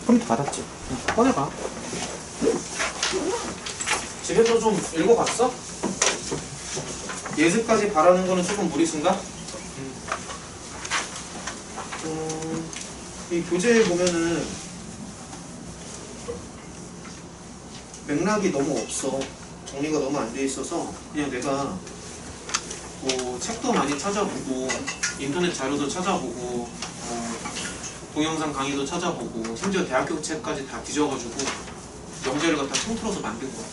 프린트 받았지? 꺼내봐. 집에서 좀 읽어봤어? 예습까지 바라는 거는 조금 무리수인가? 이 교재에 보면은 맥락이 너무 없어. 정리가 너무 안 돼 있어서 그냥 내가 뭐 책도 많이 찾아보고 인터넷 자료도 찾아보고 동영상 강의도 찾아보고 심지어 대학교 책까지 다 뒤져가지고 명제를 갖다 통틀어서 만든 거야.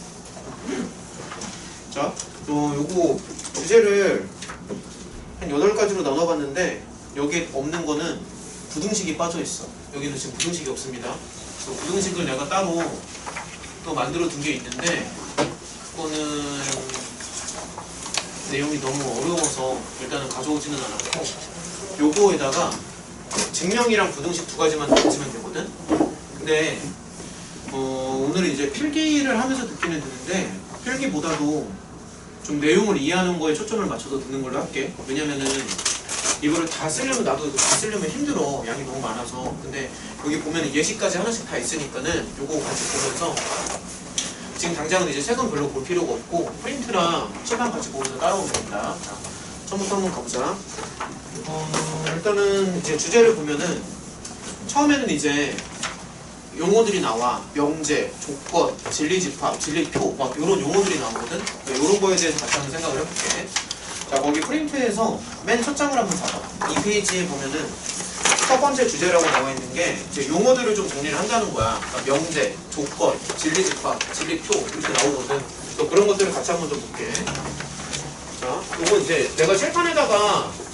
자, 요거 주제를 한 8가지로 나눠봤는데 여기에 없는 거는 부등식이 빠져있어. 여기는 지금 부등식이 없습니다. 그래서 부등식을 내가 따로 또 만들어 둔 게 있는데 그거는 내용이 너무 어려워서 일단은 가져오지는 않았고 요거에다가 증명이랑 부등식 2가지만 넣으면 되거든. 근데 오늘은 이제 필기를 하면서 듣기는 듣는데 필기보다도 좀 내용을 이해하는 거에 초점을 맞춰서 듣는 걸로 할게. 왜냐면은 이거를 다 쓰려면 나도 다 쓰려면 힘들어. 양이 너무 많아서. 근데 여기 보면 예시까지 하나씩 다 있으니까는 요거 같이 보면서 지금 당장은 이제 책은 별로 볼 필요가 없고 프린트랑 칠판 같이 보면서 따라오면 됩니다. 자, 처음부터 한번 가보자. 일단은 이제 주제를 보면은 처음에는 이제 용어들이 나와. 명제, 조건, 진리집합, 진리표 막 이런 용어들이 나오거든. 이런 거에 대해서 같이 한번 생각을 해볼게. 자, 거기 프린트에서 맨 첫 장을 한번 잡아. 이 페이지에 보면은 첫 번째 주제라고 나와 있는 게 이제 용어들을 좀 정리를 한다는 거야. 그러니까 명제, 조건, 진리집합, 진리표 이렇게 나오거든. 그래서 그런 것들을 같이 한번 좀 볼게. 자, 이건 이제 내가 칠판에다가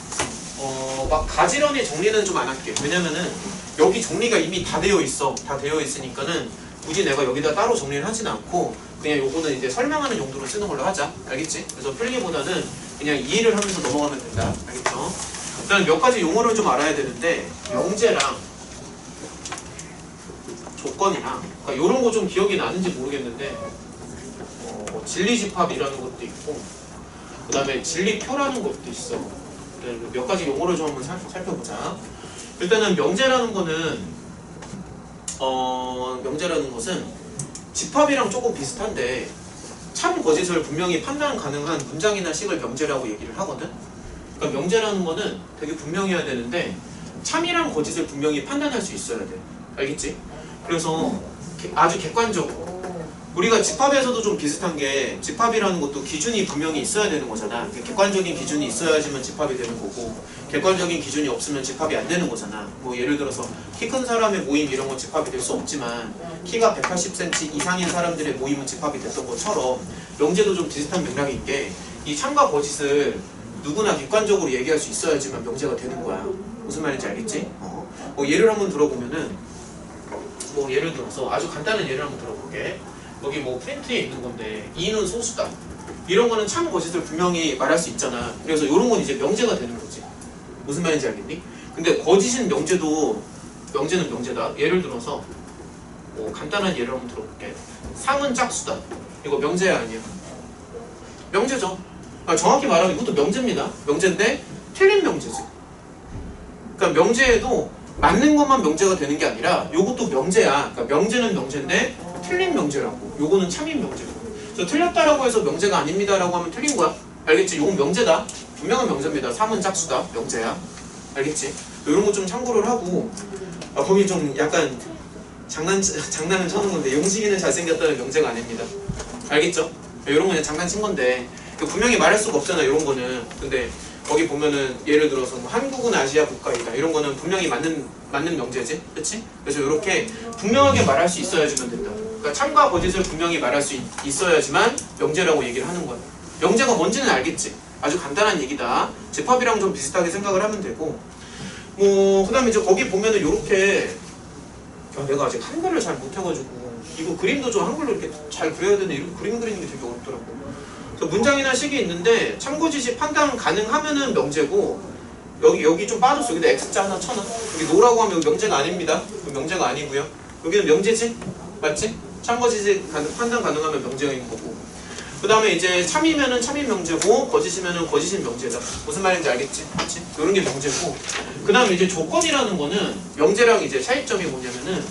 막 가지런히 정리는 좀 안 할게. 왜냐면은 여기 정리가 이미 다 되어 있어. 다 되어 있으니까는 굳이 내가 여기다 따로 정리를 하진 않고 그냥 요거는 이제 설명하는 용도로 쓰는 걸로 하자. 알겠지? 그래서 필기보다는 그냥 이해를 하면서 넘어가면 된다. 알겠죠? 일단 몇 가지 용어를 좀 알아야 되는데 명제랑 조건이랑 그러니까 이런 거 좀 기억이 나는지 모르겠는데 진리집합이라는 것도 있고 그 다음에 진리표라는 것도 있어. 몇 가지 용어를 좀 한번 살펴보자. 일단은 명제라는 거는 명제라는 것은 집합이랑 조금 비슷한데 참 거짓을 분명히 판단 가능한 문장이나 식을 명제라고 얘기를 하거든. 그러니까 명제라는 거는 되게 분명해야 되는데 참이랑 거짓을 분명히 판단할 수 있어야 돼. 알겠지? 그래서 아주 객관적으로 우리가 집합에서도 좀 비슷한 게 집합이라는 것도 기준이 분명히 있어야 되는 거잖아. 객관적인 기준이 있어야지만 집합이 되는 거고 객관적인 기준이 없으면 집합이 안 되는 거잖아. 뭐 예를 들어서 키 큰 사람의 모임 이런 건 집합이 될 수 없지만 키가 180cm 이상인 사람들의 모임은 집합이 됐던 것처럼 명제도 좀 비슷한 맥락인 게 이 참과 거짓을 누구나 객관적으로 얘기할 수 있어야지만 명제가 되는 거야. 무슨 말인지 알겠지? 뭐 예를 한번 들어보면은 뭐 예를 들어서 아주 간단한 예를 한번 들어볼게. 여기 뭐 프린트에 있는 건데 2는 소수다. 이런 거는 참 거짓을 분명히 말할 수 있잖아. 그래서 이런 건 이제 명제가 되는 거지. 무슨 말인지 알겠니? 근데 거짓인 명제도 명제는 명제다. 예를 들어서 뭐 간단한 예를 한번 들어볼게. 3은 짝수다. 이거 명제야 아니야? 명제죠. 정확히 말하면 이것도 명제입니다. 명제인데 틀린 명제지. 그러니까 명제에도 맞는 것만 명제가 되는 게 아니라 이것도 명제야. 그러니까 명제는 명제인데 틀린 명제라고. 요거는 참인 명제고. 저 틀렸다라고 해서 명제가 아닙니다라고 하면 틀린 거야. 알겠지? 요건 명제다. 분명한 명제입니다. 3은 짝수다. 명제야. 알겠지? 이런 거 좀 참고를 하고 거기 좀 약간 장난을 쳐는 건데 용식이는 잘생겼다는 명제가 아닙니다. 알겠죠? 이런 거 그냥 장난친 건데 분명히 말할 수가 없잖아. 이런 거는. 근데 거기 보면은 예를 들어서 뭐 한국은 아시아 국가이다. 이런 거는 분명히 맞는 명제지. 그치? 그래서 이렇게 분명하게 말할 수 있어야지만 된다. 그러니까 참과 거짓을 분명히 말할 수 있어야지만 명제라고 얘기를 하는 거야. 명제가 뭔지는 알겠지? 아주 간단한 얘기다. 집합이랑 좀 비슷하게 생각을 하면 되고 뭐 그 다음에 이제 거기 보면은 요렇게 내가 아직 한글을 잘 못해가지고 이거 그림도 좀 한글로 이렇게 잘 그려야 되는데 이렇게 그림 그리는 게 되게 어렵더라고. 그래서 문장이나 식이 있는데 참고지식 판단 가능하면은 명제고 여기 좀 빠졌어. 여기다 X자 하나 쳐놔. 여기 노라고 하면 여기 명제가 아닙니다. 명제가 아니고요. 여기는 명제지? 맞지? 참거짓이 판단 가능하면 명제인 거고 그 다음에 이제 참이면은 참인 명제고 거짓이면은 거짓인 명제다. 무슨 말인지 알겠지? 그치? 이런 게 명제고 그 다음에 이제 조건이라는 거는 명제랑 이제 차이점이 뭐냐면은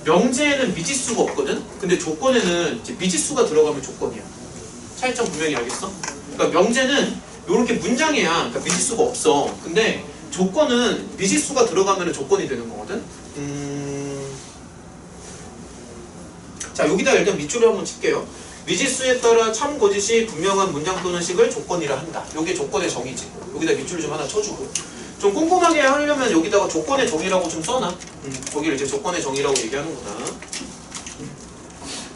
명제에는 미지수가 없거든? 근데 조건에는 이제 미지수가 들어가면 조건이야. 차이점 분명히 알겠어? 그러니까 명제는 이렇게 문장이야. 그러니까 미지수가 없어. 근데 조건은 미지수가 들어가면 조건이 되는 거거든? 자, 여기다 일단 밑줄을 한번 칠게요. 미지수에 따라 참 거짓이 분명한 문장 또는 식을 조건이라 한다. 이게 조건의 정의지. 여기다 밑줄 좀 하나 쳐주고. 좀 꼼꼼하게 하려면 여기다가 조건의 정의라고 좀 써놔. 거기를 이제 조건의 정의라고 얘기하는구나.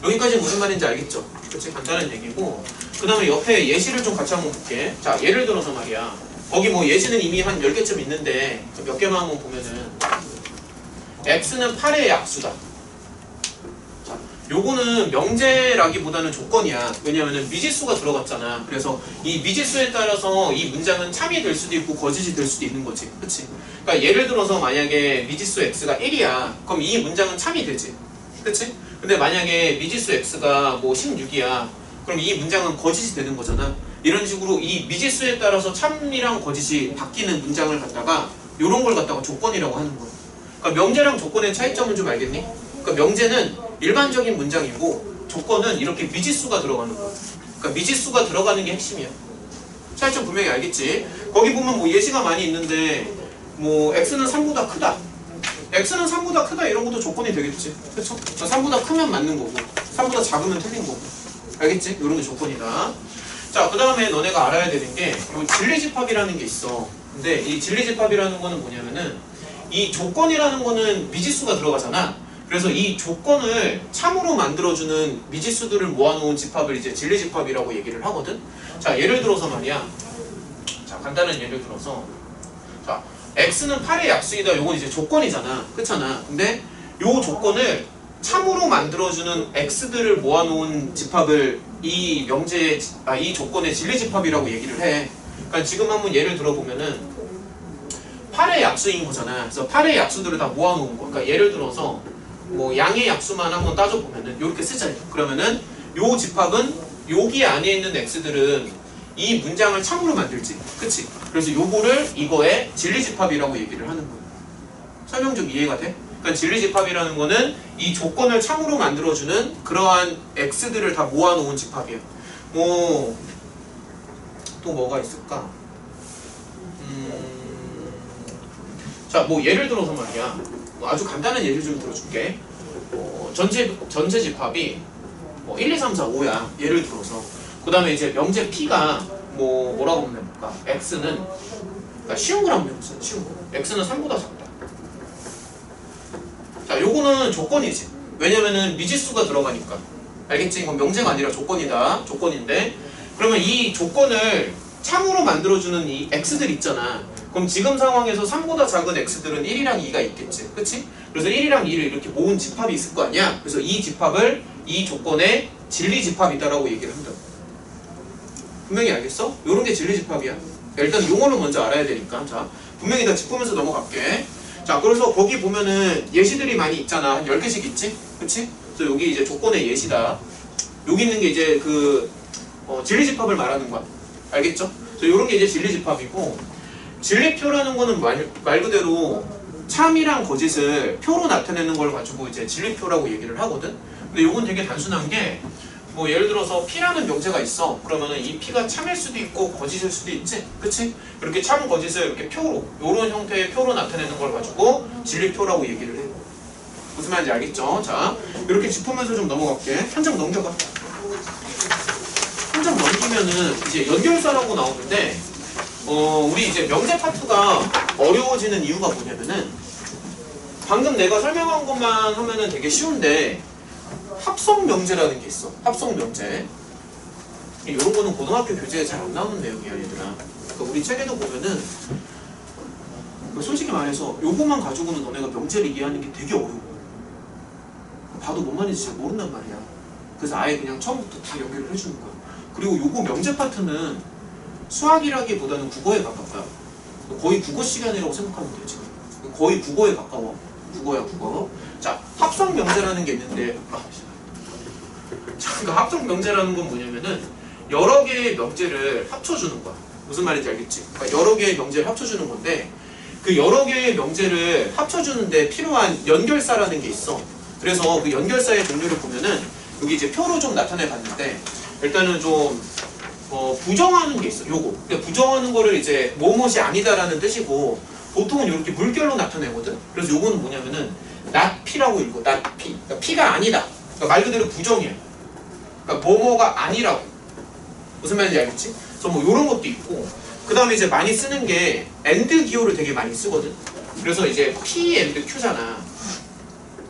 여기까지 무슨 말인지 알겠죠? 그치? 간단한 얘기고. 그 다음에 옆에 예시를 좀 같이 한번 볼게. 자, 예를 들어서 말이야. 거기 뭐 예시는 이미 한 10개쯤 있는데 몇 개만 한번 보면은 x는 8의 약수다. 자, 요거는 명제라기보다는 조건이야. 왜냐면은 미지수가 들어갔잖아. 그래서 이 미지수에 따라서 이 문장은 참이 될 수도 있고 거짓이 될 수도 있는 거지. 그치? 그러니까 예를 들어서 만약에 미지수 x가 1이야. 그럼 이 문장은 참이 되지. 그치? 근데 만약에 미지수 x가 뭐 16이야. 그럼 이 문장은 거짓이 되는 거잖아. 이런 식으로 이 미지수에 따라서 참이랑 거짓이 바뀌는 문장을 갖다가 이런 걸 갖다가 조건이라고 하는 거야. 그러니까 명제랑 조건의 차이점은 좀 알겠니? 그러니까 명제는 일반적인 문장이고 조건은 이렇게 미지수가 들어가는 거야. 그러니까 미지수가 들어가는 게 핵심이야. 차이점 분명히 알겠지? 거기 보면 뭐 예시가 많이 있는데 뭐 x는 3보다 크다. x는 3보다 크다 이런 것도 조건이 되겠지. 그렇죠? 3보다 크면 맞는 거고 3보다 작으면 틀린 거고. 알겠지? 이런 게 조건이다. 자, 그 다음에 너네가 알아야 되는 게 이 진리집합이라는 게 있어. 근데 이 진리집합이라는 거는 뭐냐면은 이 조건이라는 거는 미지수가 들어가잖아. 그래서 이 조건을 참으로 만들어주는 미지수들을 모아놓은 집합을 이제 진리집합이라고 얘기를 하거든. 자, 예를 들어서 말이야. 자, 간단한 예를 들어서 자, x는 8의 약수이다. 요건 이제 조건이잖아. 그렇잖아. 근데 요 조건을 참으로 만들어주는 x들을 모아놓은 집합을 이 명제의 이 조건의 진리집합이라고 얘기를 해. 그러니까 지금 한번 예를 들어보면은 8의 약수인 거잖아. 그래서 8의 약수들을 다 모아놓은 거. 그러니까 예를 들어서 뭐 양의 약수만 한번 따져보면은 이렇게 쓰자. 그러면은 요 집합은 여기 안에 있는 x들은 이 문장을 참으로 만들지. 그치? 그래서 요거를 이거의 진리집합이라고 얘기를 하는 거야. 설명적 이해가 돼? 그러니까 진리집합이라는 거는 이 조건을 참으로 만들어주는 그러한 x들을 다 모아놓은 집합이야. 뭐 또 뭐가 있을까? 자, 뭐 예를 들어서 말이야. 뭐 아주 간단한 예를 좀 들어줄게. 전체 집합이 뭐 1, 2, 3, 4, 5야. 예를 들어서. 그 다음에 이제 명제 p가 뭐라고 하면 될까? x는 그러니까 쉬운 거라고 하면 되겠어. 쉬운 거. x는 3보다 작다. 자, 요거는 조건이지. 왜냐면은 미지수가 들어가니까. 알겠지? 이건 명제가 아니라 조건이다. 조건인데 그러면 이 조건을 참으로 만들어주는 이 x들 있잖아. 그럼 지금 상황에서 3보다 작은 x들은 1이랑 2가 있겠지. 그치? 그래서 1이랑 2를 이렇게 모은 집합이 있을 거 아니야? 그래서 이 집합을 이 조건의 진리집합이다라고 얘기를 한다. 분명히 알겠어? 요런 게 진리집합이야. 일단 용어를 먼저 알아야 되니까. 자, 분명히 다 짚으면서 넘어갈게. 자, 그래서 거기 보면은 예시들이 많이 있잖아. 한 10개씩 있지? 그치? 그래서 여기 이제 조건의 예시다. 여기 있는 게 이제 진리집합을 말하는 거야. 알겠죠? 그래서 요런 게 이제 진리집합이고, 진리표라는 거는 말 그대로 참이랑 거짓을 표로 나타내는 걸 가지고 이제 진리표라고 얘기를 하거든? 근데 요건 되게 단순한 게, 뭐 예를 들어서 P라는 명제가 있어. 그러면은 이 P가 참일 수도 있고 거짓일 수도 있지? 그치? 이렇게 참 거짓을 이렇게 표로, 요런 형태의 표로 나타내는 걸 가지고 진리표라고 얘기를 해. 무슨 말인지 알겠죠? 자, 이렇게 짚으면서 좀 넘어갈게. 한 장 넘겨봐. 한 장 넘기면은 이제 연결사라고 나오는데, 우리 이제 명제 파트가 어려워지는 이유가 뭐냐면은, 방금 내가 설명한 것만 하면은 되게 쉬운데, 합성 명제라는 게 있어. 합성 명제. 이런 거는 고등학교 교재에 잘 안 나오는 내용이야, 얘들아. 그러니까 우리 책에도 보면은, 솔직히 말해서 요것만 가지고는 너네가 명제를 이해하는 게 되게 어려워. 봐도 뭔 말인지 잘 모른단 말이야. 그래서 아예 그냥 처음부터 다 연결을 해주는 거야. 그리고 요거 명제 파트는 수학이라기보다는 국어에 가깝다. 거의 국어 시간이라고 생각하면 돼, 지금. 거의 국어에 가까워. 국어야, 국어. 자, 합성 명제라는 게 있는데, 자, 그러니까 합성 명제라는 건 뭐냐면은 여러 개의 명제를 합쳐주는 거야. 무슨 말인지 알겠지? 그러니까 여러 개의 명제를 합쳐주는 건데, 그 여러 개의 명제를 합쳐주는데 필요한 연결사라는 게 있어. 그래서 그 연결사의 종류를 보면은 여기 이제 표로 좀 나타내 봤는데 일단은 좀 부정하는 게 있어. 요거. 그러니까 부정하는 거를 이제 뭐뭇이 아니다라는 뜻이고 보통은 이렇게 물결로 나타내거든. 그래서 요거는 뭐냐면은 not P라고 읽어. not P. 그러니까 P가 아니다. 그러니까 말 그대로 부정이야. 그러니까 뭐뭐가 아니라고. 무슨 말인지 알겠지? 그래서 뭐 요런 것도 있고 그 다음에 이제 많이 쓰는 게 and 기호를 되게 많이 쓰거든. 그래서 이제 P and Q잖아.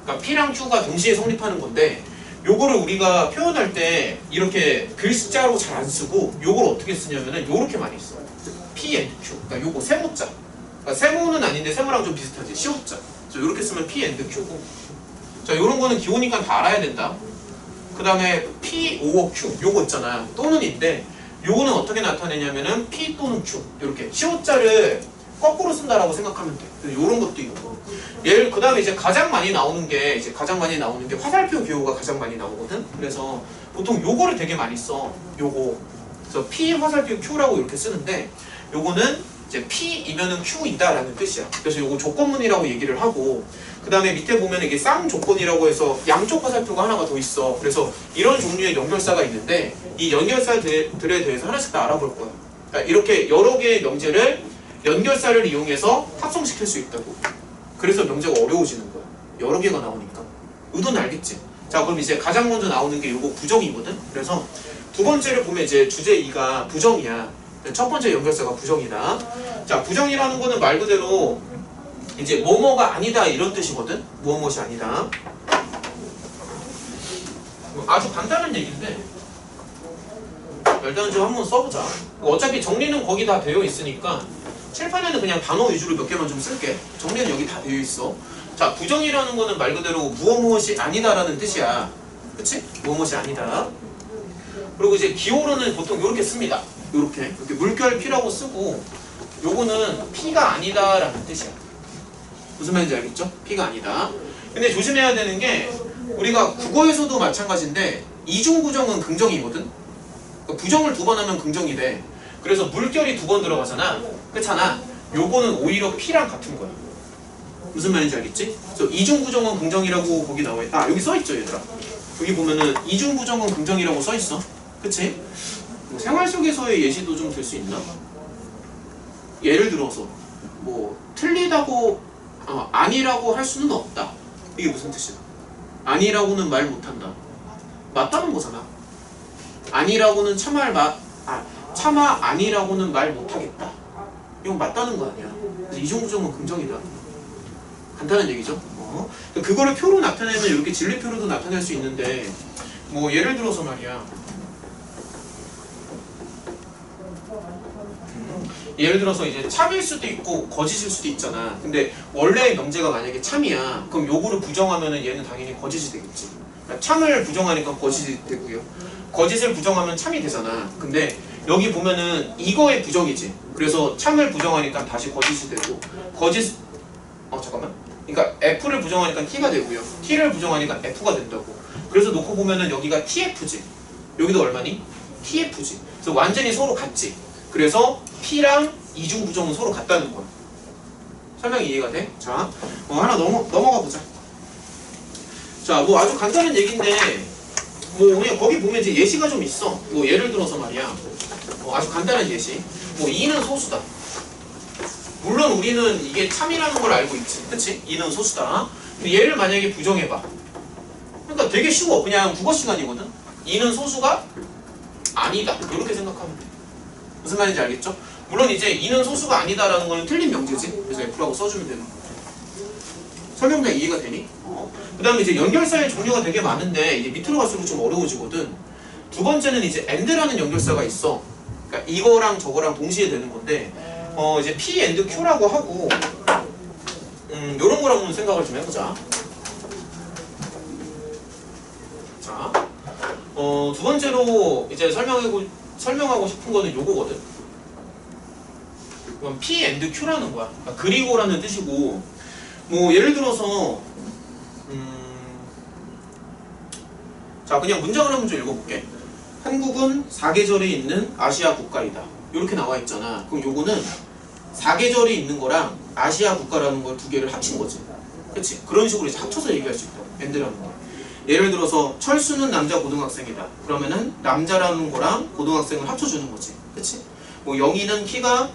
그러니까 P랑 Q가 동시에 성립하는 건데 요거를 우리가 표현할 때 이렇게 글자로 잘 안 쓰고 요걸 어떻게 쓰냐면은 요렇게 많이 써. P and Q. 그러니까 요거 세모자. 그러니까 세모는 아닌데 세모랑 좀 비슷하지. 시옷자. 그래서 요렇게 쓰면 P and Q고. 자, 요런 거는 기호니까 다 알아야 된다. 그 다음에 P, O, Q. 요거 있잖아. 또는인데 요거는 어떻게 나타내냐면은 P 또는 Q. 요렇게 시옷자를 거꾸로 쓴다라고 생각하면 돼. 요런 것도 있고. 얘를 그 다음에 이제 가장 많이 나오는 게 화살표 기호가 가장 많이 나오거든. 그래서 보통 요거를 되게 많이 써. 요거. 그래서 P 화살표 Q라고 이렇게 쓰는데 요거는 이제 P이면은 Q이다라는 뜻이야. 그래서 요거 조건문이라고 얘기를 하고 그 다음에 밑에 보면 이게 쌍조건이라고 해서 양쪽 화살표가 하나가 더 있어. 그래서 이런 종류의 연결사가 있는데 이 연결사들에 대해서 하나씩 다 알아볼 거야. 그러니까 이렇게 여러 개의 명제를 연결사를 이용해서 합성시킬 수 있다고. 그래서 명제가 어려워지는 거야. 여러 개가 나오니까. 의도는 알겠지? 자, 그럼 이제 가장 먼저 나오는 게 요거 부정이거든? 그래서 두 번째를 보면 이제 주제 2가 부정이야. 첫 번째 연결사가 부정이다. 자, 부정이라는 거는 말 그대로 이제 뭐뭐가 아니다 이런 뜻이거든? 뭐뭐이 아니다. 아주 간단한 얘기인데 일단은 좀 한번 써보자. 어차피 정리는 거기 다 되어 있으니까 칠판에는 그냥 단어 위주로 몇 개만 좀 쓸게. 정리는 여기 다 되어 있어. 자, 부정이라는 거는 말 그대로 무엇이 아니다라는 뜻이야. 그치? 무엇이 아니다. 그리고 이제 기호로는 보통 이렇게 씁니다. 이렇게 물결 P라고 쓰고 요거는 P가 아니다라는 뜻이야. 무슨 말인지 알겠죠? P가 아니다. 근데 조심해야 되는 게 우리가 국어에서도 마찬가지인데 이중부정은 긍정이거든? 그러니까 부정을 두 번 하면 긍정이 돼. 그래서 물결이 두 번 들어가잖아. 그렇잖아. 요거는 오히려 P랑 같은 거야. 무슨 말인지 알겠지? 그래서 이중부정은 긍정이라고 거기 나와 있다. 여기 써있죠 얘들아. 여기 보면은 이중부정은 긍정이라고 써있어. 그치? 뭐 생활 속에서의 예시도 좀 될 수 있나? 예를 들어서 뭐 틀리다고 아니라고 할 수는 없다. 이게 무슨 뜻이야? 아니라고는 말 못한다. 맞다는 거잖아. 아니라고는 차마 아니라고는 말 못하겠다. 이건 맞다는 거 아니야. 그래서 이중부정은 긍정이다. 간단한 얘기죠. 그거를 표로 나타내면 이렇게 진리표로도 나타낼 수 있는데 뭐 예를 들어서 말이야. 예를 들어서 이제 참일 수도 있고 거짓일 수도 있잖아. 근데 원래의 명제가 만약에 참이야. 그럼 요거를 부정하면은 얘는 당연히 거짓이 되겠지. 그러니까 참을 부정하니까 거짓이 되고요. 거짓을 부정하면 참이 되잖아. 근데 여기 보면은 이거의 부정이지. 그래서 참을 부정하니까 다시 거짓이 되고 잠깐만. 그러니까 F를 부정하니까 T가 되고요. T를 부정하니까 F가 된다고. 그래서 놓고 보면은 여기가 TF지. 여기도 얼마니? TF지. 그래서 완전히 서로 같지. 그래서 P랑 이중부정은 서로 같다는 거야. 설명이 이해가 돼? 자, 하나 넘어가 보자. 자, 뭐 아주 간단한 얘기인데 뭐 그냥 거기 보면 이제 예시가 좀 있어. 뭐 예를 들어서 말이야. 아주 간단한 예시. 뭐 2는 소수다. 물론 우리는 이게 참이라는 걸 알고 있지. 그치? 2는 소수다. 근데 얘를 만약에 부정해봐. 그러니까 되게 쉬워. 그냥 국어 시간이거든. 2는 소수가 아니다. 이렇게 생각하면 돼. 무슨 말인지 알겠죠? 물론 이제 2는 소수가 아니다라는 거는 틀린 명제지. 그래서 F라고 써주면 되는 거야. 설명상 이해가 되니? 그 다음에 이제 연결사의 종류가 되게 많은데 이제 밑으로 갈수록 좀 어려워지거든. 두 번째는 이제 and라는 연결사가 있어. 그러니까 이거랑 저거랑 동시에 되는 건데 이제 P and Q라고 하고 요런 거라고 한번 생각을 좀 해보자. 자, 두 번째로 이제 설명하고 싶은 거는 요거거든. 그럼 P and Q라는 거야. 그러니까 그리고라는 뜻이고 뭐 예를 들어서 자, 그냥 문장을 한번 좀 읽어볼게. 한국은 사계절이 있는 아시아 국가이다. 이렇게 나와 있잖아. 그럼 요거는 사계절이 있는 거랑 아시아 국가라는 걸 두 개를 합친 거지. 그치? 그런 식으로 이제 합쳐서 얘기할 수 있다. AND라는 거. 예를 들어서 철수는 남자 고등학생이다. 그러면은 남자라는 거랑 고등학생을 합쳐주는 거지. 그치? 뭐 영희는 키가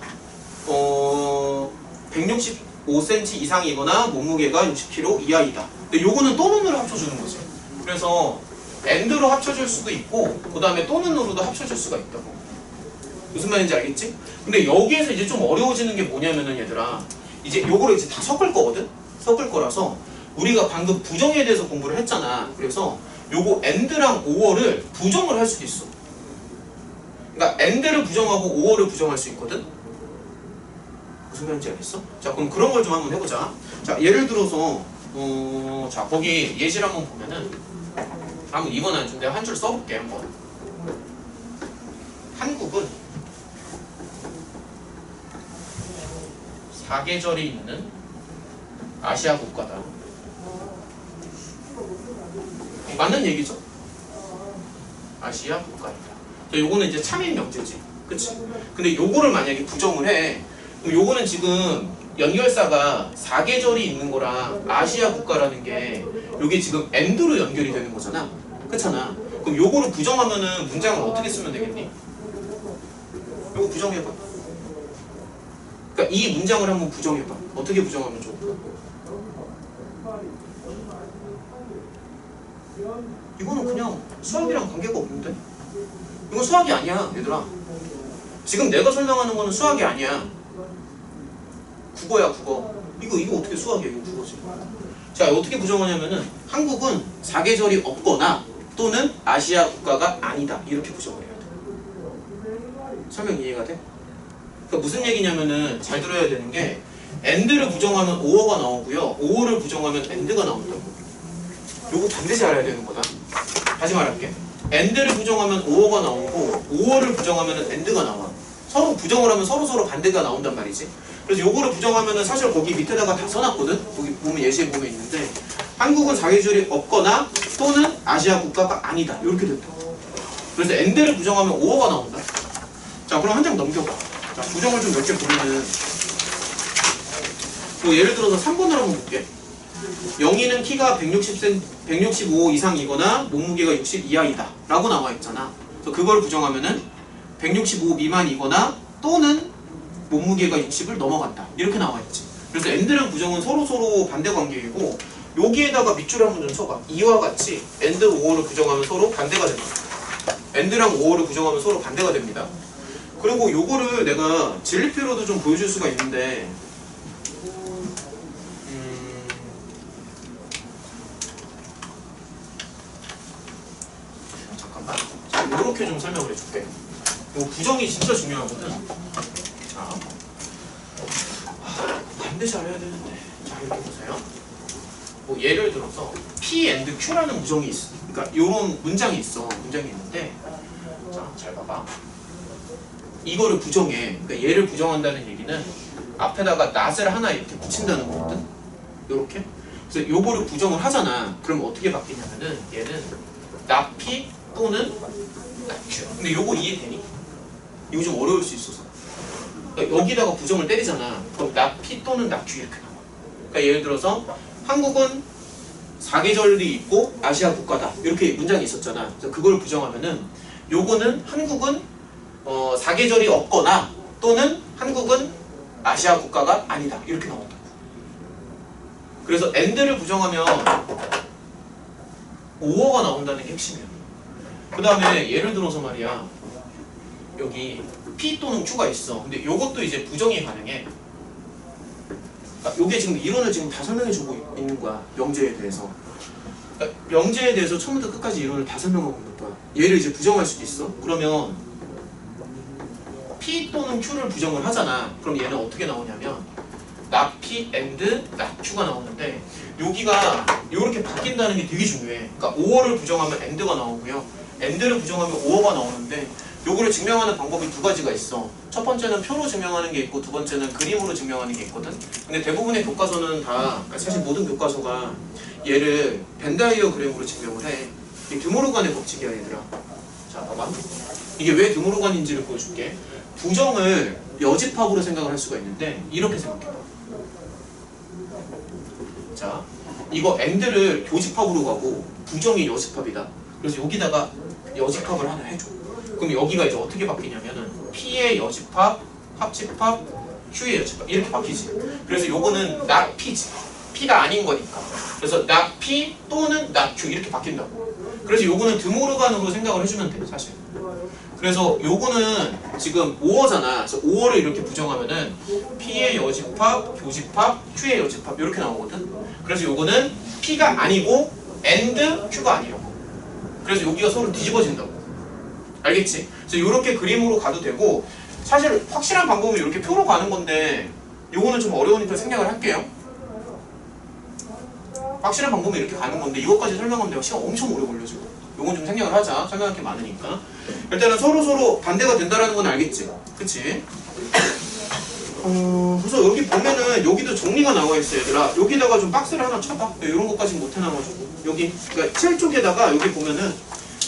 165cm 이상이거나 몸무게가 60kg 이하이다. 근데 요거는 또는으로 합쳐주는 거지. 그래서 AND로 합쳐줄 수도 있고 그 다음에 또는으로도 합쳐줄 수가 있다고. 무슨 말인지 알겠지? 근데 여기에서 이제 좀 어려워지는 게 뭐냐면은 얘들아, 이제 요거를 이제 다 섞을 거거든? 섞을 거라서 우리가 방금 부정에 대해서 공부를 했잖아. 그래서 요거 AND랑 OR을 부정을 할 수도 있어. 그러니까 AND를 부정하고 OR을 부정할 수 있거든? 무슨 말인지 알겠어? 자, 그럼 그런 걸 좀 한번 해보자. 자, 예를 들어서 자, 거기 예시를 한번 보면은 한번 이번엔 좀 내가 한 줄 써볼게. 한번. 한국은 사계절이 있는 아시아 국가다. 맞는 얘기죠? 아시아 국가이다. 자, 요거는 이제 참인 명제지. 그치? 근데 요거를 만약에 부정을 해. 그럼 요거는 지금 연결사가 사계절이 있는 거랑 아시아 국가라는 게 요게 지금 AND로 연결이 되는 거잖아. 그렇잖아. 그럼 요거를 부정하면은 문장을 어떻게 쓰면 되겠니? 요거 부정해봐. 그러니까 이 문장을 한번 부정해봐. 어떻게 부정하면 좋을까? 이거는 그냥 수학이랑 관계가 없는데? 이건 수학이 아니야, 얘들아. 지금 내가 설명하는 거는 수학이 아니야. 국어야, 국어. 이거 어떻게 수학이야? 이거 국어지. 자, 어떻게 부정하냐면은 한국은 사계절이 없거나 또는 아시아 국가가 아니다. 이렇게 부정을 해야 돼. 설명 이해가 돼? 그러니까 무슨 얘기냐면은 잘 들어야 되는 게 AND를 부정하면 OO가 나오고요. OO를 부정하면 AND가 나온다고. 요거 반드시 알아야 되는 거다. 다시 말할게. AND를 부정하면 OO가 나오고 OO를 부정하면 AND가 나와. 서로 부정을 하면 서로 반대가 나온단 말이지. 그래서 요거를 부정하면은 사실 거기 밑에다가 다 써놨거든. 거기 보면 예시에 보면 있는데 한국은 사계절이 없거나 또는 아시아 국가가 아니다. 이렇게 된다. 그래서 AND를 부정하면 OO가 나온다. 자, 그럼 한 장 넘겨봐. 자, 부정을 좀 몇 개 보면은 뭐 예를 들어서 3번을 한번 볼게. 영희는 키가 165 이상이거나 몸무게가 60 이하이다 라고 나와 있잖아. 그래서 그걸 부정하면은 165 미만이거나 또는 몸무게가 60을 넘어간다 이렇게 나와 있지. 그래서 AND랑 부정은 서로 반대 관계이고 여기에다가 밑줄을 한번 좀 쳐봐. 이와 같이 AND, OO를 부정하면 서로 반대가 됩니다. AND랑 OO를 부정하면 서로 반대가 됩니다. 그리고 요거를 내가 진리표로도 좀 보여줄 수가 있는데 잠깐만. 자, 이렇게 좀 설명을 해줄게. 요 부정이 진짜 중요하거든. 자, 반드시 알아야 되는데. 자, 이렇게 보세요. 뭐 예를 들어서 P and Q라는 부정이 있어. 그러니까 요런 문장이 있어. 문장이 있는데, 자, 잘 봐봐. 이거를 부정해. 그러니까 얘를 부정한다는 얘기는 앞에다가 not을 하나 이렇게 붙인다는 거거든. 요렇게. 그래서 요거를 부정을 하잖아. 그럼 어떻게 바뀌냐면은 얘는 not P 또는 not Q. 근데 요거 이해되니? 이거 좀 어려울 수 있어서. 그러니까 여기다가 부정을 때리잖아. 그럼 not P 또는 not Q 이렇게 나와. 그러니까 예를 들어서 한국은 사계절이 있고 아시아 국가다. 이렇게 문장이 있었잖아. 그래서 그걸 부정하면은 요거는 한국은 사계절이 없거나 또는 한국은 아시아 국가가 아니다. 이렇게 나온다고. 그래서 AND를 부정하면 OO가 나온다는 게 핵심이야. 그 다음에 예를 들어서 말이야. 여기 P 또는 Q가 있어. 근데 요것도 이제 부정이 가능해. 그러니까 요게 지금 이론을 지금 다 설명해주고 있는 거야. 명제에 대해서. 그러니까 명제에 대해서 처음부터 끝까지 이론을 다 설명하고 있는 거야. 얘를 이제 부정할 수도 있어. 그러면 P 또는 Q를 부정을 하잖아. 그럼 얘는 어떻게 나오냐면 not P and not Q가 나오는데 여기가 이렇게 바뀐다는 게 되게 중요해. 그러니까 OO를 부정하면 AND가 나오고요. AND를 부정하면 OO가 나오는데 요거를 증명하는 방법이 두 가지가 있어. 첫 번째는 표로 증명하는 게 있고 두 번째는 그림으로 증명하는 게 있거든. 근데 대부분의 교과서는 다, 사실 모든 교과서가 얘를 벤다이어그램으로 증명을 해. 이게 드모르간의 법칙이야, 얘들아. 자, 봐봐. 이게 왜 드모르간인지를 보여줄게. 부정을 여집합으로 생각을 할 수가 있는데 이렇게 생각해봐. 자, 이거 AND를 교집합으로 가고 부정이 여집합이다. 그래서 여기다가 여집합을 하나 해줘. 그럼 여기가 이제 어떻게 바뀌냐면은 P의 여집합, 합집합, Q의 여집합 이렇게 바뀌지. 그래서 요거는 not P지. P가 아닌 거니까. 그래서 not P 또는 not Q 이렇게 바뀐다고. 그래서 요거는 드모르간으로 생각을 해주면 돼 사실. 그래서 요거는 지금 5어잖아. 그래서 5어를 이렇게 부정하면은 P의 여집합, 교집합, Q의 여집합 이렇게 나오거든. 그래서 요거는 P가 아니고 AND Q가 아니라고. 그래서 여기가 서로 뒤집어진다고. 알겠지? 그래서 이렇게 그림으로 가도 되고 사실 확실한 방법은 이렇게 표로 가는 건데 요거는 좀 어려우니까 생략을 할게요. 확실한 방법은 이렇게 가는 건데 이것까지 설명하면 내가 시간 엄청 오래 걸려지고 요건 좀 생략을 하자. 설명할 게 많으니까. 일단은 서로 반대가 된다라는 건 알겠지? 그치? 그래서 여기 보면은 여기도 정리가 나와 있어 얘들아. 여기다가 좀 박스를 하나 쳐봐. 이런 것까지 못 해놔가지고 여기 그러니까 7쪽에다가 여기 보면은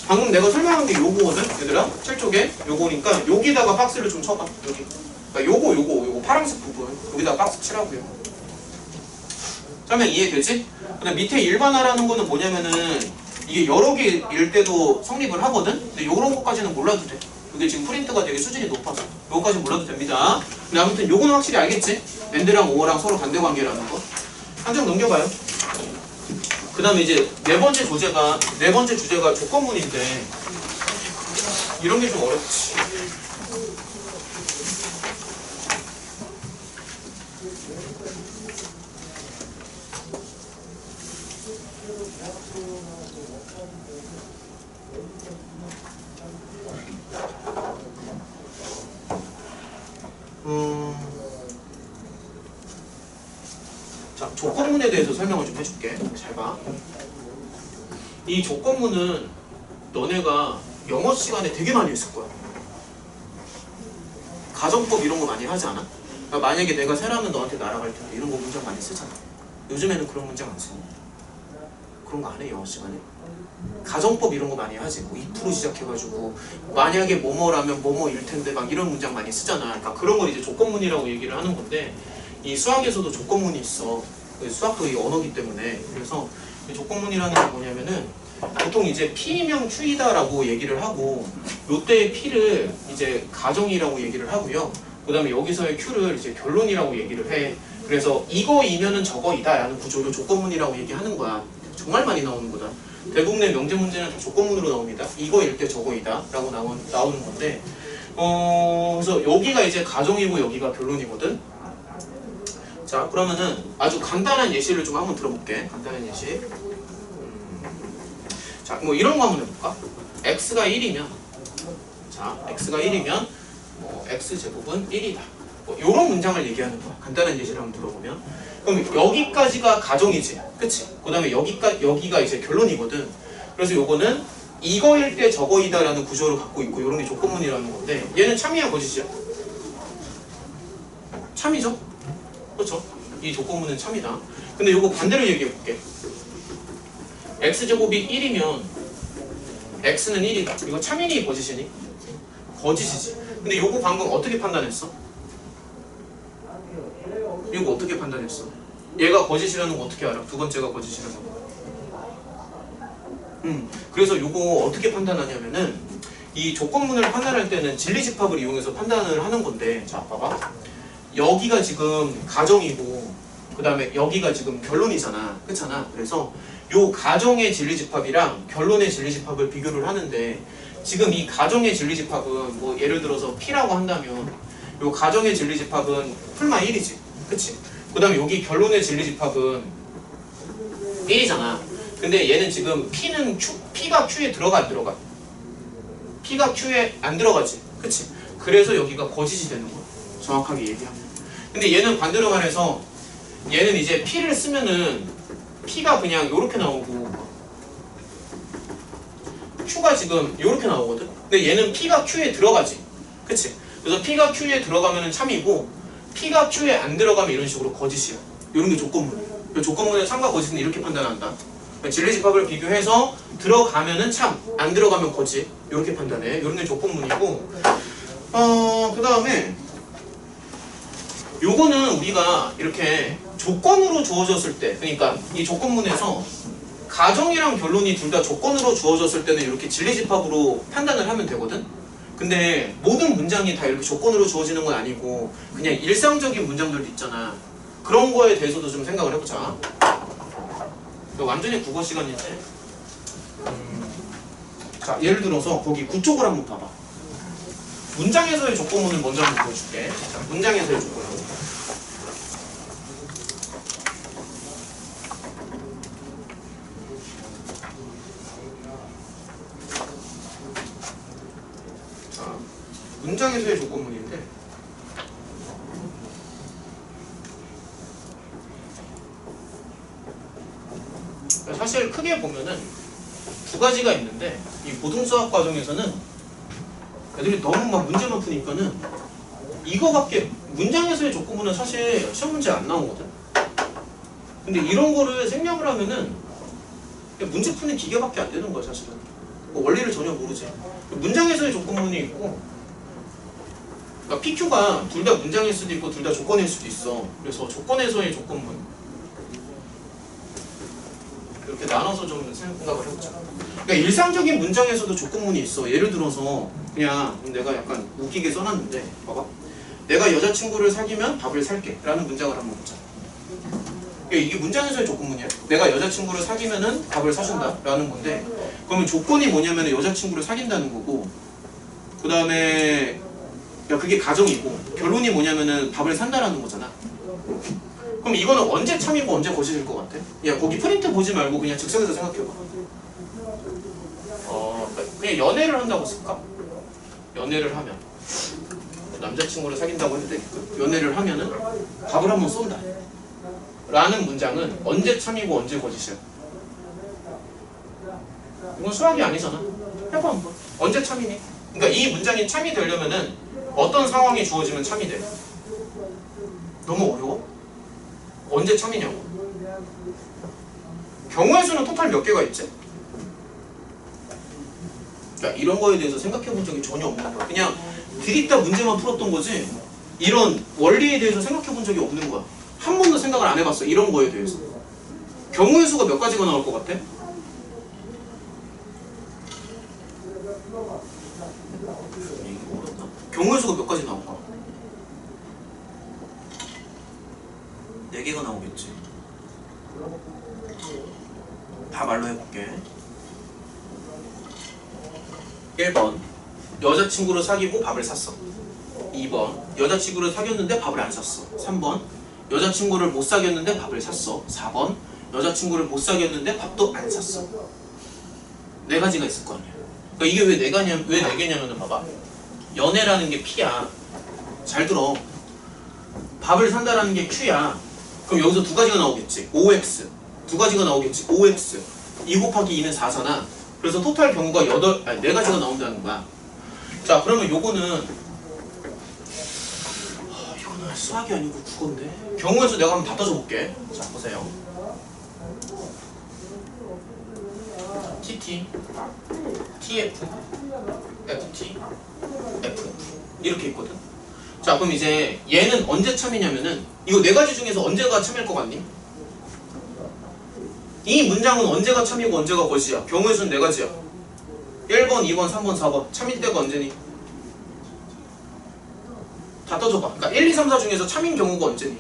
방금 내가 설명한 게 요거거든 얘들아. 7쪽에 요거니까 여기다가 박스를 좀 쳐봐. 여기 그러니까 요거 파란색 부분 여기다가 박스 치라고요. 설명 이해되지? 근데 밑에 일반화라는 거는 뭐냐면은 이게 여러 개일 때도 성립을 하거든? 근데 요런 것까지는 몰라도 돼. 이게 지금 프린트가 되게 수준이 높아서 요거까지 몰라도 됩니다. 근데 아무튼 요거는 확실히 알겠지? AND랑 OR랑 서로 반대 관계라는 거. 한 장 넘겨봐요. 그 다음에 이제 네 번째 주제가 조건문인데 이런 게 좀 어렵지. 자, 조건문에 대해서 설명을 좀 해줄게. 잘 봐. 이 조건문은 너네가 영어 시간에 되게 많이 했을 거야. 가정법 이런 거 많이 하지 않아? 그러니까 만약에 내가 새라면 너한테 날아갈 텐데 이런 거 문장 많이 쓰잖아. 요즘에는 그런 문장 안 쓰니? 그런 거 안 해, 영어 시간에? 가정법 이런 거 많이 하지. 뭐 2% 시작해가지고 만약에 뭐뭐라면 뭐뭐일 텐데 막 이런 문장 많이 쓰잖아. 그러니까 그런 걸 이제 조건문이라고 얘기를 하는 건데 이 수학에서도 조건문이 있어. 수학도 이 언어기 때문에. 그래서 이 조건문이라는 게 뭐냐면은 보통 이제 P명 Q이다라고 얘기를 하고 요때의 P를 이제 가정이라고 얘기를 하고요. 그 다음에 여기서의 Q를 이제 결론이라고 얘기를 해. 그래서 이거이면은 저거이다 라는 구조를 조건문이라고 얘기하는 거야. 정말 많이 나오는 거다. 대부분의 명제 문제는 다 조건문으로 나옵니다. 이거일 때 저거이다 라고 나오는 건데 그래서 여기가 이제 가정이고 여기가 결론이거든. 자, 그러면은 아주 간단한 예시를 좀 한번 들어볼게. 간단한 예시. 자, 뭐 이런 거 한번 해볼까? x가 1이면 자, x가 1이면 x제곱은 1이다. 뭐 이런 문장을 얘기하는 거야. 간단한 예시를 한번 들어보면 그럼 여기까지가 가정이지. 그치? 그 다음에 여기가 이제 결론이거든. 그래서 요거는 이거일 때 저거이다 라는 구조를 갖고 있고 이런 게 조건문이라는 건데 얘는 참이야 거짓이야? 참이죠? 그렇죠? 이 조건문은 참이다. 근데 요거 반대로 얘기해 볼게. x제곱이 1이면 x는 1이다. 이거 참이니 거짓이니? 거짓이지. 근데 요거 방금 어떻게 판단했어? 이거 어떻게 판단했어? 얘가 거짓이라는 거 어떻게 알아? 두 번째가 거짓이라는 거. 그래서 요거 어떻게 판단하냐면은 이 조건문을 판단할 때는 진리집합을 이용해서 판단을 하는 건데 자 봐봐. 여기가 지금 가정이고 그 다음에 여기가 지금 결론이잖아. 그렇잖아. 그래서 요 가정의 진리집합이랑 결론의 진리집합을 비교를 하는데 지금 이 가정의 진리집합은 뭐 예를 들어서 P라고 한다면 요 가정의 진리집합은 풀마 1이지. 그치? 그 다음에 여기 결론의 진리집합은 1이잖아. 근데 얘는 지금 P가 Q에 들어가 안 들어가? P가 Q에 안 들어가지. 그치? 그래서 여기가 거짓이 되는 거야. 정확하게 얘기하면. 근데 얘는 반대로 말해서 얘는 이제 P를 쓰면은 P가 그냥 요렇게 나오고 Q가 지금 요렇게 나오거든? 근데 얘는 P가 Q에 들어가지. 그치? 그래서 P가 Q에 들어가면은 참이고 P가 Q에 안 들어가면 이런 식으로 거짓이야. 이런 게 조건문이야. 조건문의 참과 거짓은 이렇게 판단한다. 진리집합을 비교해서 들어가면은 참, 안 들어가면 거짓. 이렇게 판단해. 이런 게 조건문이고 그 다음에 요거는 우리가 이렇게 조건으로 주어졌을 때, 그러니까 이 조건문에서 가정이랑 결론이 둘 다 조건으로 주어졌을 때는 이렇게 진리집합으로 판단을 하면 되거든? 근데 모든 문장이 다 이렇게 조건으로 주어지는 건 아니고 그냥 일상적인 문장들도 있잖아. 그런 거에 대해서도 좀 생각을 해보자. 완전히 국어 시간인데. 자, 예를 들어서 거기 9쪽을 한번 봐봐. 문장에서의 조건문을 먼저 한번 보여줄게. 자, 문장에서의 조건문. 자, 문장에서의 조건문인데 사실 크게 보면은 두 가지가 있는데 이 고등수학 과정에서는 애들이 너무 막 문제만 푸니까는 이거밖에 문장에서의 조건문은 사실 시험 문제 안 나오거든. 근데 이런 거를 생략을 하면은 문제 푸는 기계밖에 안 되는 거야 사실은. 뭐 원리를 전혀 모르지. 문장에서의 조건문이 있고, 그러니까 PQ가 둘 다 문장일 수도 있고 둘 다 조건일 수도 있어. 그래서 조건에서의 조건문 이렇게 나눠서 좀 생각을 해보자. 그러니까 일상적인 문장에서도 조건문이 있어. 예를 들어서 그냥 내가 약간 웃기게 써놨는데 봐봐. 내가 여자친구를 사귀면 밥을 살게 라는 문장을 한번 보자. 그러니까 이게 문장에서의 조건문이야. 내가 여자친구를 사귀면은 밥을 사준다 라는 건데, 그러면 조건이 뭐냐면 여자친구를 사귄다는 거고, 그 다음에 그게 가정이고, 결론이 뭐냐면은 밥을 산다라는 거잖아. 그럼 이거는 언제 참이고 언제 거짓일 것 같아? 야, 거기 프린트 보지 말고 그냥 즉석에서 생각해봐. 그냥 연애를 한다고 쓸까? 연애를 하면 남자친구를 사귄다고 해도 되겠고, 연애를 하면은 밥을 한번 쏜다 라는 문장은 언제 참이고 언제 거짓이야? 이건 수학이 아니잖아. 해봐 한번. 언제 참이니? 그러니까 이 문장이 참이 되려면은 어떤 상황이 주어지면 참이 돼? 너무 어려워? 언제 참이냐고. 경우의 수는 토탈 몇 개가 있지? 그러니까 이런 거에 대해서 생각해 본 적이 전혀 없는 거야. 그냥 들이다 문제만 풀었던 거지 이런 원리에 대해서 생각해 본 적이 없는 거야. 한 번도 생각을 안 해봤어. 이런 거에 대해서. 경우의 수가 몇 가지가 나올 것 같아? 경우의 수가 몇 가지 나올까? 4개가 나오겠지. 다 말로 해볼게. 1번 여자친구를 사귀고 밥을 샀어. 2번 여자친구를 사귀었는데 밥을 안 샀어. 3번 여자친구를 못 사귀었는데 밥을 샀어. 4번 여자친구를 못 사귀었는데 밥도 안 샀어. 4가지가 있을 거 아니야. 그러니까 이게 왜 4개냐면은 봐봐. 연애라는 게 P야. 잘 들어. 밥을 산다라는 게 Q야. 그럼 여기서 2가지가 나오겠지. OX. 2가지가 나오겠지. OX. 2 곱하기 2는 4잖아. 그래서 토탈 경우가 4가지가 나온다는 거야. 자, 그러면 요거는 이거는 수학이 아니고 국어인데. 경우의 수 내가 한번 다 떠줘볼게. 자, 보세요. TT, TF, FT, FF 이렇게 있거든. 자, 그럼 이제 얘는 언제 참이냐면은 이거 4가지 중에서 언제가 참일 것 같니? 이 문장은 언제가 참이고 언제가 거짓이야? 경우의 수는 4가지야. 1번, 2번, 3번, 4번. 참일 때가 언제니? 다 떠줘봐. 그러니까 1, 2, 3, 4 중에서 참인 경우가 언제니?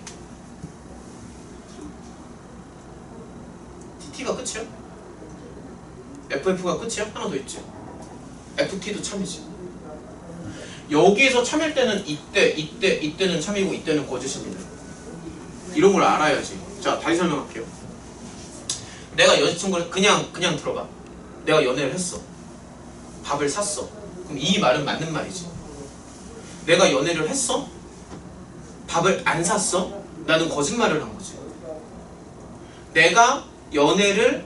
TT가 끝이야? FF가 끝이야? 하나 더 있지. FT도 참이지. 여기에서 참일 때는 이때는 참이고 이때는 거짓입니다. 이런 걸 알아야지. 자, 다시 설명할게요. 내가 여자친구를 그냥 들어봐. 내가 연애를 했어. 밥을 샀어. 그럼 이 말은 맞는 말이지. 내가 연애를 했어? 밥을 안 샀어? 나는 거짓말을 한 거지. 내가 연애를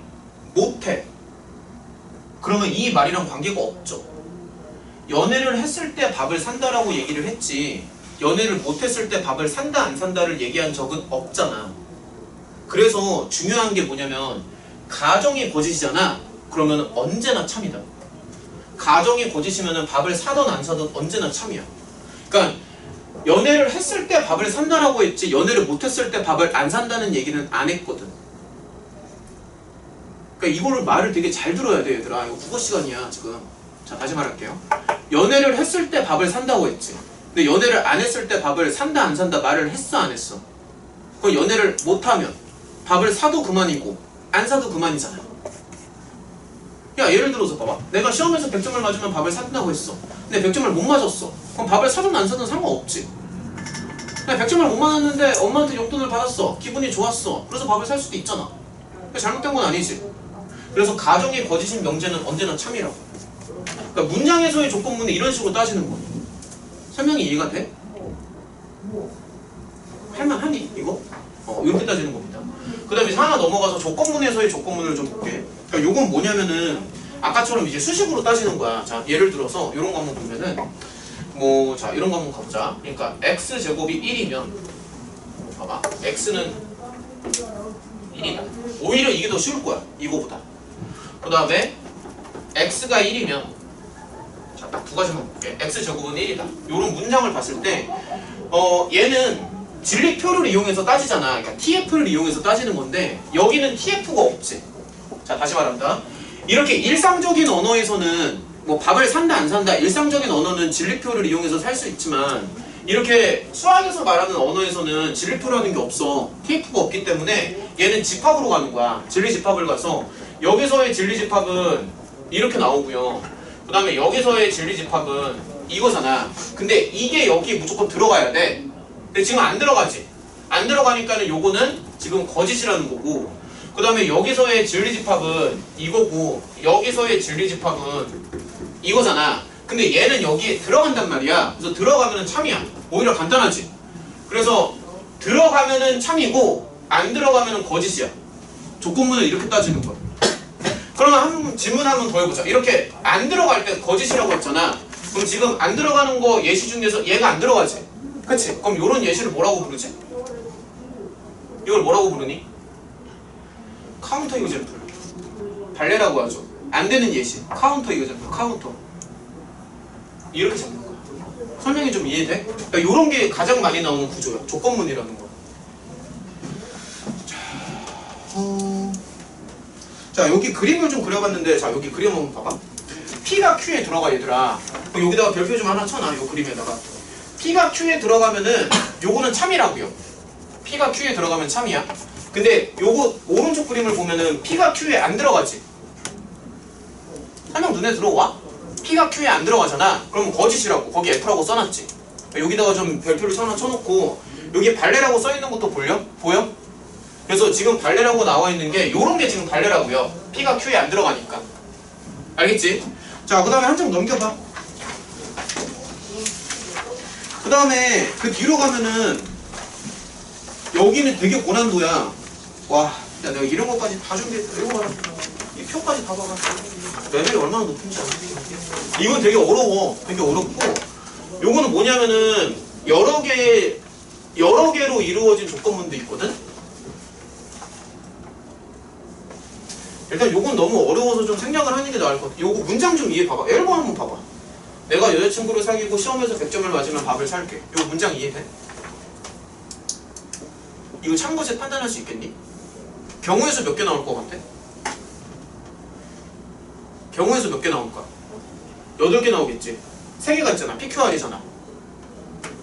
못해. 그러면 이 말이랑 관계가 없죠. 연애를 했을 때 밥을 산다라고 얘기를 했지, 연애를 못했을 때 밥을 산다 안 산다를 얘기한 적은 없잖아. 그래서 중요한 게 뭐냐면 가정이 거짓이잖아. 그러면 언제나 참이다. 가정이 거짓이면 밥을 사든 안 사든 언제나 참이야. 그러니까 연애를 했을 때 밥을 산다라고 했지 연애를 못했을 때 밥을 안 산다는 얘기는 안 했거든. 그러니까 이거를 말을 되게 잘 들어야 돼 얘들아. 이거 국어 시간이야 지금. 자 다시 말할게요. 연애를 했을 때 밥을 산다고 했지. 근데 연애를 안 했을 때 밥을 산다 안 산다 말을 했어 안 했어? 그 연애를 못하면 밥을 사도 그만이고 안 사도 그만이잖아. 야 예를 들어서 봐봐. 내가 시험에서 100점을 맞으면 밥을 산다고 했어. 근데 100점을 못 맞았어. 그럼 밥을 사든 안 사든 상관없지. 그냥 100점을 못 맞았는데 엄마한테 용돈을 받았어. 기분이 좋았어. 그래서 밥을 살 수도 있잖아. 잘못된 건 아니지. 그래서 가정의 거짓인 명제는 언제나 참이라고. 그러니까 문장에서의 조건문을 이런 식으로 따지는 거야. 설명이 이해가 돼? 할만하니 이거? 이렇게 따지는 겁니다. 그 다음에 하나 넘어가서 조건문에서의 조건문을 좀 볼게. 그러니까 요건 뭐냐면은 아까처럼 이제 수식으로 따지는 거야. 자 예를 들어서 이런 거 한번 보면은 뭐 자 이런 거 한번 가보자. 그러니까 x제곱이 1이면 봐봐 x는 1이다. 오히려 이게 더 쉬울 거야 이거보다. 그 다음에 x가 1이면 자 딱 두 가지만 볼게. x제곱은 1이다. 요런 문장을 봤을 때 얘는 진리표를 이용해서 따지잖아. 그러니까 TF를 이용해서 따지는 건데 여기는 TF가 없지. 자 다시 말합니다. 이렇게 일상적인 언어에서는 뭐 밥을 산다 안 산다 일상적인 언어는 진리표를 이용해서 살 수 있지만 이렇게 수학에서 말하는 언어에서는 진리표라는 게 없어. TF가 없기 때문에 얘는 집합으로 가는 거야. 진리집합을 가서 여기서의 진리집합은 이렇게 나오고요. 그 다음에 여기서의 진리집합은 이거잖아. 근데 이게 여기 무조건 들어가야 돼. 근데 지금 안 들어가지. 안 들어가니까는 요거는 지금 거짓이라는 거고, 그 다음에 여기서의 진리집합은 이거고 여기서의 진리집합은 이거잖아. 근데 얘는 여기에 들어간단 말이야. 그래서 들어가면은 참이야. 오히려 간단하지. 그래서 들어가면은 참이고 안 들어가면은 거짓이야. 조건문을 이렇게 따지는 거야. 그러면 질문 한 번 더 해보자. 이렇게 안 들어갈 때 거짓이라고 했잖아. 그럼 지금 안 들어가는 거 예시 중에서 얘가 안 들어가지. 그치? 그럼 요런 예시를 뭐라고 부르지? 이걸 뭐라고 부르니? 카운터 이그젬플. 발레라고 하죠. 안 되는 예시. 카운터 이그젬플. 카운터. 이렇게 잡는 거야. 설명이 좀 이해돼? 그러니까 요런 게 가장 많이 나오는 구조야. 조건문이라는 거. 자 여기 그림을 좀 그려봤는데 자 여기 그림 한번 봐봐. P가 Q에 들어가 얘들아. 여기다가 별표 좀 하나 쳐놔. 요 그림에다가 P가 Q에 들어가면은 요거는 참이라고요. P가 Q에 들어가면 참이야. 근데 요거 오른쪽 그림을 보면은 P가 Q에 안 들어가지. 설명 눈에 들어와? P가 Q에 안 들어가잖아. 그러면 거짓이라고. 거기 F라고 써놨지. 여기다가 좀 별표를 하나 쳐놓고 여기 발레라고 써있는 것도 보여? 그래서 지금 발레라고 나와 있는 게 요런 게 지금 발레라고요. P가 Q에 안 들어가니까. 알겠지? 자, 그 다음에 한 장 넘겨봐. 그 다음에 그 뒤로 가면은 여기는 되게 고난도야. 와, 야, 내가 이런 것까지 다 준비했어. 이거 봐라. 이 표까지 다 봐봐. 레벨이 얼마나 높은지 알아? 이건 되게 어려워. 되게 어렵고 요거는 뭐냐면은 여러 개로 이루어진 조건문도 있거든? 일단 요건 너무 어려워서 좀 생략을 하는 게 나을 것 같아. 요거 문장 좀 이해 봐봐. 예를 한번 봐봐. 내가 여자친구를 사귀고 시험에서 100점을 맞으면 밥을 살게. 요 문장 이해돼? 이거 참고서 판단할 수 있겠니? 경우에서 몇 개 나올 것 같아? 경우에서 몇 개 나올까? 8개 나오겠지. 3개가 있잖아. PQR이잖아.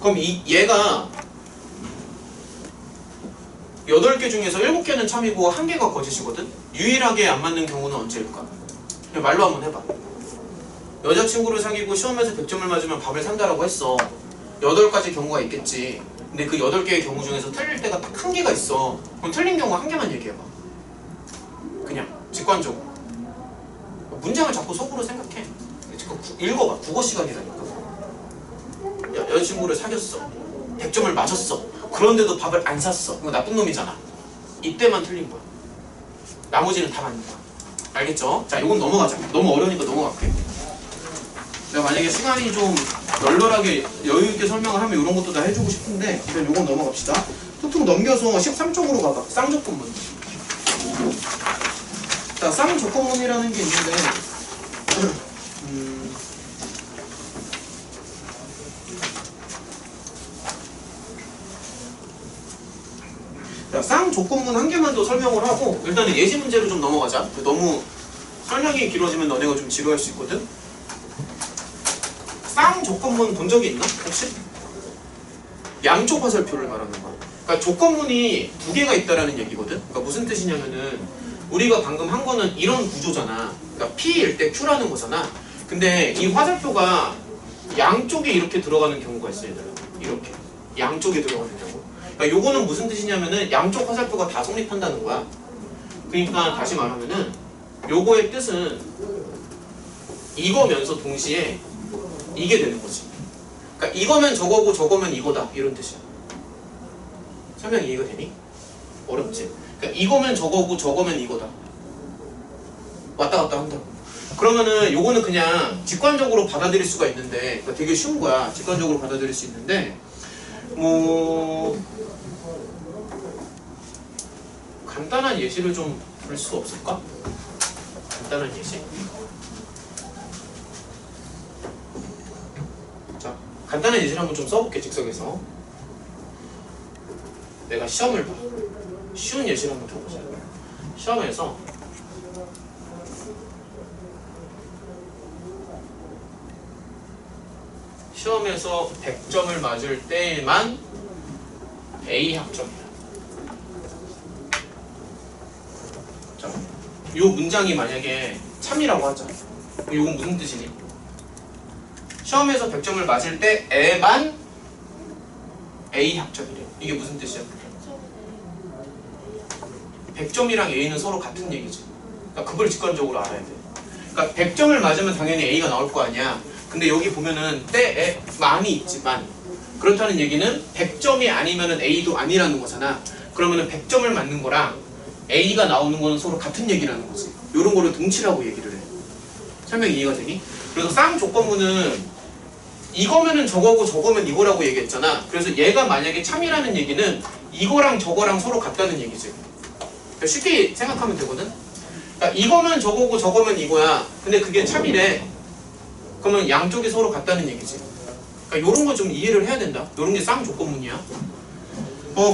그럼 얘가 8개 중에서 7개는 참이고 1개가 거짓이거든? 유일하게 안 맞는 경우는 언제일까? 그냥 말로 한번 해봐. 여자친구를 사귀고 시험에서 100점을 맞으면 밥을 산다라고 했어. 8가지 경우가 있겠지. 근데 그 8개의 경우 중에서 틀릴 때가 딱 1개가 있어. 그럼 틀린 경우 1개만 얘기해봐. 그냥 직관적으로. 문장을 자꾸 속으로 생각해. 읽어봐. 국어 시간이라니까. 여자친구를 사귀었어. 100점을 맞았어. 그런데도 밥을 안 샀어. 이거 나쁜 놈이잖아. 이때만 틀린 거야. 나머지는 다 맞는 거야. 알겠죠? 자, 이건 넘어가자. 너무 어려우니까 넘어갈게. 내가 만약에 시간이 좀 널널하게 여유있게 설명을 하면 이런 것도 다 해주고 싶은데 일단 요건 넘어갑시다. 툭툭 넘겨서 13쪽으로 가봐. 쌍조건문. 자, 쌍조건문이라는 게 있는데 자, 쌍조건문 한 개만 더 설명을 하고 일단은 예시 문제로 좀 넘어가자. 너무 설명이 길어지면 너네가 좀 지루할 수 있거든. 쌍조건문 본 적이 있나? 혹시? 양쪽 화살표를 말하는 거야. 그러니까 조건문이 두 개가 있다라는 얘기거든. 그러니까 무슨 뜻이냐면은 우리가 방금 한 거는 이런 구조잖아. 그러니까 P일 때 Q라는 거잖아. 근데 이 화살표가 양쪽에 이렇게 들어가는 경우가 있어, 얘들아. 이렇게 양쪽에 들어가는 경우. 그러니까 요거는 무슨 뜻이냐면은 양쪽 화살표가 다 성립한다는 거야. 그러니까 다시 말하면은 요거의 뜻은 이거면서 동시에 이게 되는 거지. 그러니까 이거면 저거고 저거면 이거다 이런 뜻이야. 설명 이해가 되니? 어렵지? 그러니까 이거면 저거고 저거면 이거다. 왔다 갔다 한다고. 그러면은 요거는 그냥 직관적으로 받아들일 수가 있는데, 그러니까 되게 쉬운 거야. 직관적으로 받아들일 수 있는데, 뭐 간단한 예시를 좀 볼 수 없을까? 간단한 예시. 자, 간단한 예시를 한번 좀 써볼게. 즉석에서 내가 시험을 봐. 쉬운 예시를 한번 줘보자. 시험에서 시험에서 100점을 맞을 때에만 A 학점이야. 자, 이 문장이 만약에 참이라고 하자. 이건 무슨 뜻이니? 시험에서 100점을 맞을 때에만 A 학점이래. 이게 무슨 뜻이야? 100점이랑 A는 서로 같은 얘기지. 그러니까 그걸 직관적으로 알아야 돼. 그러니까 100점을 맞으면 당연히 A가 나올 거 아니야. 근데 여기 보면은 때에 많이 있지만 그렇다는 얘기는 100점이 아니면은 A도 아니라는 거잖아. 그러면은 100점을 맞는 거랑 A가 나오는 거는 서로 같은 얘기라는 거지. 이런 거를 동치라고 얘기를 해. 설명 이해가 되니? 그래서 쌍조건문은 이거면은 저거고 저거면 이거라고 얘기했잖아. 그래서 얘가 만약에 참이라는 얘기는 이거랑 저거랑 서로 같다는 얘기지. 그러니까 쉽게 생각하면 되거든. 그러니까 이거면 저거고 저거면 이거야. 근데 그게 참이래. 그러면 양쪽이 서로 같다는 얘기지. 그러니까 이런 거 좀 이해를 해야 된다. 이런 게 쌍조건문이야.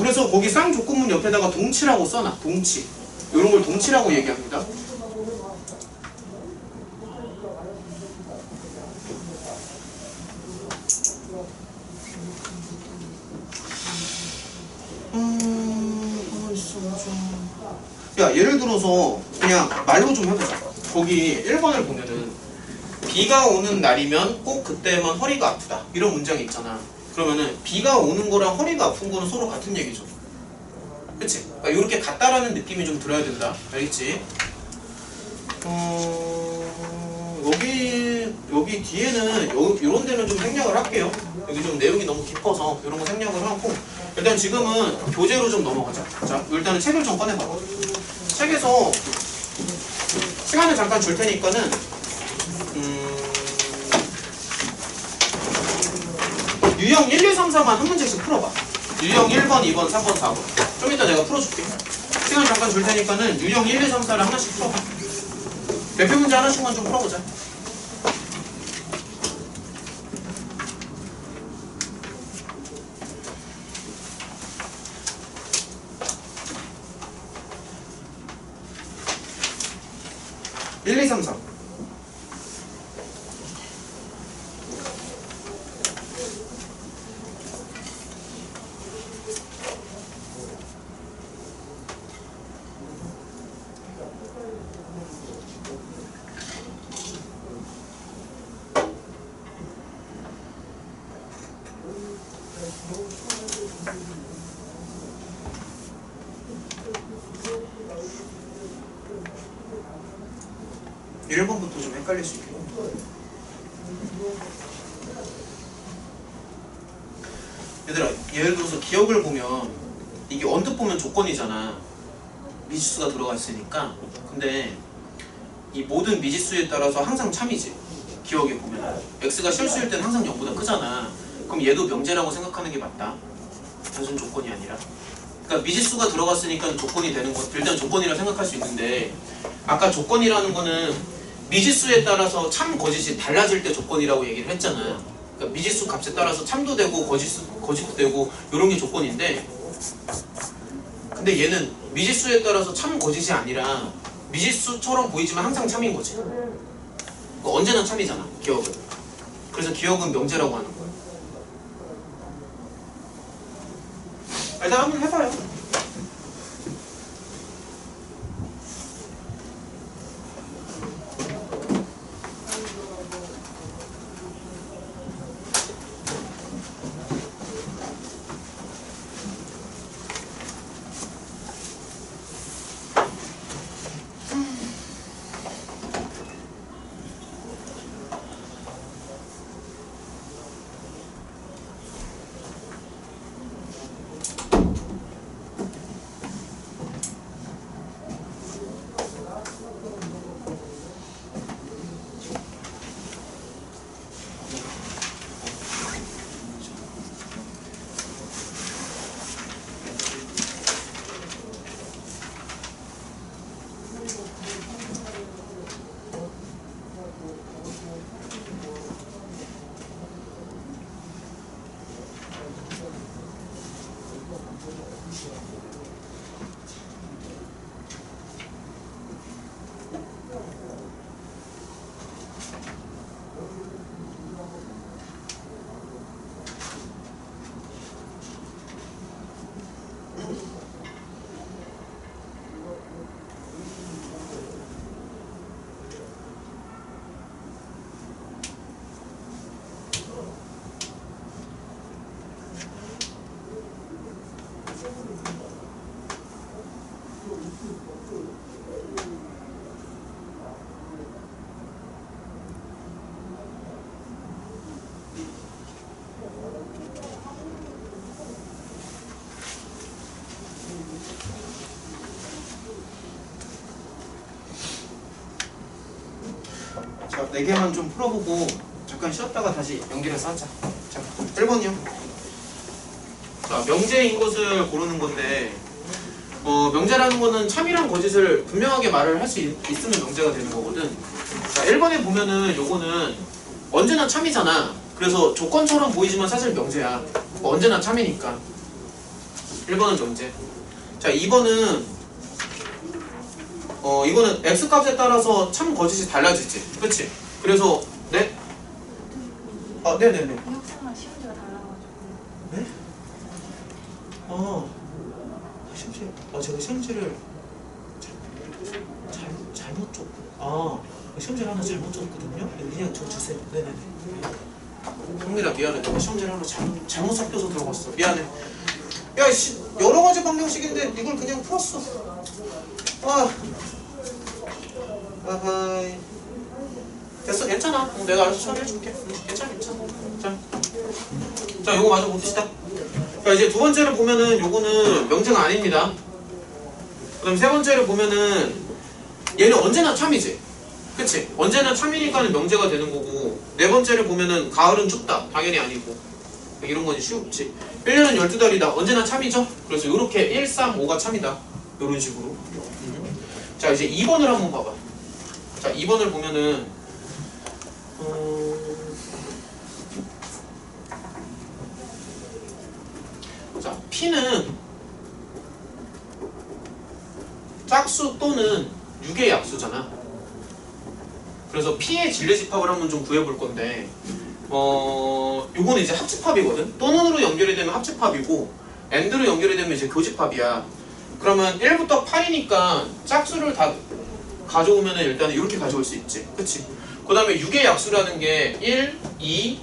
그래서 거기 쌍조건문 옆에다가 동치라고 써놔. 동치. 이런 걸 동치라고 얘기합니다. 야, 예를 들어서 그냥 말로 좀 해보자. 거기 1번을 보면은 비가 오는 날이면 꼭 그때만 허리가 아프다. 이런 문장이 있잖아. 그러면은 비가 오는 거랑 허리가 아픈 거는 서로 같은 얘기죠. 그치? 그러니까 이렇게 같다라는 느낌이 좀 들어야 된다. 알겠지? 여기 뒤에는 이런 데는 좀 생략을 할게요. 여기 좀 내용이 너무 깊어서 이런 거 생략을 하고 일단 지금은 교재로 좀 넘어가자. 자, 일단은 책을 좀 꺼내봐. 책에서 시간을 잠깐 줄 테니까는 유형 1, 2, 3, 4만 한 문제씩 풀어봐. 유형 1번, 2번, 3번, 4번. 좀 이따 내가 풀어줄게. 시간 잠깐 줄 테니까는 유형 1, 2, 3, 4를 하나씩 풀어봐. 대표 문제 하나씩만 좀 풀어보자. (1, 2, 3, 4) 1번부터 좀 헷갈릴 수 있고. 얘들아, 예를 들어서 기억을 보면 이게 언뜻 보면 조건이잖아. 미지수가 들어가 있으니까. 근데 이 모든 미지수에 따라서 항상 참이지. 기억에 보면 x가 실수일 때는 항상 0보다 크잖아. 그럼 얘도 명제라고 생각하는 게 맞다. 단순 조건이 아니라. 그러니까 미지수가 들어갔으니까 조건이 되는 것, 일단 조건이라 생각할 수 있는데 아까 조건이라는 거는 미지수에 따라서 참 거짓이 달라질 때 조건이라고 얘기를 했잖아. 그러니까 미지수 값에 따라서 참도 되고 거짓도 되고 이런 게 조건인데, 근데 얘는 미지수에 따라서 참 거짓이 아니라 미지수처럼 보이지만 항상 참인 거지. 언제나 참이잖아, 기억은. 그래서 기억은 명제라고 하는 거야. 일단 한번 해봐요. 자, 4개만 좀 풀어보고 잠깐 쉬었다가 다시 연결해서 하자. 자, 1번이요. 자, 명제인 것을 고르는 건데 명제라는 거는 참이랑 거짓을 분명하게 말을 할 수 있으면 명제가 되는 거거든. 자, 1번에 보면은 요거는 언제나 참이잖아. 그래서 조건처럼 보이지만 사실 명제야. 언제나 참이니까 1번은 명제. 자, 2번은 이거는 x값에 따라서 참 거짓이 달라지지. 그치? 그래서 네? 네네네. 학생만 시험지가 달라가지고. 네? 시험지, 제가 시험지를 잘못 줬고, 시험지를 하나 잘못 줬거든요? 그냥 저 주세요. 네네네. 성민아, 미안해. 내가 시험지를 하나 잘못 섞여서 들어갔어. 미안해. 야, 여러 가지 방정식인데 이걸 그냥 풀었어. 아하이. 됐어, 괜찮아. 내가 알아서 처리해줄게. 괜찮아. 자, 요거 마저 봅시다. 자, 이제 두 번째를 보면은 요거는 명제가 아닙니다. 그 다음 세 번째를 보면은 얘는 언제나 참이지. 그치? 언제나 참이니까는 명제가 되는 거고, 네 번째를 보면은 가을은 춥다. 당연히 아니고. 이런 건 쉽지. 1년은 12달이다. 언제나 참이죠? 그래서 요렇게 1, 3, 5가 참이다. 요런 식으로. 자, 이제 2번을 한번 봐봐. 자, 2번을 보면은 자, P는 짝수 또는 6의 약수잖아. 그래서 P의 진례집합을 한번 좀 구해볼 건데 요거는 이제 합집합이거든. 또는으로 연결이 되면 합집합이고 AND로 연결이 되면 이제 교집합이야. 그러면 1부터 8이니까 짝수를 다 가져오면 일단은 이렇게 가져올 수 있지. 그치? 그 다음에 6의 약수라는 게 1, 2,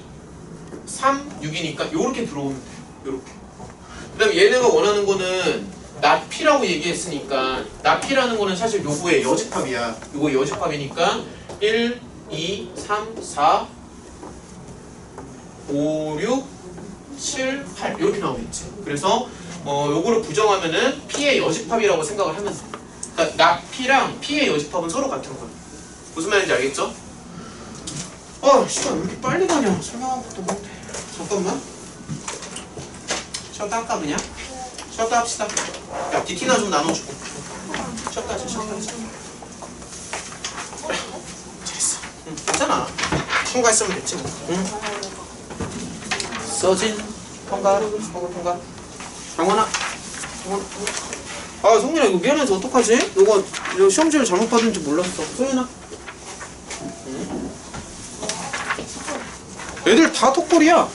3, 6이니까 요렇게 들어오면 돼. 요렇게. 그 다음에 얘네가 원하는 거는 납피라고 얘기했으니까 납피라는 거는 사실 요거의 여집합이야. 요거 여집합이니까 1, 2, 3, 4, 5, 6, 7, 8 이렇게 나오겠지. 그래서 요거를 부정하면은 P의 여집합이라고 생각을 하면 돼. 그러니까 납피랑 P의 여집합은 서로 같은 거야. 무슨 말인지 알겠죠? 시간 왜 이렇게 빨리 가냐? 설명한 것도 못해. 잠깐만. 쉬었다 할까 그냥? 쉬었다 합시다. 야, DT나 좀 나눠주고. 쉬었다 하자. 잘했어. 괜찮아. 통과했으면 됐지 뭐. 서진 통과. 장원아. 아 성민아 이거 미안해서 어떡하지? 너가 시험지를 잘못 받은 줄 몰랐어. 소연아. 응? 애들 다 턱걸이야.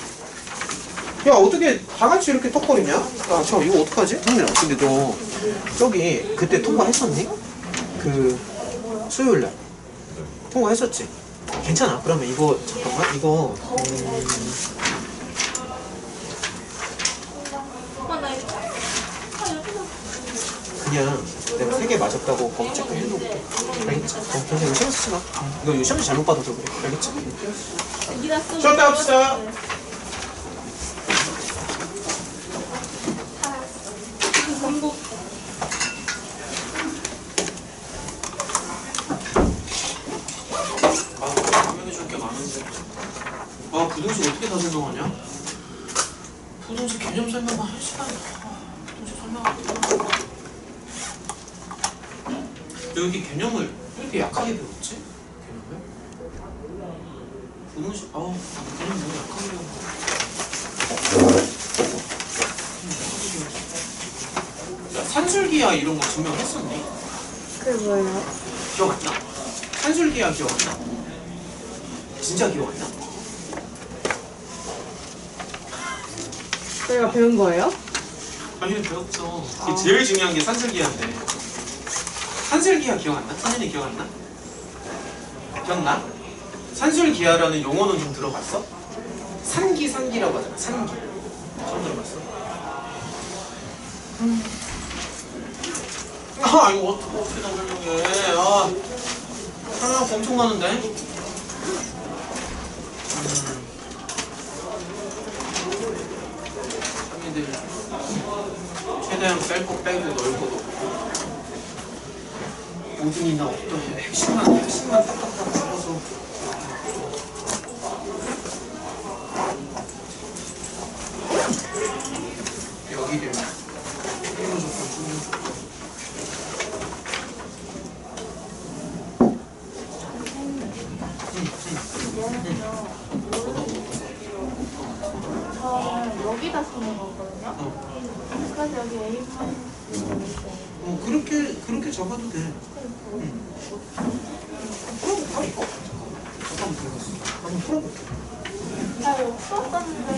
야 어떻게 다 같이 이렇게 턱걸이냐? 야 저 이거 어떡하지? 성민아 근데 너 저기 그때 통과했었니? 그 수요일날 통과했었지? 괜찮아. 그러면 이거 잠깐만 이거 나 이거 그냥 내가 3개 맞았다고 거기 체크해놓을게. 알겠지? 그래서 이거 신경 쓰지 마. 이거 시험지 잘못 받아서 그래. 알겠지? 네가 쓰고 쉬었다 합시다. 전복 아 설명해줄 게 많은데. 아 부등식 어떻게 다 설명하냐? 부등식 개념 설명만 할 시간이. 부등식 설명하고. 여기 개념을 왜 이렇게 약하게 배웠지? 개념을? 부등식 개념 너무 약하게 배웠어. 야, 산술기하 이런 거 증명했었니? 그게 뭐예요? 기억 안 나? 산술기하 기억 안 나? 진짜 기억 안 나? 저희가 배운 거예요? 당연히 배웠죠. 이게 제일 중요한 게 산술기하인데. 산술기하 기억 안 나? 선생님 기억 안 나? 기억나? 산술기하라는 용어는 좀 들어봤어? 산기라고 하잖아. 산기. 처음 들어봤어? 아 이거 어떻게 다 설명해. 하나 엄청 많은데? 상의들 최대한 뺄고 빼고 넓고 모든이나 어떤 핵심만 딱딱딱 잡아서 여기를 필요 조건 중요 조건 저는 여기다 쓰는 거거든요. 그래서 여기 A 그렇게 적어도 돼. 풀어볼까 이거? 잠깐만 들어갔어. 한번 풀어볼게. 나 이거 풀었었는데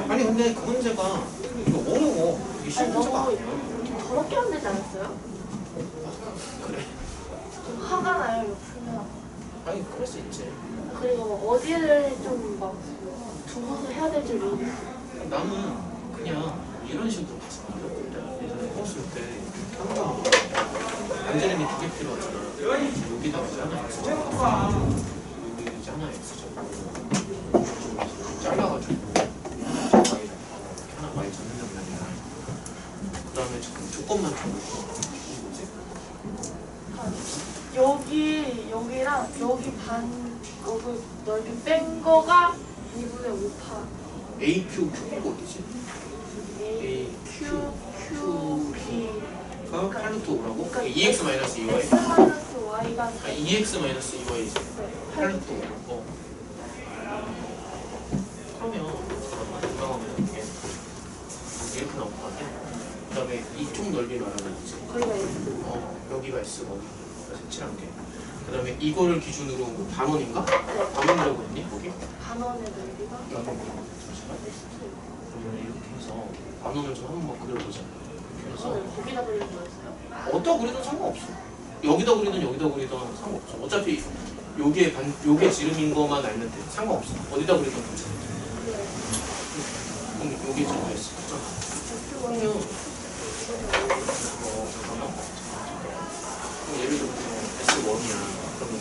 아니 근데 그 문제가 이거 어려워. 이게 쉬운 문제가 너무 아니야. 더럽게 만들지 않았어요? 그래. 좀 화가 나요 이거 풀면. 아니 그럴 수 있지. 그리고 어디를 좀 막 두고서 해야 될지 모르겠어요. 나는 그냥 이런 식으로 봤어. 예전에 컸을 때 항상 안전함이 2개 필요하잖아. 여기다가 이제 하나 X잖아. 여기 이제 하나 X잖아. 잘라가지고 하나 Y 잡는단 말이야. 그 다음에 조건만 잡고 뭐지? 여기랑 여기 여기 넓이 뺀 거가 2분의 5파. AQ Q고 어디지? A, Q, Q, B. 가 8루트 5라고? 그러니까 2x 마이너스 2y. X 마이너스 Y가 2x 마이너스 2y. 8루트 5. 그러면 이게 이렇게 나올 것 같아. 그 다음에 이쪽 넓이 말하는 거지. 거기가 X. 여기가 S고 색칠한 게. 그 다음에 이거를 기준으로 뭐 반원인가? 네. 반원이라고 했니? 거기? 반원의 넓이가 잠시만. 그러면 이렇게 해서 반원을 좀 한번 그려보자. 이렇게 해서 거기다 그리는 거였어요? 어디다 그리든 상관없어. 여기다 그리든 여기다 그리든 상관없어. 어차피 요게 지름인 것만 알면 돼. 상관없어. 어디다 그리든 괜찮아. 그럼 여기 지름이 있어. 그러면 잠깐만. 그럼 예를 들어서 S1이야. 그러면 이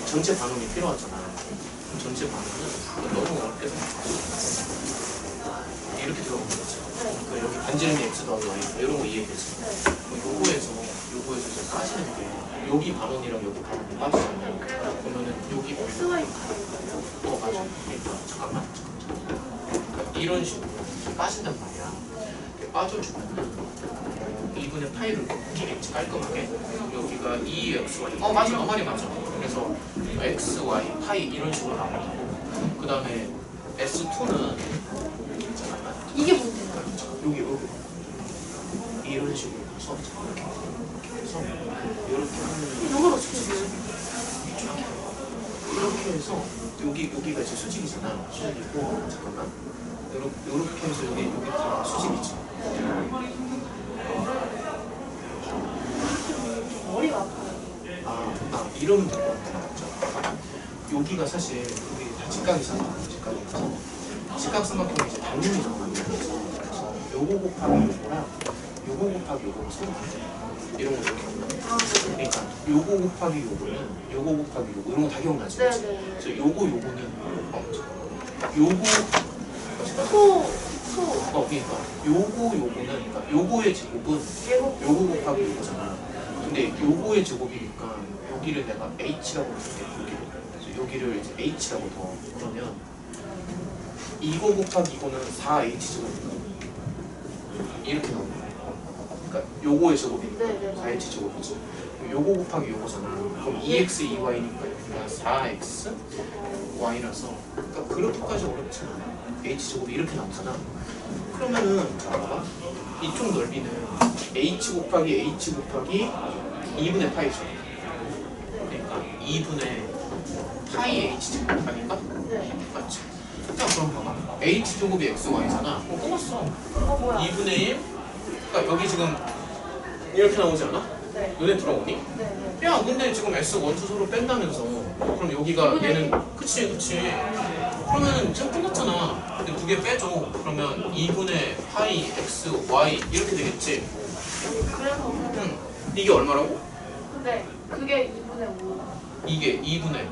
전체 반응이 필요하잖아. 그럼 전체 반응은 너무 어렵게 생각해. 이렇게 들어가는 거지. 그 여기 반지름이 X 더하기 Y 이런 거 이해되지? 요거에서 이제 빠지는 게 여기 반원이랑 여기 반원이 빠지잖아요. 그러면은 여기 XY 파예요? 맞아. 그러니까 잠깐만. 그러니까 이런 식으로 빠진단 말이야. 이렇게 빠져주면은 2분의 파이를 묶이겠지 깔끔하게. 여기가 2xy. 맞아. 너 말이 맞아. 그래서 xy 파이 이런 식으로 나오고. 그 다음에 S2는 이게 문제예요. 여기 이런 식으로 가서 이렇게 해서 이렇게 하면 이걸 어떻게 해요? 이렇게 해서 여기가 이제 수직이잖아. 수직이고 잠깐만 이렇게 해서 여기 다 수직이지. 머리가 아파요. 이러면 될 것 같아. 맞죠? 여기가 사실 여기 다 직각이잖아. 직각이라서 직각삼각형이 이제 단면이잖아. 그래서 요거 곱하기 요거랑 요거 곱하기 요거를 서로 이런 거 이렇게 한다. 그러니까 요거 곱하기 요거 곱하기 요거 이런 거 다 기억나지? 그치? 네네. 그래서 요거는 요거 그러니까 요거는 그러니까 요거의 제곱은 요거 곱하기 요거잖아. 근데 요거의 제곱이니까 여기를 내가 h라고 볼게. 그래서 여기를 이제 h라고 더 그러면 이거 곱하기 이거는 4h 제곱이니까 이렇게 나오는 거야. 그러니까 요거의 제곱이니까 네네. 4h 제곱이지. 요거 곱하기 요거잖아. 그럼 2x 2y니까 여기가 4x y라서 그러니까 그렇게까지 어렵지 않아. h 제곱이 이렇게 나오잖아. 그러면은 자 봐봐. 이쪽 넓이는 h 곱하기 2분의 파이죠. 그러니까 2분의 파이 h 제곱 아닌가? 네. 맞지? 자 그럼 봐봐. h 제곱이 x y잖아. 그럼 끊었어. 뭐야? 2분의 1. 그러니까 여기 지금 이렇게 나오지 않아? 네. 눈에 들어오니? 네네. 야 근데 지금 S 원투 서로 뺀다면서 그럼 여기가 얘는 그치 그러면 지금 끝났잖아. 근데 두 개 빼줘. 그러면 2분의 파이 x y 이렇게 되겠지. 그래서 응. 이게 얼마라고? 근데 그게 2분의 5 이게 2분의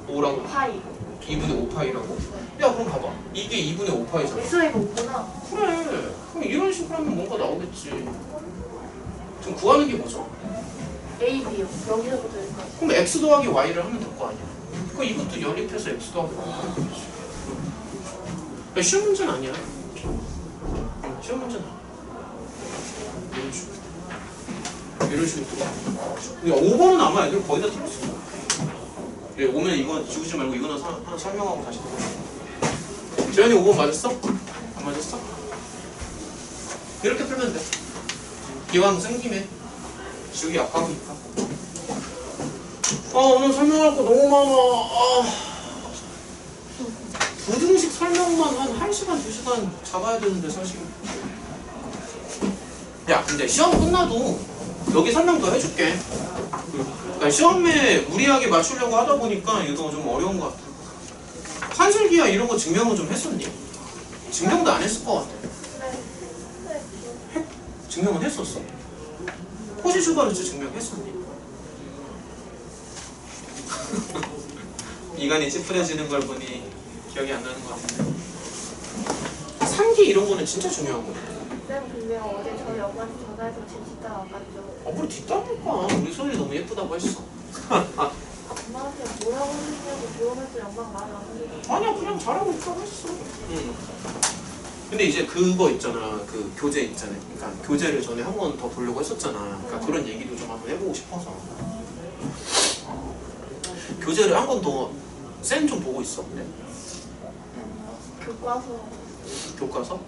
5라고? 파이. 2분의 5파이라고? 야 그럼 봐봐. 이게 2분의 5파이잖아. x가 없구나. 그래. 그럼 이런 식으로 하면 뭔가 나오겠지. 지금 구하는 게 뭐죠? A, B요. 여기서부터 여기까지. 그럼 x 더하기 y를 하면 될 거 아니야. 그럼 이것도 연립해서 x 더하기 y 하면 되지. 야, 쉬운 문제는 아니야. 쉬운 문제는 아니야. 이런 식으로 들어. 5번은 아마 애들 거의 다 틀었어. 예, 오면 이거 지우지 말고 이거는 하나 설명하고 다시 들어. 재현이 5번 맞았어? 안 맞았어? 이렇게 풀면 돼. 기왕 쓴 김에 지우기 아까우니까. 오늘 설명할 거 너무 많아. 부등식 설명만 한 1시간, 2시간 잡아야 되는데 사실. 야 근데 시험 끝나도 여기 설명 더 해줄게. 그러니까 시험에 무리하게 맞추려고 하다 보니까 이거 좀 어려운 것 같아. 산술기야 이런 거 증명은 좀 했었니? 증명도 안 했을 것 같아. 증명은 했었어. 코시슈바르츠 증명했었니? 미간이 찌푸려지는 걸 보니 기억이 안 나는 것 같은데. 상기 이런 거는 진짜 중요한 거야. 쌤 근데 어제 저희 엄마한테 전화해서 제 뒷담 안 갔죠. 뭘 뒷담을까? 우리 소연이 너무 예쁘다고 했어. 엄마한테 뭐라고 했냐고 물어봤더니 엄마가 말을 안 해줘. 아니야 그냥 잘하고 있다고 했어. 응. 근데 이제 그거 있잖아. 그 교재 있잖아. 그러니까 교재를 전에 한 번 더 보려고 했었잖아. 그러니까 그런 얘기도 좀 한번 해보고 싶어서. 교재를 한 번 더 쌤 좀 보고 있어. 근데 교과서. 교과서?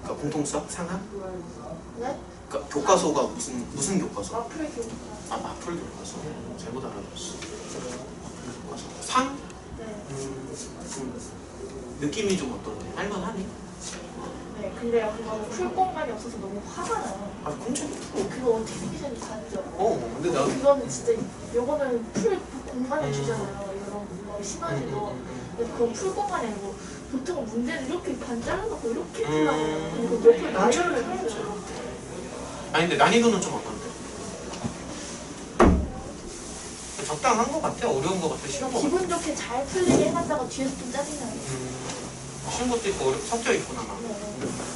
그러니까 공통수학 상하? 네? 그러니까 교과서가 무슨 교과서? 마플 교과서. 마플 교과서. 잘못 알아들었어. 교과서. 상? 네. 느낌이 좀 어떤데? 할만하니? 네, 근데요 그거는 풀 공간이 없어서 너무 화가 나요. 공책 그거 어떻게 생기는지 봤죠? 근데 나 그거는 진짜 요거는 풀 공간을 주잖아요. 이런 거 심하지도. 근데 그건 풀 공간이 아니고 보통 문제는 이렇게 반 잘라놓고 이렇게 풀어요. 그리고 몇개 나열을 해줘요. 아니 근데 난이도는 좀 어떤데? 적당한 것 같아? 어려운 것 같아? 쉬운 것 같아? 기분 좋게 잘 풀리게 해놨다가 뒤에서 좀 짜증나요. 쉬운 것도 있고 섞여 있구나 막. 네.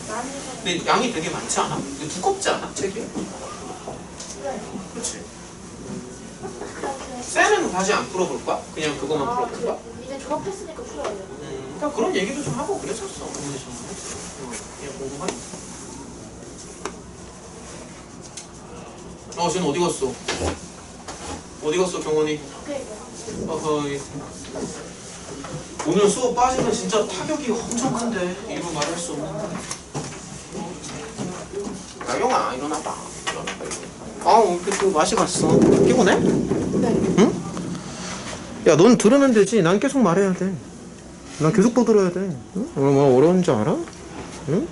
많이 해서. 근데 양이 되게 많지 않아? 근데 두껍지 않아? 책이? 네. 그렇지. 그렇게. 쌤은 다시 안 풀어볼 거야? 그냥 그거만 풀어볼 거야? 이제 졸업했으니까 풀어요. 그러니까 그런 얘기도 좀 하고 그랬었어. 그냥 공부하니. 쟤는 어디 갔어? 어디 갔어 경원이? 오케이. 어허이. 오늘 수업 빠지면 진짜 타격이 엄청 큰데 이루 말할 수 없는데. 야, 영아, 일어나봐. 일어나봐, 이거. 아, 왜 이렇게 또 맛이 갔어? 피곤해? 네. 응? 야, 넌 들으면 되지. 난 계속 말해야 돼. 난 계속 또 들어야 돼. 응? 얼마나 어려운 줄 알아? 응?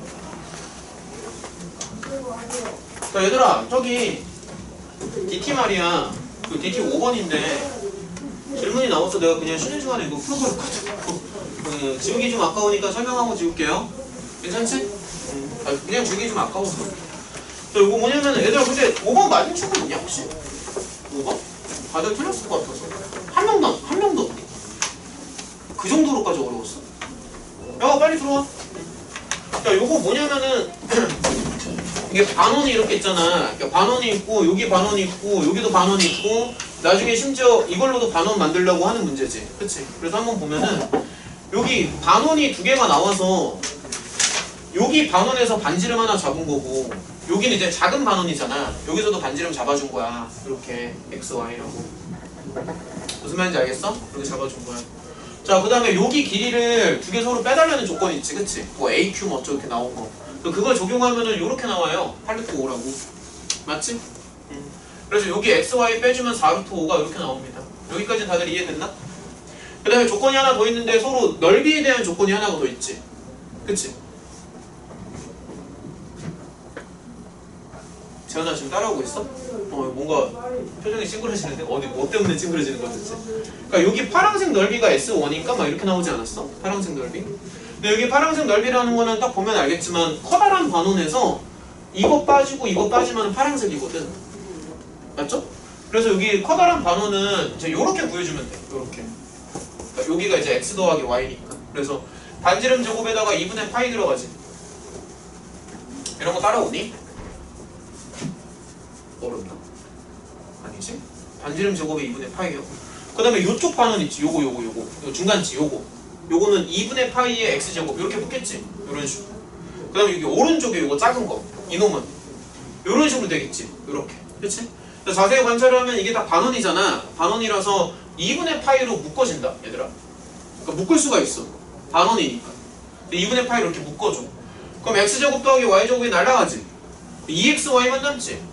자, 얘들아, 저기 DT 말이야. 그 DT 5번인데 질문이 나와서 내가 그냥 쉬는 시간에 이거 풀어버렸거든. 지우기 좀 아까우니까 설명하고 지울게요. 괜찮지? 그냥 지우기 좀 아까워서. 자, 이거 뭐냐면 얘들아, 근데 5번 맞은 친구 있냐 혹시? 5번? 다들 틀렸을 것 같아서. 한 명도 없니? 그 정도로까지 어려웠어? 야, 빨리 들어와. 자, 요거 뭐냐면은 이게 반원이 이렇게 있잖아. 그러니까 반원이 있고 여기 반원이 있고 여기도 반원이 있고 나중에 심지어 이걸로도 반원 만들려고 하는 문제지. 그치? 그래서 한번 보면은 여기 반원이 두 개가 나와서 여기 반원에서 반지름 하나 잡은 거고 여기는 이제 작은 반원이잖아. 여기서도 반지름 잡아준 거야. 이렇게 x, y라고. 무슨 말인지 알겠어? 이렇게 잡아준 거야. 자, 그 다음에 여기 길이를 두 개 서로 빼달라는 조건이 있지, 그치? 뭐 AQ 뭐 어쩌고 이렇게 나온 거. 그걸 적용하면은 이렇게 나와요. 8루트 5라고. 맞지? 그래서 여기 XY 빼주면 4루트 5가 이렇게 나옵니다. 여기까지 다들 이해됐나? 그 다음에 조건이 하나 더 있는데 서로 넓이에 대한 조건이 하나가 더 있지. 그치? 재현아 지금 따라오고 있어? 뭔가 표정이 찡그러지는데? 어디 뭐 때문에 찡그러지는 거지? 그러니까 여기 파란색 넓이가 S1인가? 막 이렇게 나오지 않았어? 파란색 넓이? 근데 여기 파란색 넓이라는 거는 딱 보면 알겠지만 커다란 반원에서 이거 빠지고 이거 빠지면 파란색이거든. 맞죠? 그래서 여기 커다란 반원은 이제 요렇게 구해주면 돼. 요렇게. 그러니까 여기가 이제 x 더하기 y니까. 그래서 반지름 제곱에다가 2분의 파이 들어가지. 이런 거 따라오니? 어렵나? 아니지? 반지름 제곱에 2분의 파이요. 그 다음에 요쪽 반원 있지. 요거 중간치 요거는 2분의 파이의 x제곱 이렇게 붙겠지. 요런 식으로. 그 다음에 여기 오른쪽에 요거 작은 거 이놈은 요런 식으로 되겠지. 요렇게. 그치? 자세히 관찰을 하면 이게 다 반원이잖아. 반원이라서 2분의 파이로 묶어진다 얘들아. 그러니까 묶을 수가 있어. 반원이니까. 2분의 파이로 이렇게 묶어줘. 그럼 x제곱 더하기 y제곱이 날라가지. 2xy만 남지.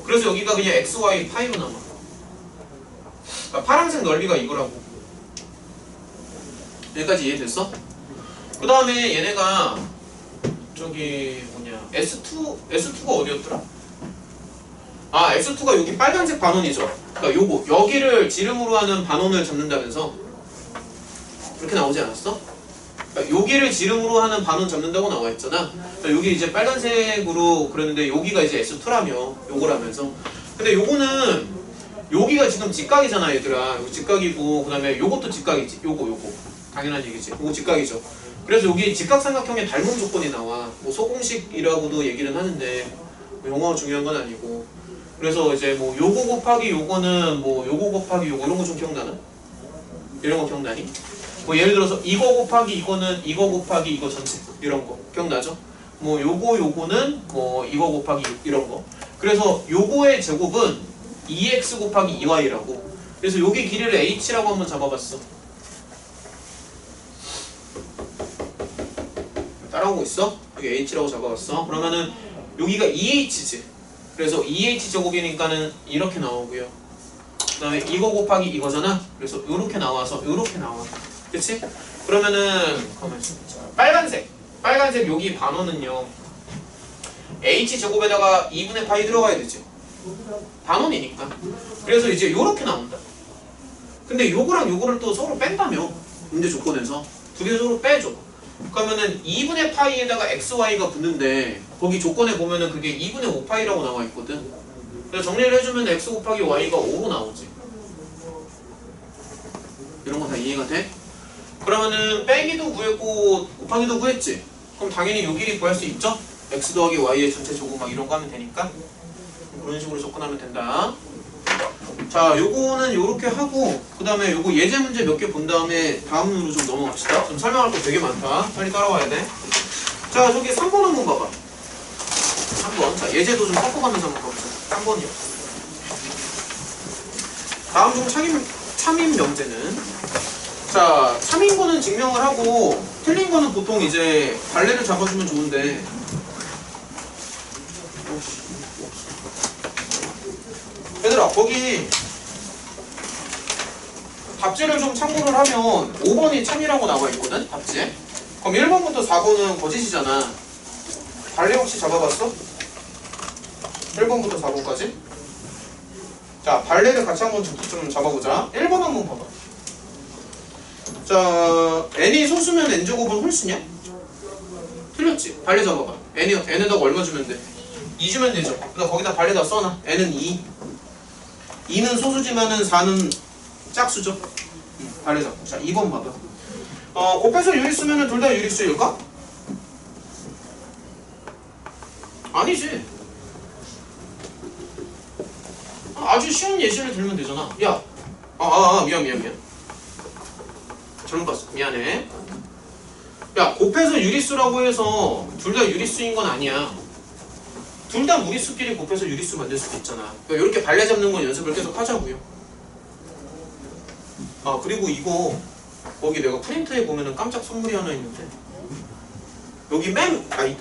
그래서 여기가 그냥 xy 파이로 남아. 그러니까 파란색 넓이가 이거라고. 여기까지 이해됐어? 그 다음에 얘네가 저기 뭐냐 S2가 어디였더라? 아, S2가 여기 빨간색 반원이죠. 그러니까 요거 여기를 지름으로 하는 반원을 잡는다면서 이렇게 나오지 않았어? 그러니까 여기를 지름으로 하는 반원 잡는다고 나와 있잖아. 그러니까 여기 이제 빨간색으로 그랬는데 여기가 이제 S2라며 요거라면서. 근데 요거는 여기가 지금 직각이잖아 얘들아. 여기 직각이고 그 다음에 요것도 직각이지. 요거 당연한 얘기지. 요거 직각이죠. 그래서 여기 직각삼각형의 닮음 조건이 나와. 뭐 소공식이라고도 얘기는 하는데 뭐 영어가 중요한 건 아니고. 그래서 이제 뭐 요거 곱하기 요거는 뭐 요거 곱하기 요거 이런 거 좀 기억나나? 이런 거 기억나니? 뭐 예를 들어서 이거 곱하기 이거는 이거 곱하기 이거 전체 이런 거 기억나죠? 뭐 요거는 뭐 이거 곱하기 이런 거. 그래서 요거의 제곱은 2x 곱하기 2y라고. 그래서 여기 길이를 h라고 한번 잡아봤어. 따라오고 있어? 여기 h라고 잡아봤어. 그러면은 여기가 2h지. 그래서 2h 제곱이니까는 이렇게 나오고요. 그 다음에 이거 곱하기 이거잖아. 그래서 이렇게 나와서 이렇게 나와. 그치? 그러면은 빨간색 여기 반원은요 h 제곱에다가 2분의 파이 들어가야 되지. 반원이니까. 그래서 이제 이렇게 나온다. 근데 요거랑 요거를 또 서로 뺀다며 문제 조건에서 두 개 서로 빼줘. 그러면은 2분의 파이에다가 xy가 붙는데 거기 조건에 보면은 그게 2분의 5파이라고 나와 있거든. 그래서 정리를 해주면 x 곱하기 y가 5로 나오지. 이런 거 다 이해가 돼? 그러면은 빼기도 구했고 곱하기도 구했지. 그럼 당연히 요 길이 구할 수 있죠? x 더하기 y의 전체 제곱 막 이런 거 하면 되니까 그런 식으로 접근하면 된다. 자, 요거는 요렇게 하고 그 다음에 요거 예제 문제 몇 개 본 다음에 다음으로 좀 넘어갑시다. 좀 설명할 거 되게 많다. 빨리 따라와야 돼. 자, 저기 3번 한번 봐봐. 3번. 자, 예제도 좀 섞어가면서 한번 봐보자. 3번이요. 다음 중 참임 명제는 자, 참인 거는 증명을 하고 틀린 거는 보통 이제 발레를 잡아주면 좋은데 얘들아 거기 답지를 좀 참고를 하면 5번이 참이라고 나와 있거든 답지에. 그럼 1번부터 4번은 거짓이잖아. 발레 혹시 잡아봤어? 1번부터 4번까지? 자 발레를 같이 한번 좀 잡아보자. 1번 한번 봐봐. 자 n이 소수면 n제곱은 홀수냐? 틀렸지. 발레 잡아봐. n에다가 얼마 주면 돼? 2 주면 되죠. 그러니까 거기다 발레다 써놔. n은 2. 2는 소수지만은 4는 짝수죠. 발레 잡고. 자 2번 봐봐. 곱해서 유리수면은 둘 다 유리수일까? 아니지. 아주 쉬운 예시를 들면 되잖아. 야, 미안. 잘못 봤어. 미안해. 야, 곱해서 유리수라고 해서 둘 다 유리수인 건 아니야. 둘 다 무리수끼리 곱해서 유리수 만들 수도 있잖아. 그러니까 이렇게 발레 잡는 건 연습을 계속 하자고요. 그리고 이거 거기 내가 프린트에 보면은 깜짝 선물이 하나 있는데 여기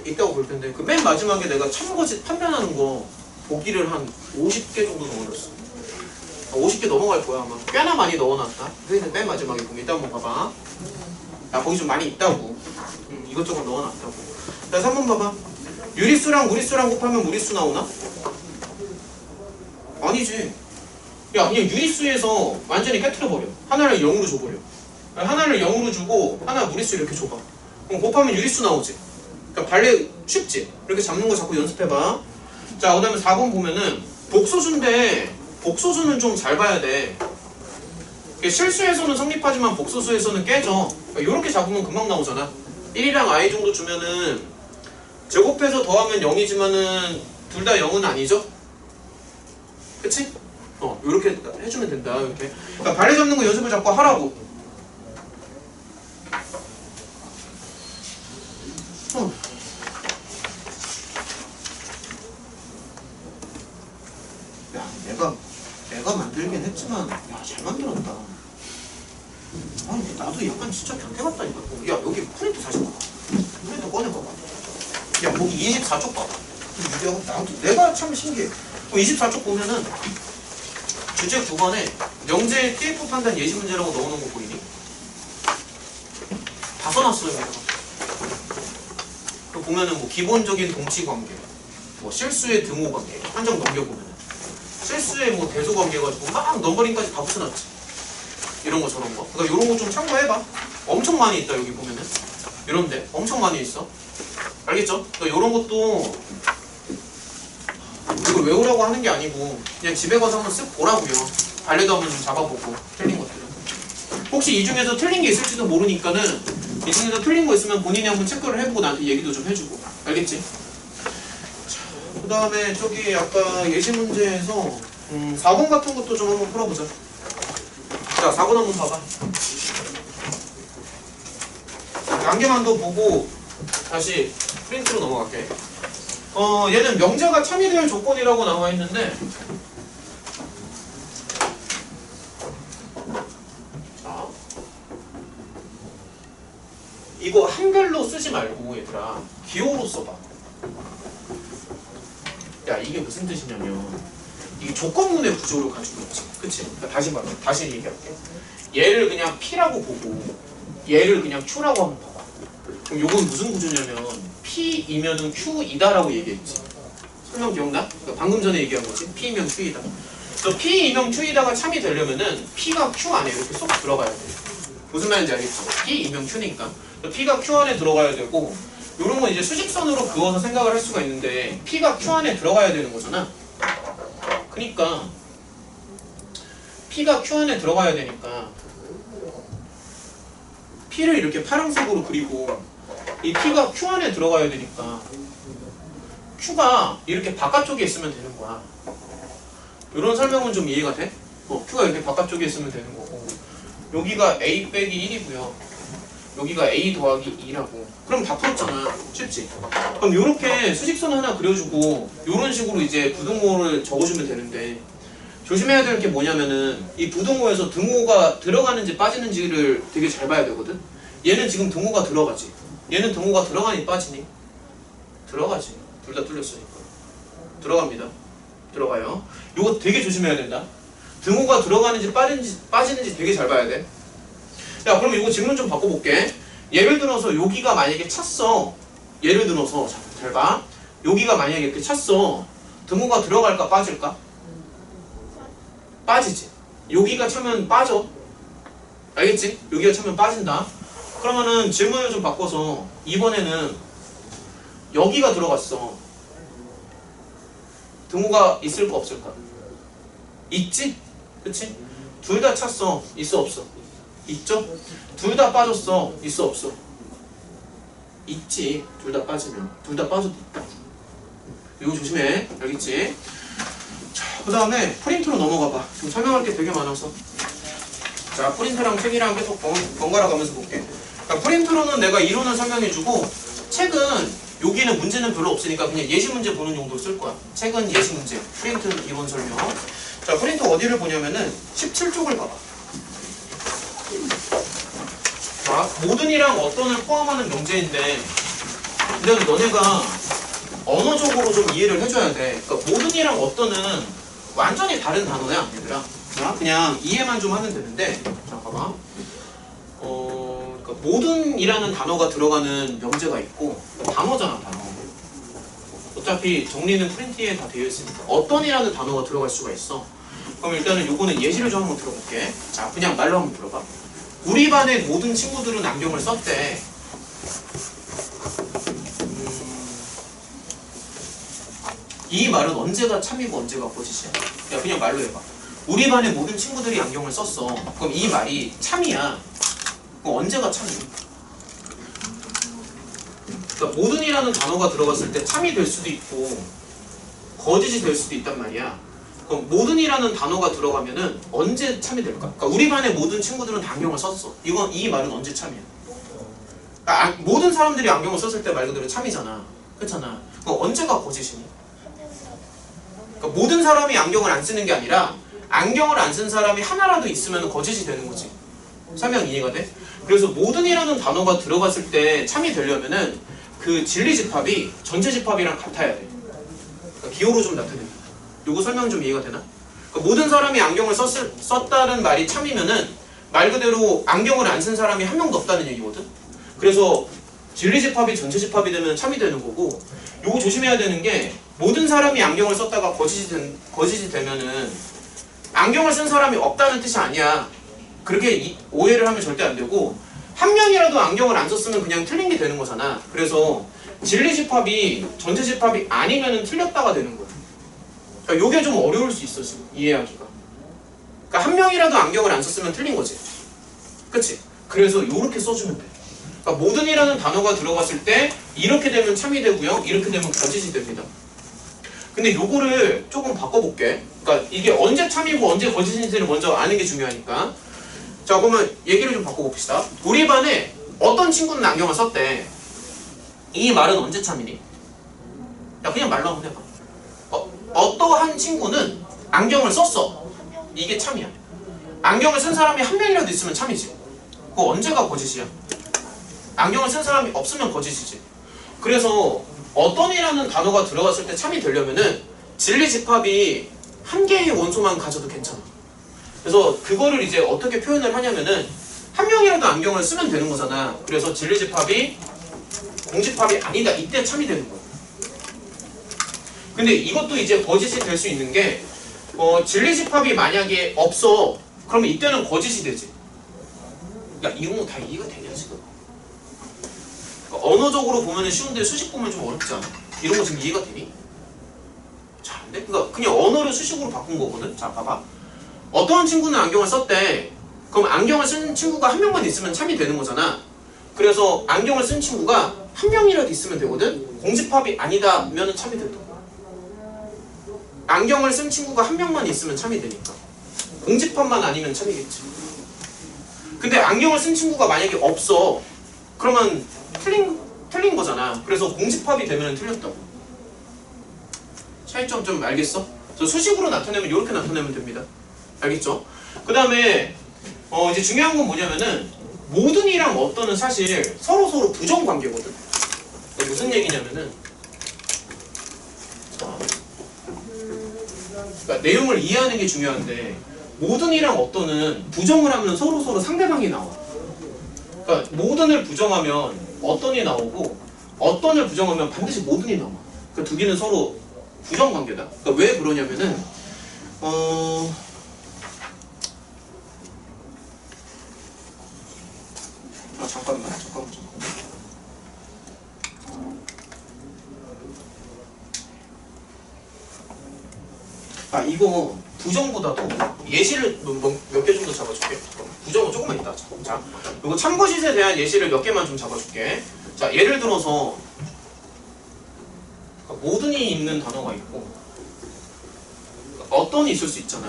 있다고 볼 텐데 그 맨 마지막에 내가 참거짓 판단하는 거 보기를 한 50개 정도 넣어놨어. 50개 넘어갈 거야 아마. 꽤나 많이 넣어놨다. 그래서 맨 마지막에 보면 이따 한번 봐봐. 야 거기 좀 많이 있다고. 이것저것 넣어놨다고. 자 3번 봐봐. 유리수랑 무리수랑 곱하면 무리수 나오나? 아니지. 야 그냥 유리수에서 완전히 깨트려버려. 하나를 0으로 줘버려. 하나를 0으로 주고 하나 무리수 이렇게 줘봐. 그럼 곱하면 유리수 나오지. 그러니까 발레 쉽지? 이렇게 잡는 거 자꾸 연습해봐. 자 그 다음에 4번 보면은 복소수인데 복소수는 좀 잘 봐야 돼. 실수에서는 성립하지만 복소수에서는 깨져. 그러니까 이렇게 잡으면 금방 나오잖아. 1이랑 i 정도 주면은 제곱해서 더하면 0이지만은 둘 다 0은 아니죠? 그치? 이렇게 해주면 된다. 이렇게. 그러니까 발레 잡는 거 연습을 자꾸 하라고. 야, 내가 만들긴 했지만, 야, 잘 만들었다. 아니, 나도 약간 진짜 변태 같다니까. 야, 여기 프린트 다시 봐봐. 프린트 꺼내봐봐. 야, 거기 24쪽 봐봐. 내가 참 신기해. 24쪽 보면은, 주제 9번에 명제 TF 판단 예시 문제라고 넣어놓은 거 보이니? 다 써놨어요. 그 보면은 뭐 기본적인 동치 관계, 뭐 실수의 등호 관계, 한 장 넘겨보면은 실수의 뭐 대소 관계 가지고 막 넘버링까지 다 붙여놨지. 이런 거 저런 거. 그러니까 이런 거 좀 참고해봐. 엄청 많이 있다 여기 보면은. 이런데 엄청 많이 있어. 알겠죠? 그러니까 이런 것도 이걸 외우라고 하는 게 아니고 그냥 집에 가서 한번 쓱 보라고요. 발레도 한번 좀 잡아보고 틀린 것들은. 혹시 이 중에서 틀린 게 있을지도 모르니까는 이 중에서 틀린 거 있으면 본인이 한번 체크를 해보고 나한테 얘기도 좀 해주고. 알겠지? 그 다음에 저기 아까 예시 문제에서 4번 같은 것도 좀 한번 풀어보자. 자 4번 한번 봐봐. 한 개만 더 보고 다시 프린트로 넘어갈게. 얘는 명제가 참이 될 조건이라고 나와 있는데 자, 이거 한글로 쓰지 말고 얘들아 기호로 써봐. 야 이게 무슨 뜻이냐면 이게 조건문의 구조를 가지고 있지. 그치? 그러니까 다시 봐봐. 다시 얘기할게. 얘를 그냥 P라고 보고 얘를 그냥 Q라고 한번 봐봐. 그럼 요건 무슨 구조냐면 P이면은 Q이다라고 얘기했지. 설명 기억나? 그러니까 방금 전에 얘기한 거지. P이면 Q이다. 또 P이면 Q이다가 참이 되려면은 P가 Q 안에 이렇게 쏙 들어가야 돼. 무슨 말인지 알겠죠? P이면 Q니까. P가 Q 안에 들어가야 되고 요런 건 이제 수직선으로 그어서 생각을 할 수가 있는데 P가 Q 안에 들어가야 되는 거잖아. 그러니까 P가 Q 안에 들어가야 되니까 P를 이렇게 파란색으로 그리고 이 P가 Q 안에 들어가야 되니까 Q가 이렇게 바깥쪽에 있으면 되는 거야. 이런 설명은 좀 이해가 돼? Q가 이렇게 바깥쪽에 있으면 되는 거고 여기가 A 빼기 1이고요. 여기가 A 더하기 2라고. 그럼 다 풀었잖아. 쉽지? 그럼 이렇게 수직선 하나 그려주고 이런 식으로 이제 부등호를 적어주면 되는데 조심해야 될 게 뭐냐면은 이 부등호에서 등호가 들어가는지 빠지는지를 되게 잘 봐야 되거든? 얘는 지금 등호가 들어가지. 얘는 등호가 들어가니 빠지니? 들어가지. 둘 다 뚫렸으니까. 들어갑니다. 들어가요. 요거 되게 조심해야 된다. 등호가 들어가는지 빠지는지 되게 잘 봐야 돼. 야, 그럼 이거 질문 좀 바꿔볼게. 예를 들어서 여기가 만약에 찼어. 예를 들어서 잘 봐. 여기가 만약에 이렇게 찼어. 등호가 들어갈까 빠질까? 빠지지. 여기가 차면 빠져. 알겠지? 여기가 차면 빠진다. 그러면은 질문을 좀 바꿔서 이번에는 여기가 들어갔어. 등호가 있을까 없을까? 있지? 그치? 둘 다 찼어. 있어 없어? 있죠? 둘 다 빠졌어. 있어 없어? 있지. 둘 다 빠지면. 둘 다 빠져도 있다. 이거 조심해. 알겠지? 자, 그 다음에 프린트로 넘어가 봐. 지금 설명할 게 되게 많아서. 자, 프린트랑 책이랑 계속 번갈아 가면서 볼게. 그러니까 프린트로는 내가 이론을 설명해주고, 책은 여기는 문제는 별로 없으니까 그냥 예시 문제 보는 용도로 쓸 거야. 책은 예시 문제, 프린트는 이론 설명. 자, 프린트 어디를 보냐면은 17쪽을 봐봐. 자, 모든이랑 어떤을 포함하는 명제인데, 근데 너네가 언어적으로 좀 이해를 해줘야 돼. 그러니까 모든이랑 어떤은 완전히 다른 단어야, 얘들아. 자, 그냥 이해만 좀 하면 되는데, 자, 봐봐. 그러니까 모든이라는 단어가 들어가는 명제가 있고, 단어잖아, 단어. 어차피 정리는 프린트에 다 되어 있으니까 어떤이라는 단어가 들어갈 수가 있어. 그럼 일단은 요거는 예시를 좀 한번 들어볼게. 자, 그냥 말로 한번 들어봐. 우리 반의 모든 친구들은 안경을 썼대. 이 말은 언제가 참이고 언제가 거짓이야? 야, 그냥 말로 해봐. 우리 반의 모든 친구들이 안경을 썼어. 그럼 이 말이 참이야. 그럼 언제가 참이야? 그러니까 모든이라는 단어가 들어갔을 때 참이 될 수도 있고 거짓이 될 수도 있단 말이야. 그럼 모든이라는 단어가 들어가면은 언제 참이 될까? 그러니까 우리 반의 모든 친구들은 다 안경을 썼어. 이 말은 언제 참이야? 그러니까 모든 사람들이 안경을 썼을 때 말 그대로 참이잖아. 그렇잖아. 그럼 언제가 거짓이니? 그러니까 모든 사람이 안경을 안 쓰는 게 아니라 안경을 안 쓴 사람이 하나라도 있으면 거짓이 되는 거지. 설명 이해가 돼? 그래서 모든이라는 단어가 들어갔을 때 참이 되려면은 그 진리 집합이 전체 집합이랑 같아야 돼. 그러니까 기호로 좀 나타냅니다. 요거 설명 좀 이해가 되나? 그러니까 모든 사람이 안경을 썼다는 말이 참이면은 말 그대로 안경을 안 쓴 사람이 한 명도 없다는 얘기거든. 그래서 진리 집합이 전체 집합이 되면 참이 되는 거고, 요거 조심해야 되는 게 모든 사람이 안경을 썼다가 거짓이 되면은 안경을 쓴 사람이 없다는 뜻이 아니야. 그렇게 오해를 하면 절대 안 되고, 한 명이라도 안경을 안 썼으면 그냥 틀린 게 되는 거잖아. 그래서 진리 집합이 전체 집합이 아니면은 틀렸다가 되는 거야. 그러니까 요게 좀 어려울 수 있어, 지금 이해하기가. 그러니까 한 명이라도 안경을 안 썼으면 틀린 거지. 그치? 그래서 요렇게 써주면 돼. 그러니까 모든이라는 단어가 들어갔을 때 이렇게 되면 참이 되고요, 이렇게 되면 거짓이 됩니다. 근데 요거를 조금 바꿔볼게. 그러니까 이게 언제 참이고 언제 거짓인지를 먼저 아는 게 중요하니까. 자, 그러면 얘기를 좀 바꿔봅시다. 우리 반에 어떤 친구는 안경을 썼대. 이 말은 언제 참이니? 야, 그냥 말로 한번 해봐. 어떠한 친구는 안경을 썼어. 이게 참이야. 안경을 쓴 사람이 한 명이라도 있으면 참이지. 그거 언제가 거짓이야? 안경을 쓴 사람이 없으면 거짓이지. 그래서 어떤이라는 단어가 들어갔을 때 참이 되려면은 진리 집합이 한 개의 원소만 가져도 괜찮아. 그래서 그거를 이제 어떻게 표현을 하냐면은 한 명이라도 안경을 쓰면 되는 거잖아. 그래서 진리 집합이 공집합이 아니다. 이때 참이 되는 거야. 근데 이것도 이제 거짓이 될 수 있는 게 진리 집합이 만약에 없어. 그러면 이때는 거짓이 되지. 야, 이런 거 다 이해가 되냐 지금? 그러니까 언어적으로 보면은 쉬운데 수식 보면 좀 어렵지 않아? 이런 거 지금 이해가 되니? 자, 근데 그러니까 그냥 언어를 수식으로 바꾼 거거든. 자, 봐봐. 어떤 친구는 안경을 썼대. 그럼 안경을 쓴 친구가 한 명만 있으면 참이 되는 거잖아. 그래서 안경을 쓴 친구가 한 명이라도 있으면 되거든. 공집합이 아니다 면은 참이 된다. 안경을 쓴 친구가 한 명만 있으면 참이 되니까. 공집합만 아니면 참이겠지. 근데 안경을 쓴 친구가 만약에 없어. 그러면 틀린 거잖아. 그래서 공집합이 되면 틀렸다고. 차이점 좀 알겠어? 저 수식으로 나타내면 이렇게 나타내면 됩니다. 알겠죠? 그 다음에 이제 중요한 건 뭐냐면은 모든이랑 어떤은 사실 서로 부정관계거든. 무슨 얘기냐면은 그러니까 내용을 이해하는 게 중요한데 모든이랑 어떤은 부정을 하면 서로 상대방이 나와. 그러니까 모든을 부정하면 어떤이 나오고 어떤을 부정하면 반드시 모든이 나와. 그 두 개는 서로 부정 관계다. 그러니까 왜 그러냐면은 잠깐만. 이거 부정보다도 예시를 몇 개 정도 잡아줄게. 부정은 조금만 이따 하자. 자, 이거 참고시에 대한 예시를 몇 개만 좀 잡아줄게. 자, 예를 들어서 모든이 있는 단어가 있고 어떤이 있을 수 있잖아.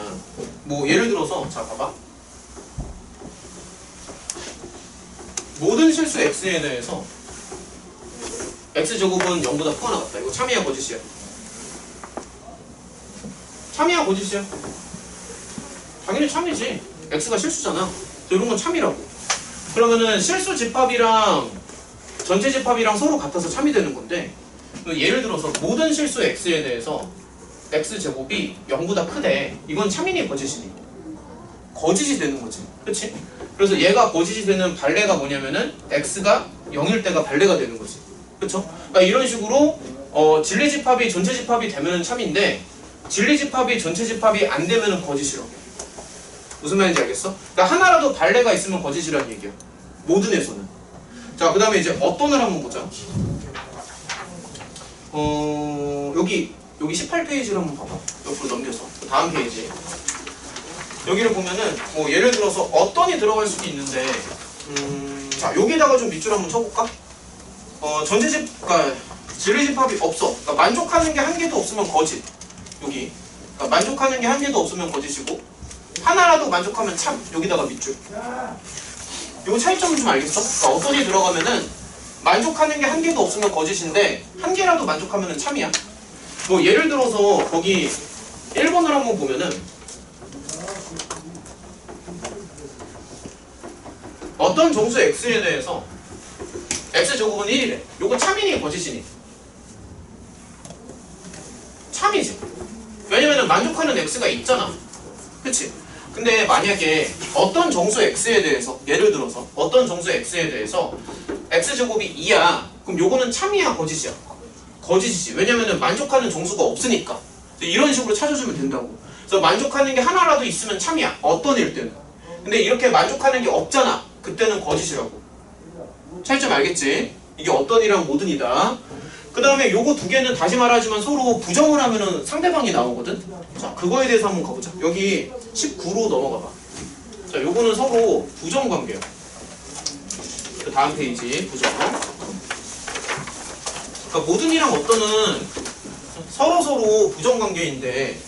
뭐 예를 들어서 자 봐봐. 모든 실수 x에 대해서 x제곱은 0보다 크거나 같다. 이거 참이야 거짓이야? 참이야 거짓이야? 당연히 참이지. x가 실수잖아. 이런 건 참이라고. 그러면은 실수 집합이랑 전체 집합이랑 서로 같아서 참이 되는 건데, 예를 들어서 모든 실수 x에 대해서 x제곱이 0보다 크대. 이건 참이니 거짓이니? 거짓이 되는 거지. 그치? 그래서 얘가 거짓이 되는 반례가 뭐냐면은 x가 0일 때가 반례가 되는 거지. 그쵸? 그러니까 이런 식으로 진리 집합이 전체 집합이 되면은 참인데 진리 집합이 전체 집합이 안 되면은 거짓이라고. 무슨 말인지 알겠어? 그러니까 하나라도 반례가 있으면 거짓이라는 얘기야. 모든에서는. 자, 그 다음에 이제 어떤을 한번 보자. 여기 18페이지를 한번 봐봐. 옆으로 넘겨서. 다음 페이지. 여기를 보면은 뭐 예를 들어서 어떤이 들어갈 수도 있는데, 자, 여기다가 좀 밑줄 한번 쳐볼까? 그러니까 진리 집합이 없어. 그러니까 만족하는 게 한 개도 없으면 거짓. 여기. 그러니까 만족하는 게 한 개도 없으면 거짓이고, 하나라도 만족하면 참. 여기다가 밑줄. 요 차이점은 좀 알겠어? 그러니까 어떤이 들어가면은 만족하는 게 한 개도 없으면 거짓인데 한 개라도 만족하면은 참이야. 뭐 예를 들어서 거기 1번을 한번 보면은 어떤 정수 x에 대해서 x제곱은 1이래. 요거 참이니 거짓이니? 참이지. 왜냐면은 만족하는 x가 있잖아. 그치? 근데 만약에 어떤 정수 x에 대해서, 예를 들어서 어떤 정수 x에 대해서 x제곱이 2야. 그럼 요거는 참이야 거짓이야? 거짓이지. 왜냐면은 만족하는 정수가 없으니까. 이런 식으로 찾아주면 된다고. 그래서 만족하는 게 하나라도 있으면 참이야. 어떤 일 때는. 근데 이렇게 만족하는 게 없잖아. 그때는 거짓이라고. 차이점 알겠지? 이게 어떤이랑 모든이다. 그 다음에 요거 두 개는 다시 말하지만 서로 부정을 하면은 상대방이 나오거든? 자, 그거에 대해서 한번 가보자. 여기 19로 넘어가봐. 자, 요거는 서로 부정 관계야. 그 다음 페이지, 부정. 그러니까 모든이랑 어떤은 서로 부정 관계인데,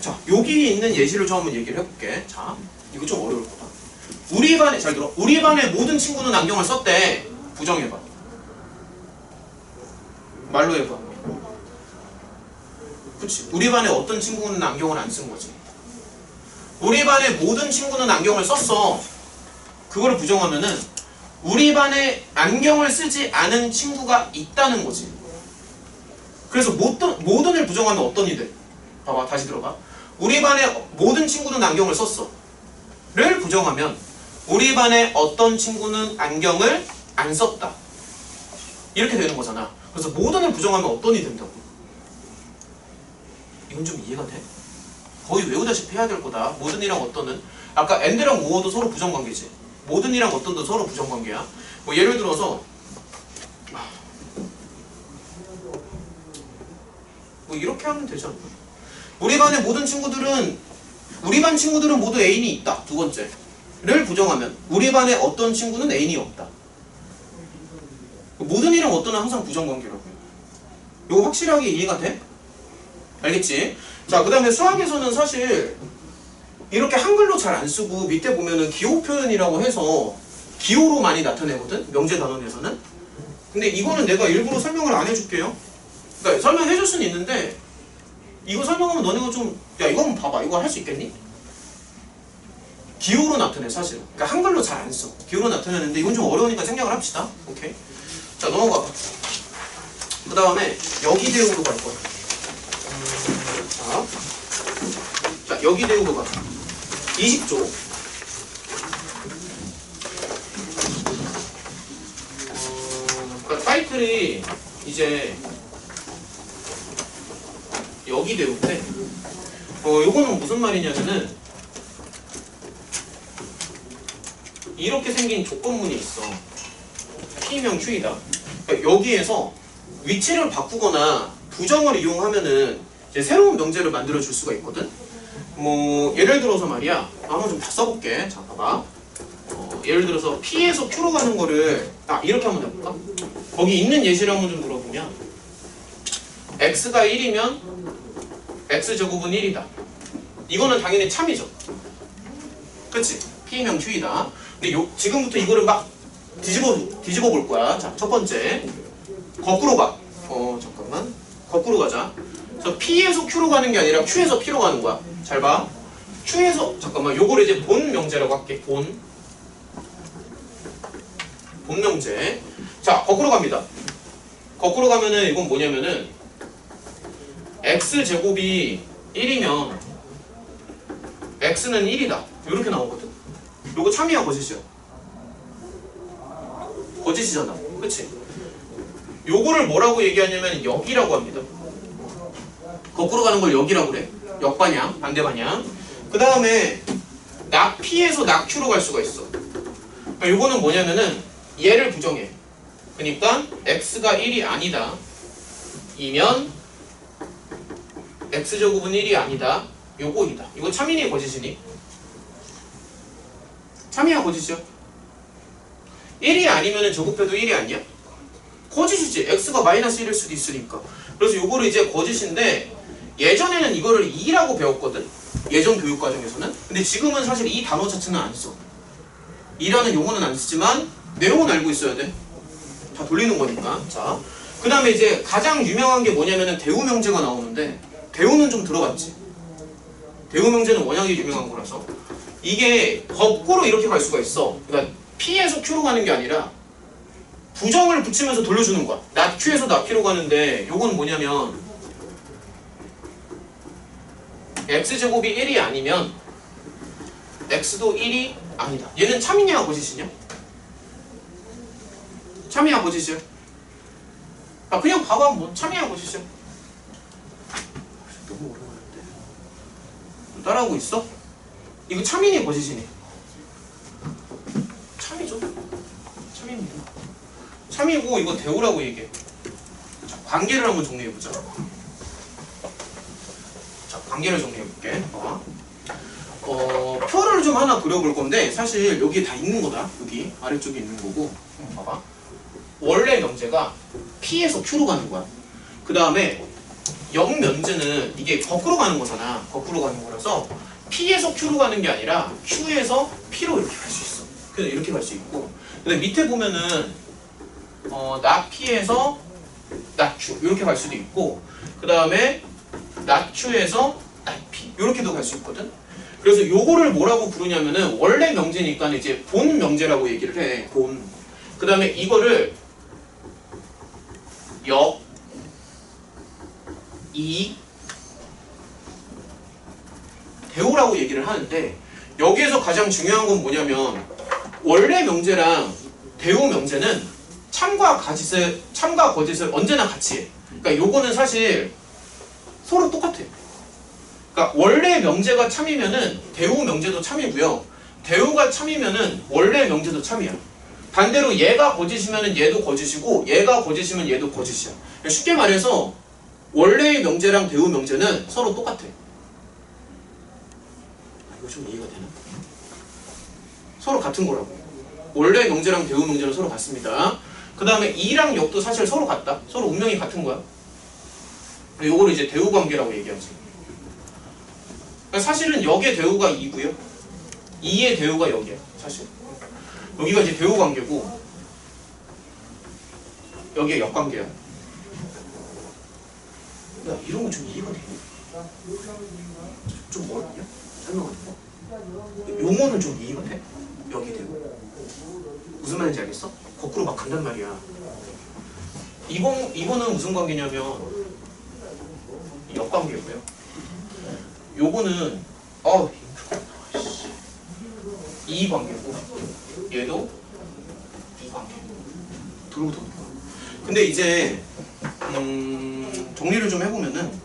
자, 여기 있는 예시를 좀 한번 얘기를 해볼게. 자, 이거 좀 어려울 거다. 우리 반에, 잘 들어. 우리 반의 모든 친구는 안경을 썼대. 부정해봐. 말로 해봐. 그치? 우리 반에 어떤 친구는 안경을 안 쓴 거지. 우리 반의 모든 친구는 안경을 썼어. 그거를 부정하면은 우리 반에 안경을 쓰지 않은 친구가 있다는 거지. 그래서 모든을 부정하면 어떤 이 돼? 봐봐, 다시 들어봐. 우리 반의 모든 친구는 안경을 썼어. 를 부정하면 우리 반의 어떤 친구는 안경을 안 썼다. 이렇게 되는 거잖아. 그래서 모든을 부정하면 어떤이 된다고. 이건 좀 이해가 돼? 거의 외우다시피 해야 될 거다. 모든이랑 어떤은. 아까 and랑 or도 서로 부정관계지. 모든이랑 어떤도 서로 부정관계야. 뭐 예를 들어서 뭐 이렇게 하면 되잖아. 우리 반의 모든 친구들은, 우리 반 친구들은 모두 애인이 있다. 두 번째를 부정하면 우리 반의 어떤 친구는 애인이 없다. 모든이랑 어떤은 항상 부정관계라고요. 이거 확실하게 이해가 돼? 알겠지? 자, 그 다음에 수학에서는 사실 이렇게 한글로 잘 안 쓰고 밑에 보면은 기호 표현이라고 해서 기호로 많이 나타내거든? 명제 단원에서는. 근데 이거는 내가 일부러 설명을 안 해줄게요. 그러니까 설명해줄 수는 있는데 이거 설명하면 너네가 좀, 야, 이거 한번 봐봐. 이거 할 수 있겠니? 기호로 나타내, 사실. 그러니까 한글로 잘 안 써. 기호로 나타내는데 이건 좀 어려우니까 생략을 합시다. 오케이? 자, 넘어가 봐. 그 다음에 여기 대응으로 갈 거야. 자, 여기 대우가 20조. 그러니까 타이틀이 이제 여기 대우인데, 요거는 무슨 말이냐면은 이렇게 생긴 조건문이 있어. P명 Q이다. 그러니까 여기에서 위치를 바꾸거나 부정을 이용하면은 이제 새로운 명제를 만들어 줄 수가 있거든. 뭐 예를 들어서 말이야, 한번 좀 다 써볼게. 자, 봐봐. 예를 들어서 P에서 Q로 가는 거를 이렇게 한번 해볼까? 거기 있는 예시를 한번 좀 물어보면, x가 1이면 x제곱은 1이다. 이거는 당연히 참이죠. 그치? P명 Q이다. 근데 지금부터 이거를 막 뒤집어 볼 거야. 자, 첫 번째. 거꾸로 가. 잠깐만. 거꾸로 가자. 저 P에서 Q로 가는 게 아니라 Q에서 P로 가는 거야. 잘 봐. Q에서, 잠깐만. 요거를 이제 본 명제라고 할게. 본 명제. 자, 거꾸로 갑니다. 거꾸로 가면은 이건 뭐냐면은 x제곱이 1이면 x는 1이다. 이렇게 나오거든. 요거 참이야, 거짓이야? 거짓이잖아. 그치? 요거를 뭐라고 얘기하냐면 역이라고 합니다. 거꾸로 가는 걸 역이라고 그래. 역반향, 반대반향. 그 다음에 낙 P에서 낙 Q로 갈 수가 있어. 그러니까 요거는 뭐냐면은 얘를 부정해. 그러니까 x가 1이 아니다. 이면 x제곱은 1이 아니다. 요거이다. 이거 참이니 거짓이니? 참이야 거짓이야? 1이 아니면은 저곱해도 1이 아니야? 거짓이지. x가 마이너스 1일 수도 있으니까. 그래서 요거를 이제 거짓인데, 예전에는 이거를 2라고 배웠거든. 예전 교육과정에서는. 근데 지금은 사실 이 단어 자체는 안 써. 2라는 용어는 안 쓰지만 내용은 알고 있어야 돼. 다 돌리는 거니까. 자, 그 다음에 이제 가장 유명한 게 뭐냐면은 대우명제가 나오는데, 대우는 좀 들어봤지? 대우명제는 워낙에 유명한 거라서 이게 거꾸로 이렇게 갈 수가 있어. 그러니까 P에서 Q로 가는 게 아니라 부정을 붙이면서 돌려주는 거야. not Q에서 not P로 가는데, 요건 뭐냐면 x제곱이 1이 아니면 x도 1이 아니다. 얘는 참이냐 거짓이냐? 참이야 거짓이야? 그냥 봐봐. 뭐 참이야 거짓이야? 너무 어려운데. 따라하고 있어? 이거 참이니 거짓이니? 참이죠. 참입니다. 참이고 이거 대우라고 얘기해. 자, 관계를 한번 정리해보자. 자, 관계를 정리해볼게. 표를 좀 하나 그려볼 건데, 사실 여기에 다 있는 거다. 여기 아래쪽에 있는 거고. 봐봐. 원래 명제가 P에서 Q로 가는 거야. 그 다음에 역면제는 이게 거꾸로 가는 거잖아. 거꾸로 가는 거라서 P에서 Q로 가는 게 아니라 Q에서 P로 이렇게 갈 수 있어. 그래서 이렇게 갈 수 있고, 근데 밑에 보면은 not P에서 not Q 이렇게 갈 수도 있고, 그 다음에 not Q에서 not P 이렇게도 갈 수 있거든. 그래서 요거를 뭐라고 부르냐면은 원래 명제니까 이제 본 명제라고 얘기를 해. 본. 그 다음에 이거를 역, 이, 대우라고 얘기를 하는데, 여기에서 가장 중요한 건 뭐냐면 원래 명제랑 대우 명제는 참과 거짓을 언제나 같이 해. 그러니까 요거는 사실 서로 똑같아. 그러니까 원래 명제가 참이면은 대우 명제도 참이고요. 대우가 참이면은 원래 명제도 참이야. 반대로 얘가 거짓이면은 얘도 거짓이고, 얘가 거짓이면 얘도 거짓이야. 그러니까 쉽게 말해서 원래의 명제랑 대우 명제는 서로 똑같아. 이거 좀 이해가 되나? 서로 같은 거라고. 원래 명제랑 대우 명제는 서로 같습니다. 그 다음에 이랑 역도 사실 서로 같다. 서로 운명이 같은 거야. 요거를 이제 대우 관계라고 얘기하지. 그러니까 사실은 역의 대우가 2고요. 2의 대우가 여기야. 사실. 여기가 이제 대우 관계고, 여기가 역 관계야. 야, 이런 거 좀 이해가 되니? 좀 어렵냐? 설명하는 거? 용어는 좀 이해가 돼? 여기 대우. 무슨 말인지 알겠어? 거꾸로 막 간단 말이야. 이거는 무슨 관계냐면, 역관계고요. 요거는 이 관계고 얘도 이 관계. 들어오더 근데 이제 정리를 좀 해보면은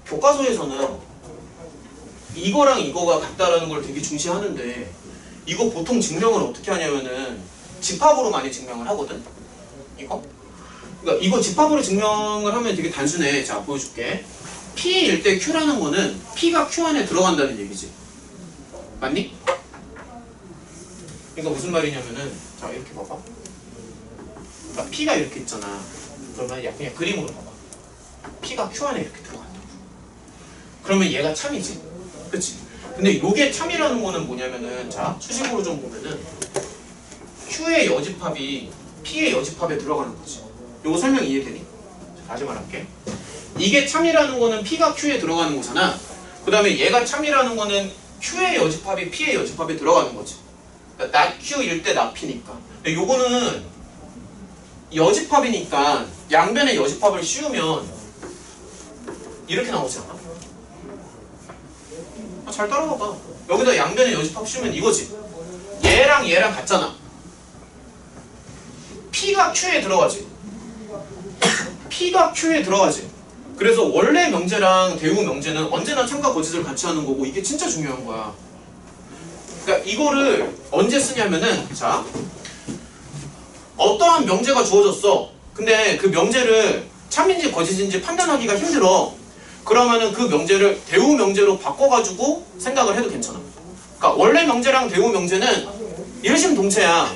교과서에서는 이거랑 이거가 같다라는 걸 되게 중시하는데 이거 보통 증명을 어떻게 하냐면은 집합으로 많이 증명을 하거든. 이거. 그러니까 이거 집합으로 증명을 하면 되게 단순해. 자, 보여줄게. P일 때 Q라는 거는 P가 Q 안에 들어간다는 얘기지. 맞니? 그러니까 무슨 말이냐면은 자, 이렇게 봐봐. 그러니까 P가 이렇게 있잖아. 그러면 그냥 그림으로 봐봐. P가 Q 안에 이렇게 들어간다. 그러면 얘가 참이지. 그치? 근데 요게 참이라는 거는 뭐냐면은 자, 수식으로 좀 보면은 Q의 여집합이 P의 여집합에 들어가는 거지. 요거 설명 이해되니? 다시 말할게. 이게 참이라는 거는 P가 Q에 들어가는 거잖아. 그 다음에 얘가 참이라는 거는 Q의 여집합이 P의 여집합에 들어가는 거지. 그러니까 나 Q일 때 나 P니까. 근데 요거는 여집합이니까 양변의 여집합을 씌우면 이렇게 나오지 않아? 잘 따라와봐. 여기다 양변의 여집합 씌우면 이거지. 얘랑 얘랑 같잖아. P가 Q에 들어가지. P가 Q에 들어가지. 그래서 원래 명제랑 대우 명제는 언제나 참과 거짓을 같이 하는 거고 이게 진짜 중요한 거야. 그러니까 이거를 언제 쓰냐면은 자, 어떠한 명제가 주어졌어. 근데 그 명제를 참인지 거짓인지 판단하기가 힘들어. 그러면은 그 명제를 대우 명제로 바꿔가지고 생각을 해도 괜찮아. 그러니까 원래 명제랑 대우 명제는 일심동체야.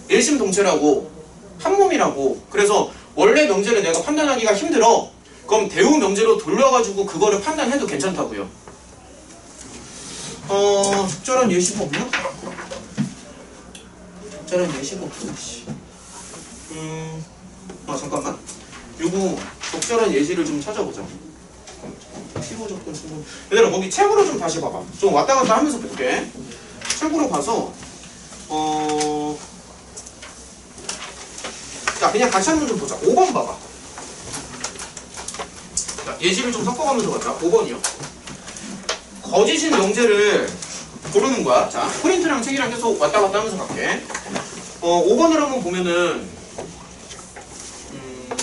일심동체라고 한 몸이라고. 그래서 원래 명제를 내가 판단하기가 힘들어. 그럼 대우 명제로 돌려가지고 그거를 판단해도 괜찮다고요. 적절한 예시가 없나? 적절한 예시가 없어. 잠깐만. 요거 적절한 예시를 좀 찾아보자. 피로 접근 충분. 얘들아 거기 책으로 좀 다시 봐봐. 좀 왔다 갔다 하면서 볼게. 책으로 봐서 자 그냥 다시 한번 좀 보자. 5번 봐봐. 자, 예시를 좀 섞어가면서 가자. 5번이요. 거짓인 명제를 고르는 거야. 자 프린트랑 책이랑 계속 왔다 갔다 하면서 갈게. 5번을 한번 보면은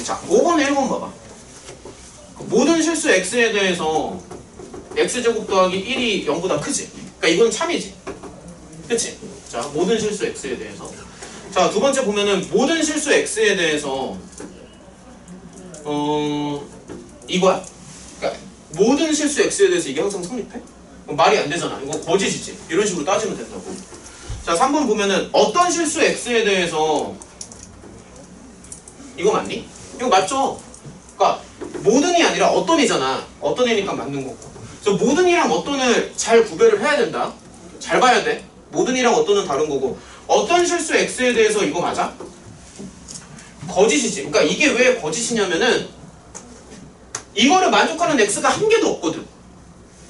자 5번에 1번 봐봐. 모든 실수 x에 대해서 x제곱 더하기 1이 0보다 크지. 그러니까 이건 참이지. 그치? 자 모든 실수 x에 대해서. 자 두 번째 보면은 모든 실수 x에 대해서 이거야. 그러니까 모든 실수 x에 대해서 이게 항상 성립해? 말이 안 되잖아. 이거 거짓이지. 이런 식으로 따지면 된다고. 자 3번 보면은 어떤 실수 x에 대해서 이거 맞니? 이거 맞죠? 그러니까 모든이 아니라 어떤이잖아. 어떤이니까 맞는 거고. 그래서 모든이랑 어떤을 잘 구별을 해야 된다. 잘 봐야 돼. 모든이랑 어떤은 다른 거고. 어떤 실수 x에 대해서 이거 맞아? 거짓이지. 그러니까 이게 왜 거짓이냐면은 이거를 만족하는 x가 한 개도 없거든.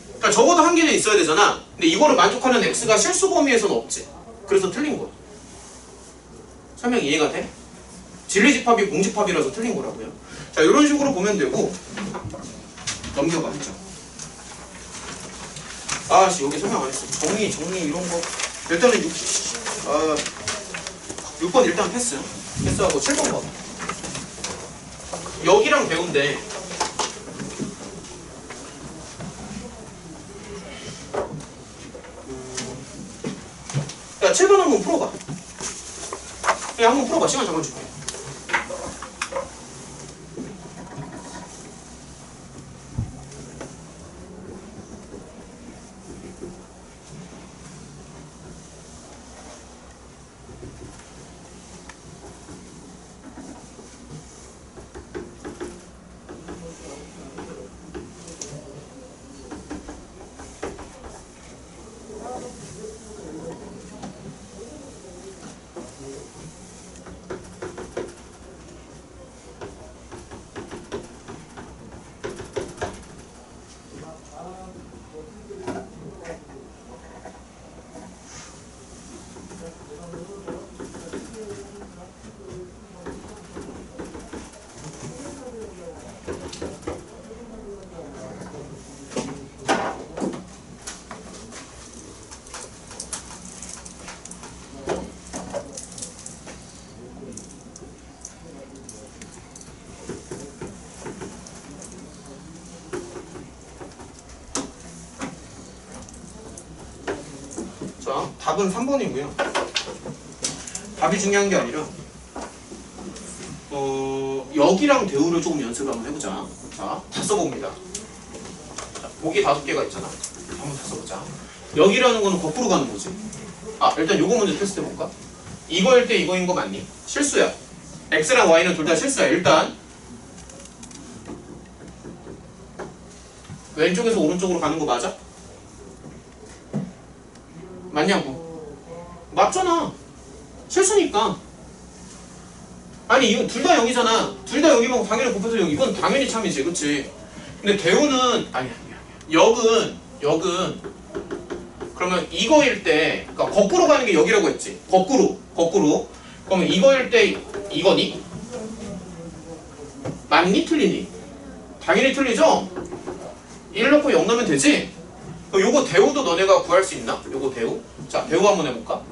그러니까 적어도 한 개는 있어야 되잖아. 근데 이거를 만족하는 x가 실수 범위에서는 없지. 그래서 틀린 거야. 설명 이해가 돼? 진리집합이 공집합이라서 틀린 거라고요. 자 이런 식으로 보면 되고 넘겨봐. 진짜. 아씨 여기 설명 안 했어. 정리 이런 거 일단은 6번 일단 패스하고 7번 봐. 여기랑 배운데 야 7번 한번 풀어봐. 그냥 한번 풀어봐. 시간 잠깐 줄게. 자, 답은 3번이고요. 답이 중요한 게 아니라 여기랑 대우를 조금 연습을 한번 해보자. 자, 다 써봅니다. 자, 보기 5개가 있잖아. 한번 다 써보자. 여기라는 거는 거꾸로 가는 거지. 아, 일단 요거 먼저 테스트 해볼까? 이거일 때 이거인 거 맞니? 실수야. x랑 y는 둘 다 실수야. 일단 왼쪽에서 오른쪽으로 가는 거 맞아? 맞냐고? 맞잖아. 실수니까. 아니 이건 둘 다 0이잖아. 둘 다 0이면 당연히 곱해서 0. 이건 당연히 참이지, 그치? 근데 대우는 아니야. 역은 그러면 이거일 때, 그러니까 거꾸로 가는 게 여기라고 했지. 거꾸로. 그러면 이거일 때 이거니? 맞니? 틀리니? 당연히 틀리죠? 1 넣고 0 넣으면 되지? 그럼 요거 대우도 너네가 구할 수 있나? 요거 대우? 자, 대우 한번 해볼까?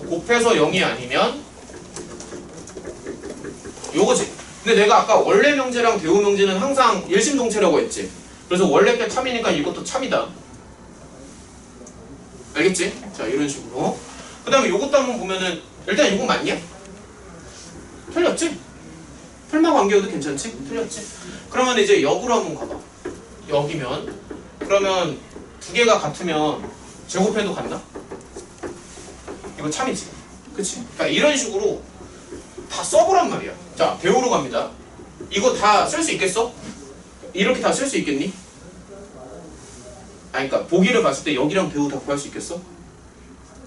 곱해서 0이 아니면 요거지. 근데 내가 아까 원래 명제랑 대우 명제는 항상 일심동체라고 했지. 그래서 원래 게 참이니까 이것도 참이다. 알겠지? 자, 이런 식으로. 그 다음에 요것도 한번 보면은 일단 이거 맞냐? 틀렸지? 틀마 관계여도 괜찮지? 틀렸지? 그러면 이제 역으로 한번 가봐. 역이면 그러면 두 개가 같으면 제곱해도 같나? 이거 참이지. 그치? 그러니까 이런 식으로 다 써보란 말이야. 자, 대우로 갑니다. 이거 다 쓸 수 있겠어? 이렇게 다 쓸 수 있겠니? 아니, 그러니까 보기를 봤을 때 여기랑 대우 다 구할 수 있겠어?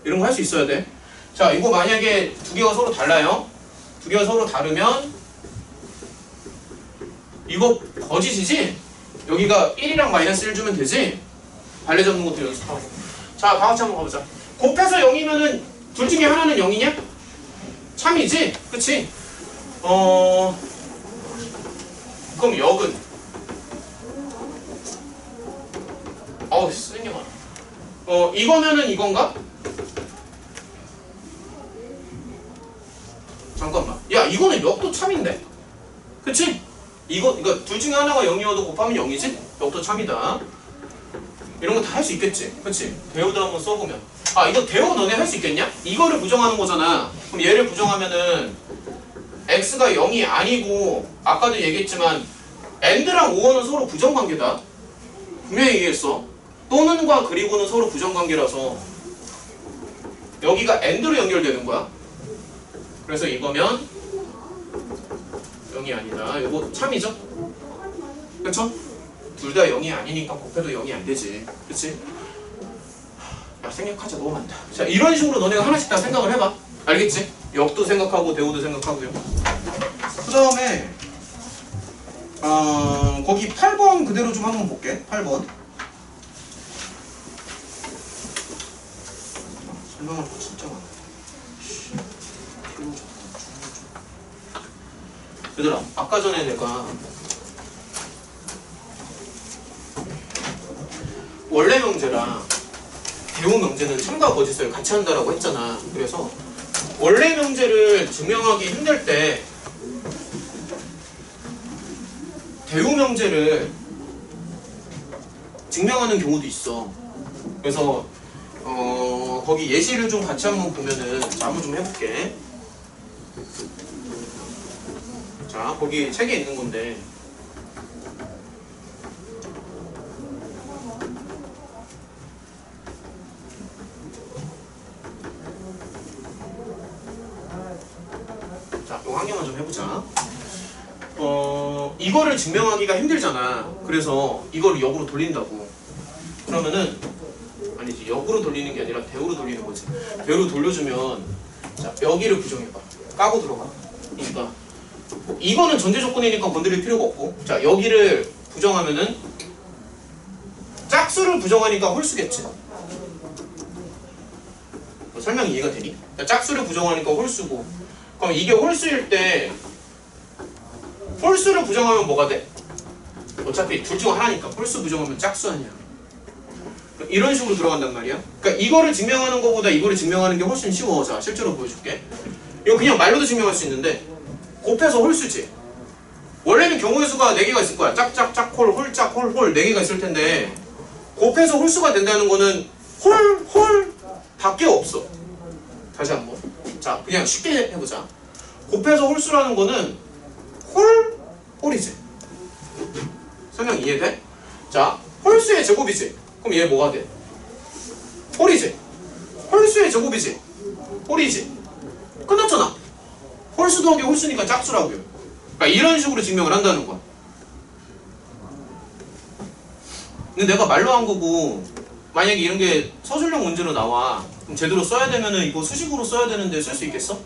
이런 거 할 수 있어야 돼. 자, 이거 만약에 두 개가 서로 달라요. 두 개가 서로 다르면 이거 거짓이지? 여기가 1이랑 마이너스 1 주면 되지? 발레 잡는 것도 연습하고. 자, 다 같이 한번 가보자. 곱해서 0이면은 둘 중에 하나는 0이냐? 참이지? 그치? 그럼 역은 쓰는 게 많아. 이거면은 이건가? 잠깐만. 야, 이거는 역도 참인데? 그치? 이거 둘 중에 하나가 0이어도 곱하면 0이지? 역도 참이다. 이런 거 다 할 수 있겠지? 그치? 대우도 한번 써보면. 아, 이거 대우 너네 할 수 있겠냐? 이거를 부정하는 거잖아. 그럼 얘를 부정하면은 x가 0이 아니고 아까도 얘기했지만 and랑 or는 서로 부정관계다. 분명히 얘기했어. 또는과 그리고는 서로 부정관계라서 여기가 and로 연결되는 거야. 그래서 이거면 0이 아니다. 이거 참이죠? 그쵸? 둘 다 0이 아니니까 곱해도 0이 안 되지. 그치? 야, 생략하자. 너무 많다. 자, 이런 식으로 너네가 하나씩 다 생각을 해봐. 알겠지? 역도 생각하고 대우도 생각하고요. 그 다음에 거기 8번 그대로 좀 한번 볼게. 8번 설명할 거 진짜 많아. 얘들아, 아까 전에 내가 원래 명제랑 대우 명제는 참과 거짓을 같이 한다라고 했잖아. 그래서 원래 명제를 증명하기 힘들 때 대우 명제를 증명하는 경우도 있어. 그래서 거기 예시를 좀 같이 한번 보면은, 자, 한번 좀 해볼게. 자, 거기 책에 있는 건데 자, 요 확인만 좀 해보자. 이거를 증명하기가 힘들잖아. 그래서 이거를 역으로 돌린다고. 그러면은 아니지, 역으로 돌리는 게 아니라 대우로 돌리는 거지. 대우로 돌려주면, 자, 여기를 부정해봐. 까고 들어가. 그러니까 이거는 전제 조건이니까 건드릴 필요가 없고, 자, 여기를 부정하면은 짝수를 부정하니까 홀수겠지. 설명 이해가 되니? 그러니까 짝수를 부정하니까 홀수고, 그럼 이게 홀수일 때 홀수를 부정하면 뭐가 돼? 어차피 둘 중 하나니까 홀수 부정하면 짝수 아니야. 이런 식으로 들어간단 말이야. 그러니까 이거를 증명하는 것보다 이거를 증명하는 게 훨씬 쉬워. 자, 실제로 보여줄게. 이거 그냥 말로도 증명할 수 있는데 곱해서 홀수지. 원래는 경우의 수가 4개가 있을 거야. 짝짝 짝홀 홀짝 홀홀 4개가 있을 텐데 곱해서 홀수가 된다는 거는 홀 밖에 없어. 다시 한번. 자, 그냥 쉽게 해보자. 곱해서 홀수라는 거는 홀이지. 설명 이해돼? 자, 홀수의 제곱이지. 그럼 얘 뭐가 돼? 홀이지. 홀수의 제곱이지. 홀이지. 끝났잖아. 홀수 더하기 홀수니까 짝수라고요. 그러니까 이런 식으로 증명을 한다는 거야. 근데 내가 말로 한 거고, 만약에 이런 게 서술형 문제로 나와. 그럼 제대로 써야 되면은 이거 수식으로 써야 되는데 쓸 수 있겠어?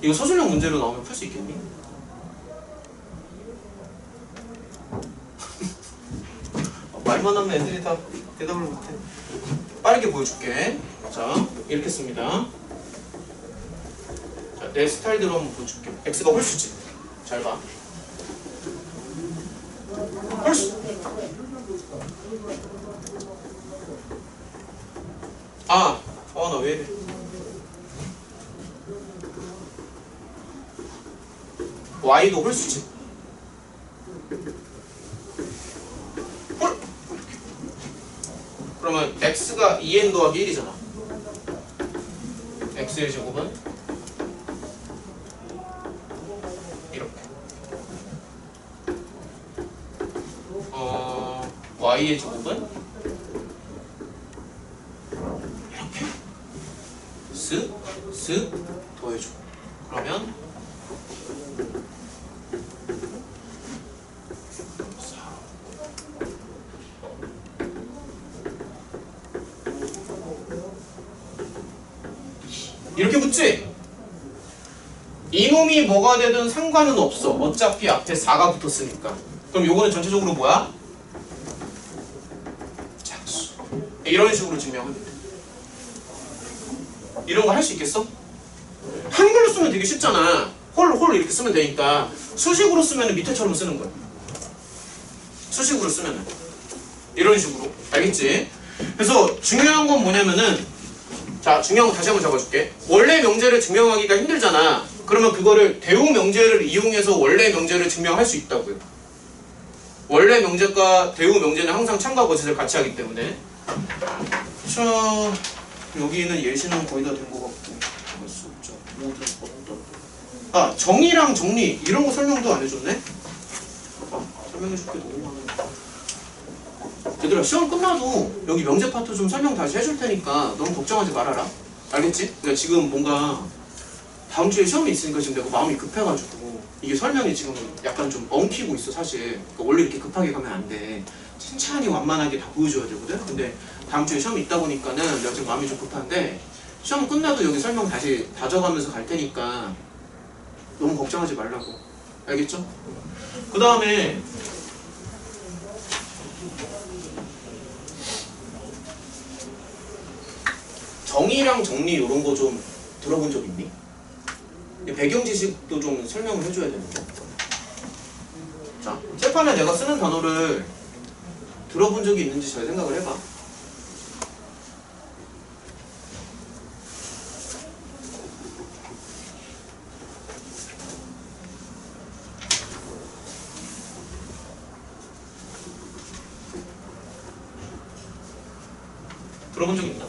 이거 서술형 문제로 나오면 풀 수 있겠니? 말만 하면 애들이 다 대답을 못해. 빠르게 보여줄게. 자, 이렇게 씁니다. 자, 내 스타일대로 한번 보여줄게. x가 홀수지. 잘 봐. 홀수. 나 왜 이래. y도 홀수지. 홀. 그러면 x가 2n 더하기 1이잖아. x의 제곱은 이렇게. y의 제곱은 이렇게. 스 더해줘. 그러면 이렇게 붙지? 이놈이 뭐가 되든 상관은 없어. 어차피 앞에 4가 붙었으니까. 그럼 요거는 전체적으로 뭐야? 작수. 이런 식으로 증명하면 돼. 이런 거 할 수 있겠어? 한글로 쓰면 되게 쉽잖아. 홀 이렇게 쓰면 되니까. 수식으로 쓰면 밑에처럼 쓰는 거야. 수식으로 쓰면은 이런 식으로. 알겠지? 그래서 중요한 건 뭐냐면은, 자, 중요한 거 다시 한번 잡아줄게. 원래 명제를 증명하기가 힘들잖아. 그러면 그거를 대우 명제를 이용해서 원래 명제를 증명할 수 있다고요. 원래 명제과 대우 명제는 항상 참과 거짓을 같이 하기 때문에. 자, 여기는 예시는 거의 다 된 것 같고. 정의랑 정리 이런 거 설명도 안 해줬네? 설명해줄 게 너무 많아. 얘들아, 시험 끝나도 여기 명제 파트 좀 설명 다시 해줄 테니까 너무 걱정하지 말아라. 알겠지? 그러니까 지금 뭔가 다음 주에 시험이 있으니까 지금 내가 마음이 급해가지고 이게 설명이 지금 약간 좀 엉키고 있어 사실. 그러니까 원래 이렇게 급하게 가면 안 돼. 천천히 완만하게 다 보여줘야 되거든. 근데 다음 주에 시험이 있다 보니까는 내가 지금 마음이 좀 급한데, 시험 끝나도 여기 설명 다시 다져가면서 갈 테니까 너무 걱정하지 말라고. 알겠죠? 그 다음에 정의랑 정리 이런 거 좀 들어본 적 있니? 배경 지식도 좀 설명을 해줘야 되는데. 자, 칠판에 내가 쓰는 단어를 들어본 적이 있는지 잘 생각을 해봐. 들어본 적 있나?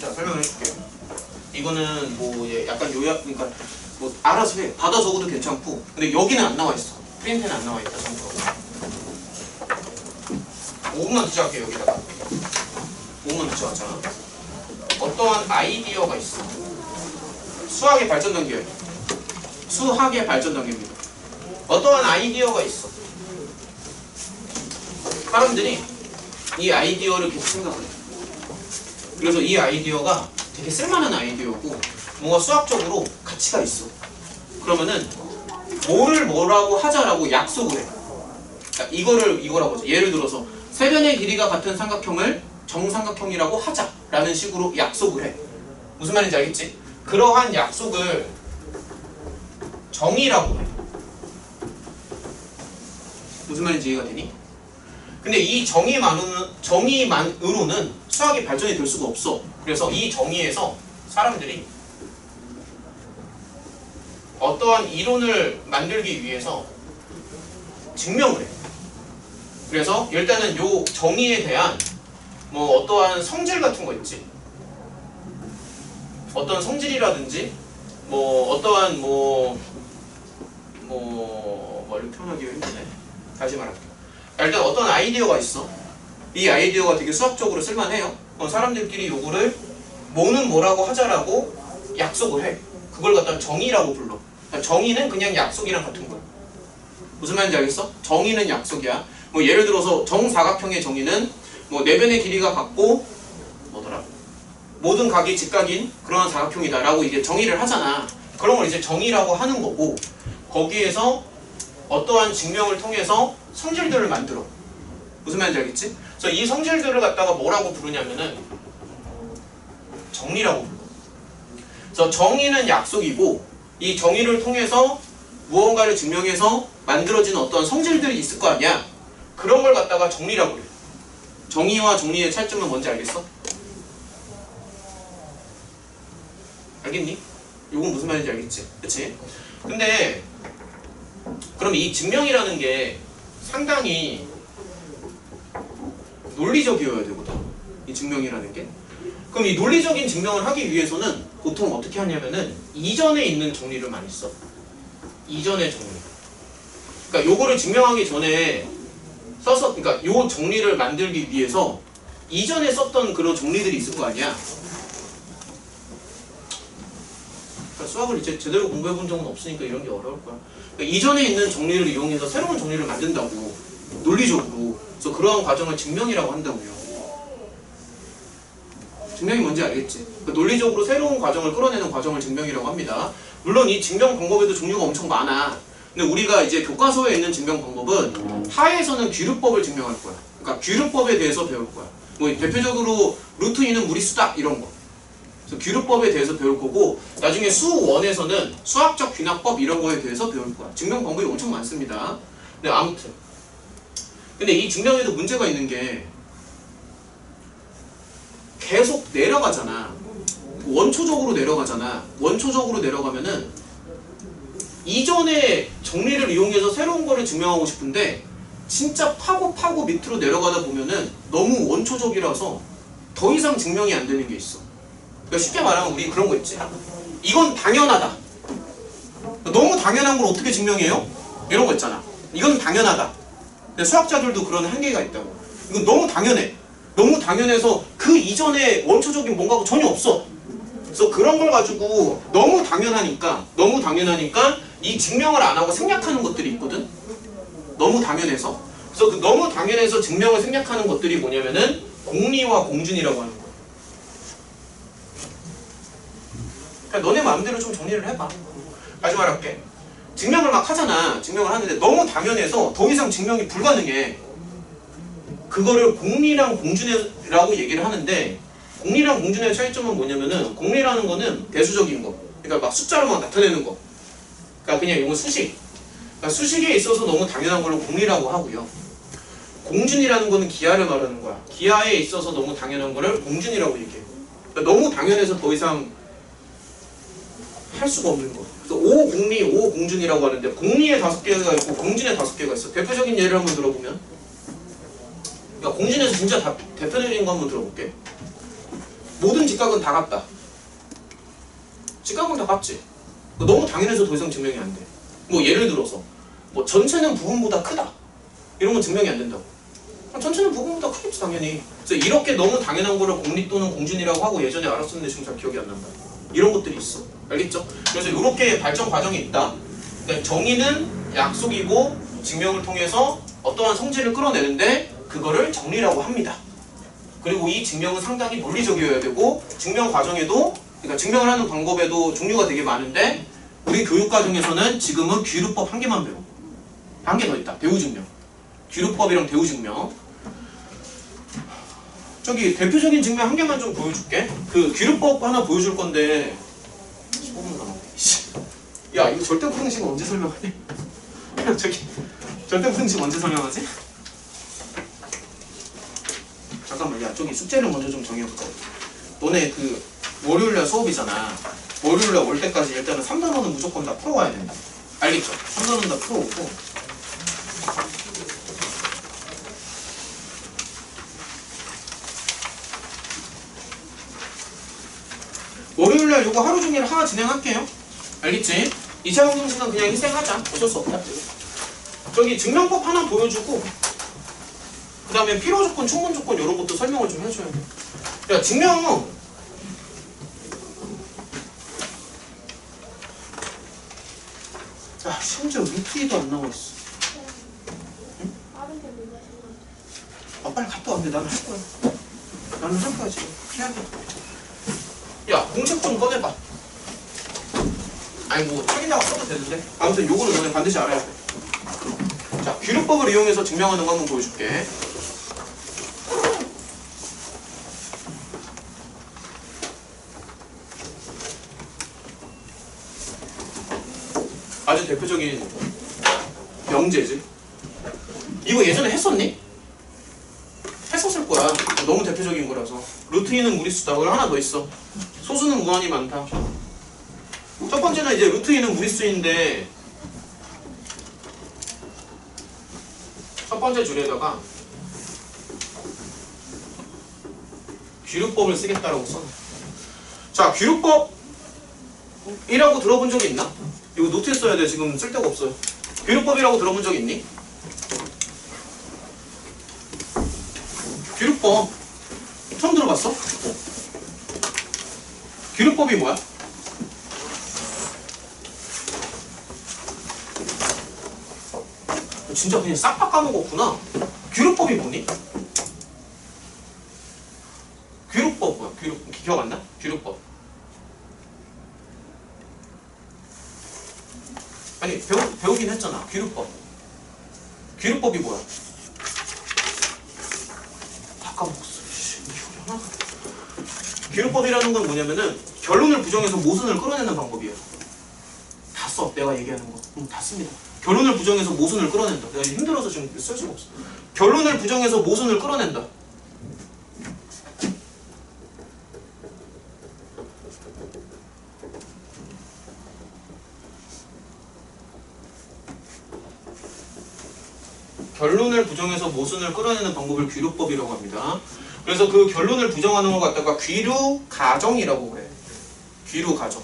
자, 설명을 해줄게요. 이거는 뭐 약간 요약, 그러니까 뭐 알아서 해. 받아 적어도 괜찮고. 근데 여기는 안 나와 있어. 프린트는 안 나와 있다. 참고로. 5분만 투자할게요. 여기다가 5분만 투자하자. 어떠한 아이디어가 있어. 수학의 발전 단계예요. 수학의 발전 단계입니다. 어떠한 아이디어가 있어. 사람들이 이 아이디어를 계속 생각을 해. 그래서 이 아이디어가 되게 쓸만한 아이디어고 뭔가 수학적으로 가치가 있어. 그러면은 뭐를 뭐라고 하자라고 약속을 해. 그러니까 이거라고 하죠. 예를 들어서 세변의 길이가 같은 삼각형을 정삼각형이라고 하자라는 식으로 약속을 해. 무슨 말인지 알겠지? 그러한 약속을 정의라고 해. 무슨 말인지 이해가 되니? 근데 이 정의만으로는 수학이 발전이 될 수가 없어. 그래서 이 정의에서 사람들이 어떠한 이론을 만들기 위해서 증명을 해. 그래서 일단은 요 정의에 대한 뭐 어떠한 성질 같은 거 있지. 어떤 성질이라든지 뭐 어떠한 이렇게 표현하기가 힘드네. 다시 말할게요. 일단 어떤 아이디어가 있어. 이 아이디어가 되게 수학적으로 쓸만해요. 그럼 사람들끼리 요거를 뭐는 뭐라고 하자라고 약속을 해. 그걸 갖다 정의라고 불러. 그러니까 정의는 그냥 약속이랑 같은 거야. 무슨 말인지 알겠어? 정의는 약속이야. 뭐 예를 들어서 정사각형의 정의는 뭐 내변의 길이가 같고 뭐더라? 모든 각이 직각인 그런 사각형이다 라고 이게 정의를 하잖아. 그런 걸 이제 정의라고 하는 거고, 거기에서 어떠한 증명을 통해서 성질들을 만들어. 무슨 말인지 알겠지? 그래서 이 성질들을 갖다가 뭐라고 부르냐면은 정리라고 불러. 그래서 정의는 약속이고, 이 정의를 통해서 무언가를 증명해서 만들어진 어떤 성질들이 있을 거 아니야. 그런 걸 갖다가 정리라고 해. 정의와 정리의 차이점은 뭔지 알겠어? 알겠니? 이건 무슨 말인지 알겠지? 그치? 근데 그럼 이 증명이라는 게 상당히 논리적이어야 되거든. 이 증명이라는 게. 그럼 이 논리적인 증명을 하기 위해서는 보통 어떻게 하냐면은 이전에 있는 정리를 많이 써. 이전의 정리. 그러니까 요거를 증명하기 전에 그러니까 요 정리를 만들기 위해서 이전에 썼던 그런 정리들이 있을 거 아니야. 그러니까 수학을 이제 제대로 공부해 본 적은 없으니까 이런 게 어려울 거야. 그러니까 이전에 있는 정리를 이용해서 새로운 정리를 만든다고. 논리적으로. 그래서 그러한 과정을 증명이라고 한다고요. 증명이 뭔지 알겠지? 그러니까 논리적으로 새로운 과정을 끌어내는 과정을 증명이라고 합니다. 물론 이 증명 방법에도 종류가 엄청 많아. 근데 우리가 이제 교과서에 있는 증명 방법은 하에서는 귀류법을 증명할 거야. 그러니까 귀류법에 대해서 배울 거야. 뭐 대표적으로 루트 2는 무리수다 이런 거. 그래서 귀류법에 대해서 배울 거고, 나중에 수1에서는 수학적 귀납법 이런 거에 대해서 배울 거야. 증명 방법이 엄청 많습니다. 근데 아무튼 근데 이 증명에도 문제가 있는 게 계속 내려가잖아. 원초적으로 내려가잖아. 원초적으로 내려가면은 이전의 정리를 이용해서 새로운 거를 증명하고 싶은데 진짜 파고 밑으로 내려가다 보면은 너무 원초적이라서 더 이상 증명이 안 되는 게 있어. 그러니까 쉽게 말하면 우리 그런 거 있지. 이건 당연하다. 너무 당연한 걸 어떻게 증명해요? 이런 거 있잖아. 이건 당연하다. 근데 수학자들도 그런 한계가 있다고. 이건 너무 당연해. 너무 당연해서 그 이전에 원초적인 뭔가가 전혀 없어. 그래서 그런 걸 가지고 너무 당연하니까 이 증명을 안 하고 생략하는 것들이 있거든. 너무 당연해서. 그래서 그 너무 당연해서 증명을 생략하는 것들이 뭐냐면은 공리와 공준이라고 하는 거야. 그러니까 너네 마음대로 좀 정리를 해봐. 다시 말할게. 증명을 막 하잖아. 증명을 하는데 너무 당연해서 더 이상 증명이 불가능해. 그거를 공리랑 공준이라고 얘기를 하는데, 공리랑 공준의 차이점은 뭐냐면은 공리라는 거는 대수적인 거. 그러니까 막 숫자로만 나타내는 거. 그러니까 그냥 이건 수식. 그러니까 수식에 있어서 너무 당연한 걸로 공리라고 하고요. 공준이라는 거는 기하를 말하는 거야. 기하에 있어서 너무 당연한 거를 공준이라고 얘기해. 그러니까 너무 당연해서 더 이상 할 수가 없는 거. 그래서 오공리, 오공준이라고 하는데 공리에 5개가 있고 공준에 5개가 있어. 대표적인 예를 한번 들어보면, 그러니까 공준에서 진짜 대표적인 거 한번 들어볼게. 모든 직각은 다 같다. 직각은 다 같지. 너무 당연해서 더 이상 증명이 안 돼. 뭐 예를 들어서 뭐 전체는 부분보다 크다. 이런 건 증명이 안 된다고. 전체는 부분보다 크겠지 당연히. 그래서 이렇게 너무 당연한 거를 공리 또는 공준이라고 하고 예전에 알았었는데 지금 잘 기억이 안 난다. 이런 것들이 있어. 알겠죠? 그래서 이렇게 발전 과정이 있다. 그러니까 정의는 약속이고 증명을 통해서 어떠한 성질을 끌어내는데 그거를 정리라고 합니다. 그리고 이 증명은 상당히 논리적이어야 되고, 증명 과정에도, 그러니까 증명을 하는 방법에도 종류가 되게 많은데 우리 교육 과정에서는 지금은 귀류법 한 개만 배워. 한 개 더 있다. 대우증명. 귀류법이랑 대우증명. 저기 대표적인 증명 한 개만 좀 보여줄게. 그 귀류법 하나 보여줄 건데 15분 남았네. 야, 이거 절대부등식 언제 설명하니? 저기 절대부등식 언제 설명하지? 잠깐. 잠깐만, 야 저기 숙제를 먼저 좀 정해보자. 너네 그 월요일날 수업이잖아. 월요일날 올 때까지 일단은 3단원은 무조건 다 풀어와야 된다. 알겠죠? 3단원 다 풀어오고. 월요일날 요거 하루 종일 하나 진행할게요. 알겠지? 2차 방정식은 그냥 희생하자. 어쩔 수 없다. 저기 증명법 하나 보여주고 그 다음에 필요 조건, 충분 조건 이런 것도 설명을 좀 해줘야 돼. 야, 증명. 야, 심지어 루트 2도 안 나와 있어. 응? 아, 빨리 갔다 와. 근데 나는 할 거야. 나는 할 거야, 지금. 해야 돼. 야, 공책 좀 꺼내봐. 아니, 뭐, 확인하고 써도 되는데. 아무튼 요거는 너네 반드시 알아야 돼. 자, 귀luc법을 이용해서 증명하는 거 한번 보여줄게. 아주 대표적인 명제지. 이거 예전에 했었니? 했었을 거야. 너무 대표적인 거라서. 루트 2는 무리수다. 그걸 하나 더 있어. 소수는 무한히 많다. 첫 번째는 이제 루트 2는 무리수인데 첫 번째 줄에다가 귀luc법을 쓰겠다라고 써. 자, 귀luc법이라고 들어본 적이 있나? 이거 노트에 써야 돼. 지금 쓸데가 없어요. 귀luc법이라고 들어본 적 있니? 귀luc법 처음 들어봤어? 귀luc법이 뭐야? 진짜 그냥 싹 다 까먹었구나. 귀luc법이 뭐니? 귀luc법 뭐야? 기억 안 나? 귀luc법. 아니 배우긴 했잖아. 귀luc법. 귀luc법이 뭐야? 다 까먹었어. 기억이 안 나. 귀luc법이라는 건 뭐냐면은 결론을 부정해서 모순을 끌어내는 방법이야. 다 써. 내가 얘기하는 거. 다 씁니다. 결론을 부정해서 모순을 끌어낸다. 내가 힘들어서 지금 쓸 수가 없어. 결론을 부정해서 모순을 끌어낸다. 결론을 부정해서 모순을 끌어내는 방법을 귀luc법이라고 합니다. 그래서 그 결론을 부정하는 것 갖다가 귀luc가정이라고 그래. 귀luc가정.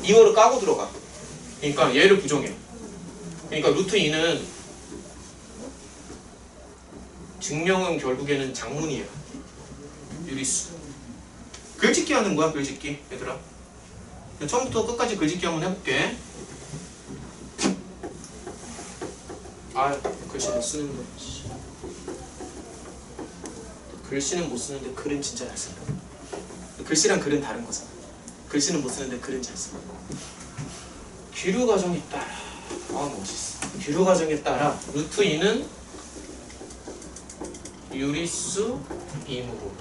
이거를 까고 들어가. 그러니까 얘를 부정해. 그러니까 루트 2는 증명은 결국에는 장문이에요. 유리수. 글짓기 하는 거야, 글짓기. 얘들아. 처음부터 끝까지 글짓기 한번 해볼게. 아, 글씨 못 쓰는데. 글씨는 못 쓰는데 글은 진짜 잘 쓴다. 글씨랑 글은 다른 거잖아. 글씨는 못 쓰는데 글은 잘 쓴다. 귀luc과정에 따라. 아, 멋있어. 귀luc과정에 따라 루트 2는 유리수 임으로.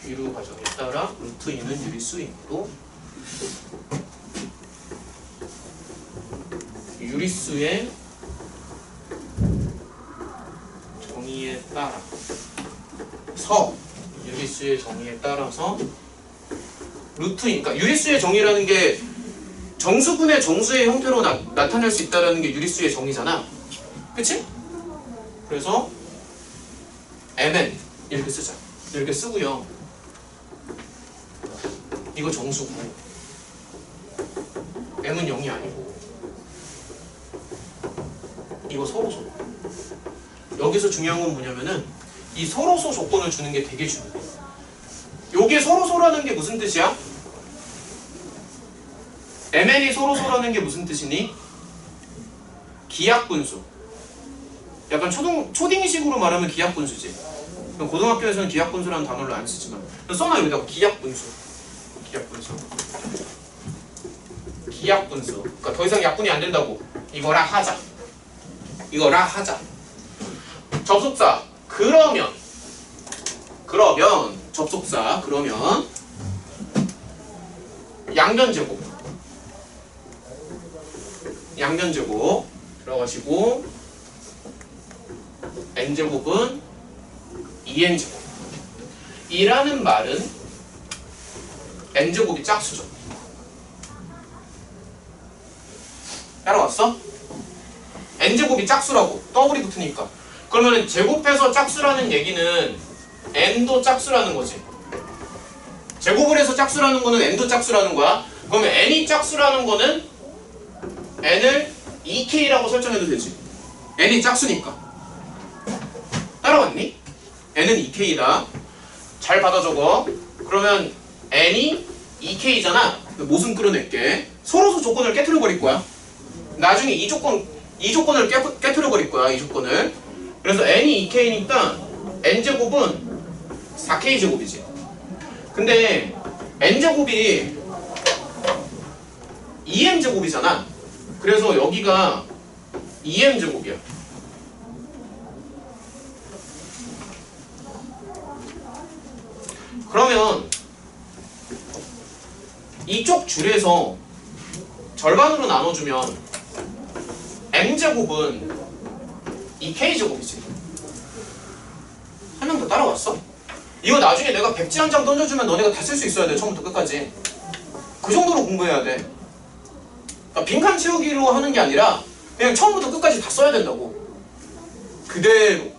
귀luc과정에 따라 루트 2는 유리수 임으로 유리수의 정의에 따라 유리수의 정의에 따라서 루트 2, 그러니까 유리수의 정의라는 게 정수분의 정수의 형태로 나타낼 수 있다는 게 유리수의 정의잖아. 그치? 그래서 mn 이렇게 쓰자. 이렇게 쓰고요. 이거 정수고 m은 0이 아니고 이거 서로소. 여기서 중요한 건 뭐냐면은 이 서로소 조건을 주는 게 되게 중요해. 요게 서로소라는 게 무슨 뜻이야? mn이 서로소라는 게 무슨 뜻이니? 기하분수. 약간 초딩식으로 말하면 기하분수지. 고등학교에서는 기하분수라는 단어를 안 쓰지만 써놔. 여기다가 기하분수. 기하분수. 그러니까 더 이상 약분이 안 된다고. 이거라 하자. 접속사. 그러면 접속사. 그러면 양변제곱 들어가시고 n제곱은 2n제곱. 이라는 말은 n제곱이 짝수죠. 따라왔어? n제곱이 짝수라고. 더블이 붙으니까. 그러면 제곱해서 짝수라는 얘기는 n도 짝수라는 거지. 제곱을 해서 짝수라는 거는 n도 짝수라는 거야. 그러면 n이 짝수라는 거는 n을 2k라고 설정해도 되지. n이 짝수니까. 따라왔니? n은 2k다. 잘 받아 적어. 그러면 n이 2k잖아. 모순 끌어낼게. 서로서 조건을 깨트려 버릴 거야. 나중에 이 조건을 깨트려 버릴 거야. 이 조건을. 그래서 n이 2k니까 n제곱은 4k제곱이지. 근데 n제곱이 2m제곱이잖아. 그래서 여기가 2m제곱이야. 그러면 이쪽 줄에서 절반으로 나눠주면 m제곱은 2k제곱이지. 한 명 더 따라왔어? 이거 나중에 내가 백지 한 장 던져주면 너네가 다 쓸 수 있어야 돼. 처음부터 끝까지. 그 정도로 공부해야 돼. 그러니까 빈칸 채우기로 하는 게 아니라 그냥 처음부터 끝까지 다 써야 된다고. 그대로.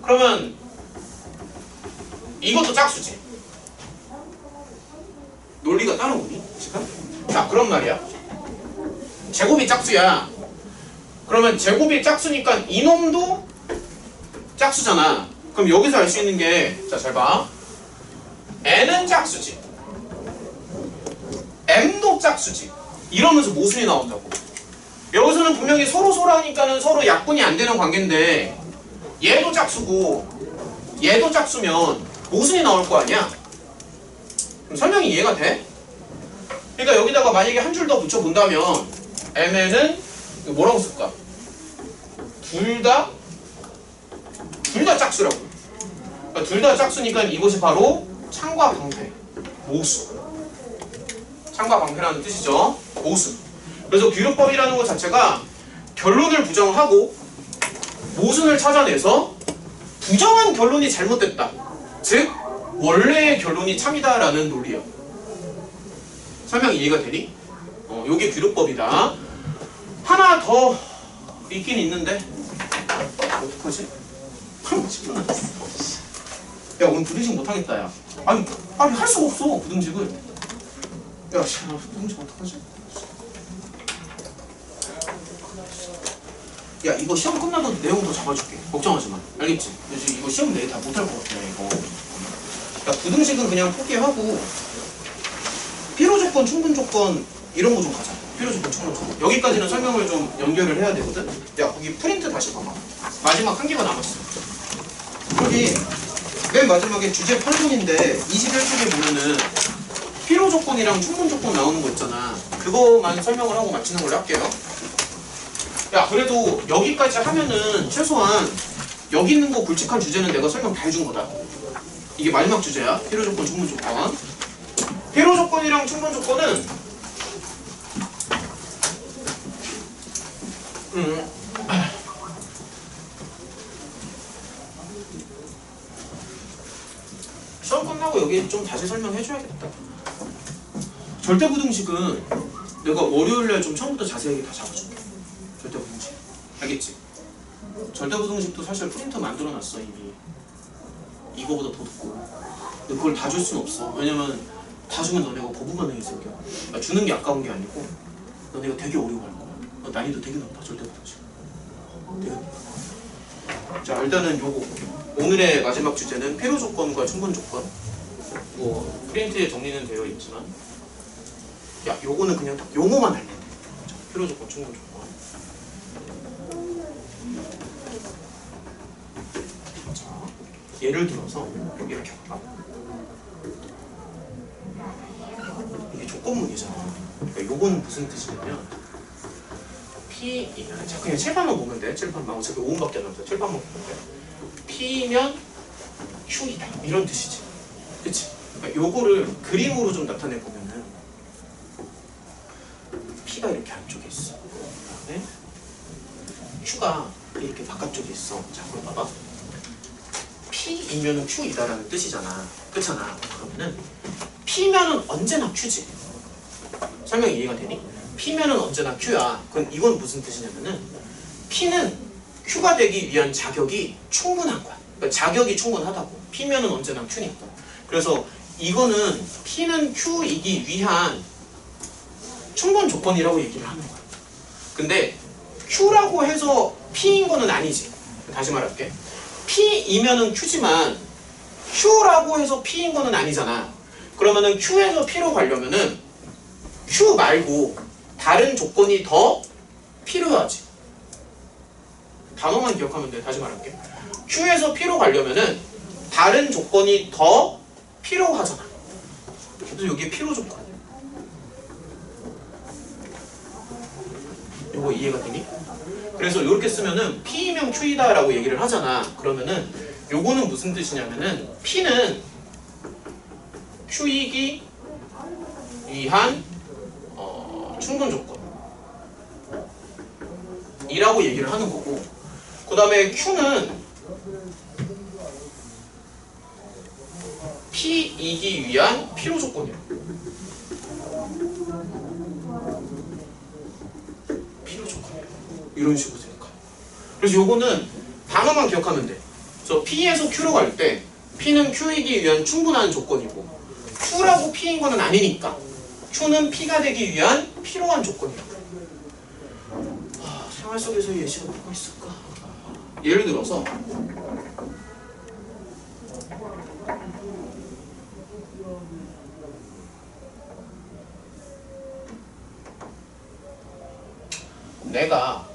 그러면 이것도 짝수지. 논리가 따라오니? 지금? 자, 그런 말이야. 제곱이 짝수야. 그러면 제곱이 짝수니까 이놈도 짝수잖아. 그럼 여기서 알 수 있는 게, 자, 잘 봐. n은 짝수지. m도 짝수지. 이러면서 모순이 나온다고. 여기서는 분명히 서로 하니까는 서로 약분이 안 되는 관계인데 얘도 짝수고 얘도 짝수면 모순이 나올 거 아니야? 그럼 설명이 이해가 돼? 그러니까 여기다가 만약에 한 줄 더 붙여본다면 mn은 뭐라고 쓸까? 둘 다 짝수라고. 그러니까 둘 다 짝수니까 이것이 바로 창과 방패, 모수. 창과 방패라는 뜻이죠. 모수. 그래서 규율법이라는 것 자체가 결론을 부정하고 모순을 찾아내서 부정한 결론이 잘못됐다. 즉 원래의 결론이 참이다라는 논리야. 설명 이해가 되니? 요게 규율법이다. 하나 더 있긴 있는데 어떡하지? 10분 남았어. 야, 오늘 부등식 못하겠다. 야, 아니 할 수가 없어. 부등식을. 야, 부등식 어떡하지? 야, 이거 시험 끝나도 내용 더 잡아줄게. 걱정하지 마. 알겠지? 이거 시험 내일 다 못할 것 같아. 이거. 야, 부등식은 그냥 포기하고 필요조건, 충분조건 이런 거 좀 가자. 필요조건, 충분조건. 여기까지는 설명을 좀 연결을 해야 되거든? 야, 거기 프린트 다시 봐봐. 마지막 한 개가 남았어. 여기 맨 마지막에 주제 8번인데 21쪽에 보면은 필요조건이랑 충분조건 나오는 거 있잖아. 그거만 설명을 하고 마치는 걸로 할게요. 야, 그래도 여기까지 하면은 최소한 여기 있는 거 굵직한 주제는 내가 설명 다 해준 거다. 이게 마지막 주제야. 필요조건, 충분조건. 필요조건이랑 충분조건은 시험 끝나고 여기 좀 다시 설명해줘야겠다. 절대부등식은 내가 월요일날 좀 처음부터 자세하게 다 잡아줄게. 절대부등식. 알겠지? 절대부등식도 사실 프린터 만들어놨어 이미. 이거보다 더 듣고. 근데 그걸 다 줄 순 없어. 왜냐면 다 주면 너네가 거부반응이 생겨. 주는 게 아까운 게 아니고 너네가 되게 어려워할 거야. 난이도 되게 높아. 절대부등식. 되게 높아. 자, 일단은 요거. 오늘의 마지막 주제는 필요조건과 충분조건. 뭐 프린트에 정리는 되어 있지만 야, 요거는 그냥 딱 용어만 알면 돼. 필요조건, 충분조건. 자, 예를 들어서 여기 이렇게 볼까? 이게 조건문이잖아. 그러니까 요거는 무슨 뜻이냐면 자, 그냥 칠판만 보면 돼. 칠판만. 어차피 5분밖에 안 남았어. 칠판만 보면 돼. P면 Q이다. 이런 뜻이지. 그치? 그러니까 요거를 그림으로 좀 나타내 보면은 P가 이렇게 안쪽에 있어. 그다음에 Q가 이렇게 바깥쪽에 있어. 자, 그럼 봐봐. P이면은 Q이다라는 뜻이잖아. 그렇잖아. 그러면은 P면은 언제나 Q지. 설명 이해가 되니? P면은 언제나 Q야. 그럼 이건 무슨 뜻이냐면은 P는 Q가 되기 위한 자격이 충분한 거야. 그러니까 자격이 충분하다고. P면은 언제나 Q니까. 그래서 이거는 P는 Q이기 위한 충분 조건이라고 얘기를 하는 거야. 근데 Q라고 해서 P인 거는 아니지. 다시 말할게. P이면은 Q지만 Q라고 해서 P인 거는 아니잖아. 그러면은 Q에서 P로 가려면은 Q 말고 다른 조건이 더 필요하지. 단어만 기억하면 돼. 다시 말할게. Q에서 P로 가려면은 다른 조건이 더 필요하잖아. 그래서 여기 필요 조건. 이거 이해가 되니? 그래서 이렇게 쓰면은 P이면 Q이다 라고 얘기를 하잖아. 그러면은 요거는 무슨 뜻이냐면은 P는 Q이기 위한 충분 조건 이라고 얘기를 하는 거고, 그 다음에 Q는 P이기 위한 필요 조건이야. 필요 조건이야. 이런 식으로 생각해. 그래서 요거는 단어만 기억하면 돼. 저 P에서 Q로 갈 때 P는 Q이기 위한 충분한 조건이고, Q라고 P인 거는 아니니까 Q는 P가 되기 위한 필요한 조건이라고. 생활 속에서 예시가 뭐가 있을까? 예를 들어서 내가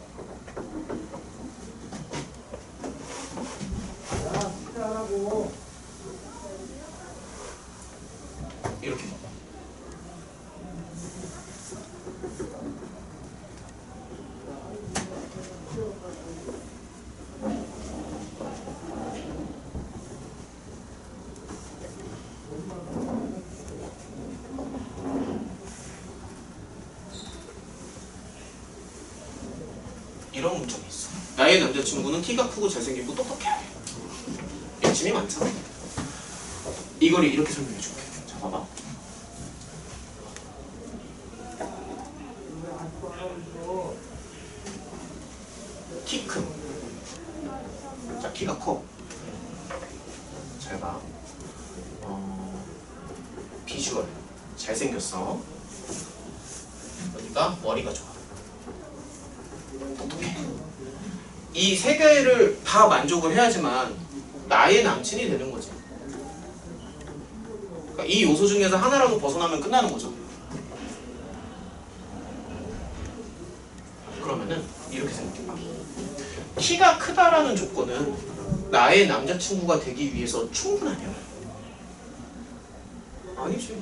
이렇게 이런 문장이 있어. 나의 남자친구는 키가 크고 잘생기고 똑똑해야 돼. 욕심이 많잖아. 이걸 이렇게 설명해 줄게. 자, 봐봐. 키 큰. 자, 키가 커. 잘 봐. 비주얼. 잘생겼어. 어디가? 머리가 좋아. 똑똑해. 이 세 개를 다 만족을 해야지만 나의 남친이 되는 거지. 그러니까 이 요소 중에서 하나라도 벗어나면 끝나는 거죠. 그러면은 이렇게 생각해봐. 키가 크다라는 조건은 나의 남자친구가 되기 위해서 충분하냐? 아니지.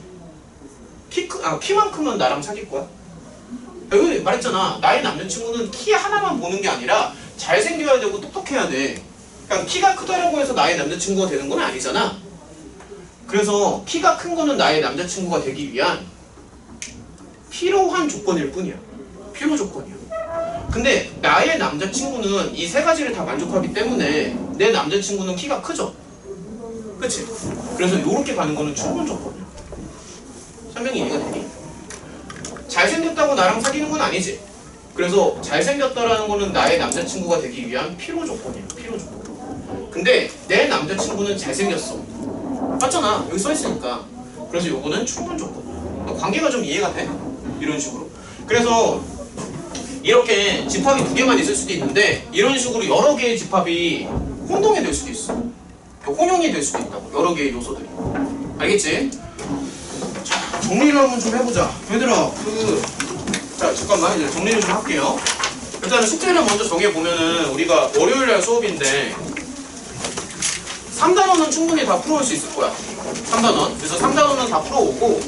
키만 크면 나랑 사귈 거야? 여기 말했잖아. 나의 남자친구는 키 하나만 보는 게 아니라 잘생겨야 되고 똑똑해야 돼. 그러니까 키가 크다라고 해서 나의 남자친구가 되는 건 아니잖아. 그래서 키가 큰 거는 나의 남자친구가 되기 위한 필요한 조건일 뿐이야. 필요 조건이야. 근데 나의 남자친구는 이 세 가지를 다 만족하기 때문에 내 남자친구는 키가 크죠? 그치? 그래서 이렇게 가는 거는 충분 조건이야. 설명이 이해가 되니? 잘생겼다고 나랑 사귀는 건 아니지. 그래서 잘생겼다라는 거는 나의 남자친구가 되기 위한 필요 조건이야. 필요 조건. 근데 내 남자친구는 잘생겼어. 맞잖아. 여기 써있으니까. 그래서 요거는 충분 조건. 관계가 좀 이해가 돼. 이런 식으로. 그래서 이렇게 집합이 두 개만 있을 수도 있는데 이런 식으로 여러 개의 집합이 혼동이 될 수도 있어. 혼용이 될 수도 있다고. 여러 개의 요소들이. 알겠지? 자, 정리를 한번 좀 해보자. 얘들아, 자, 잠깐만 이제 정리를 좀 할게요. 일단은 숙제를 먼저 정해보면은 우리가 월요일날 수업인데 3단원은 충분히 다 풀어올 수 있을 거야. 3단원. 그래서 3단원은 다 풀어오고,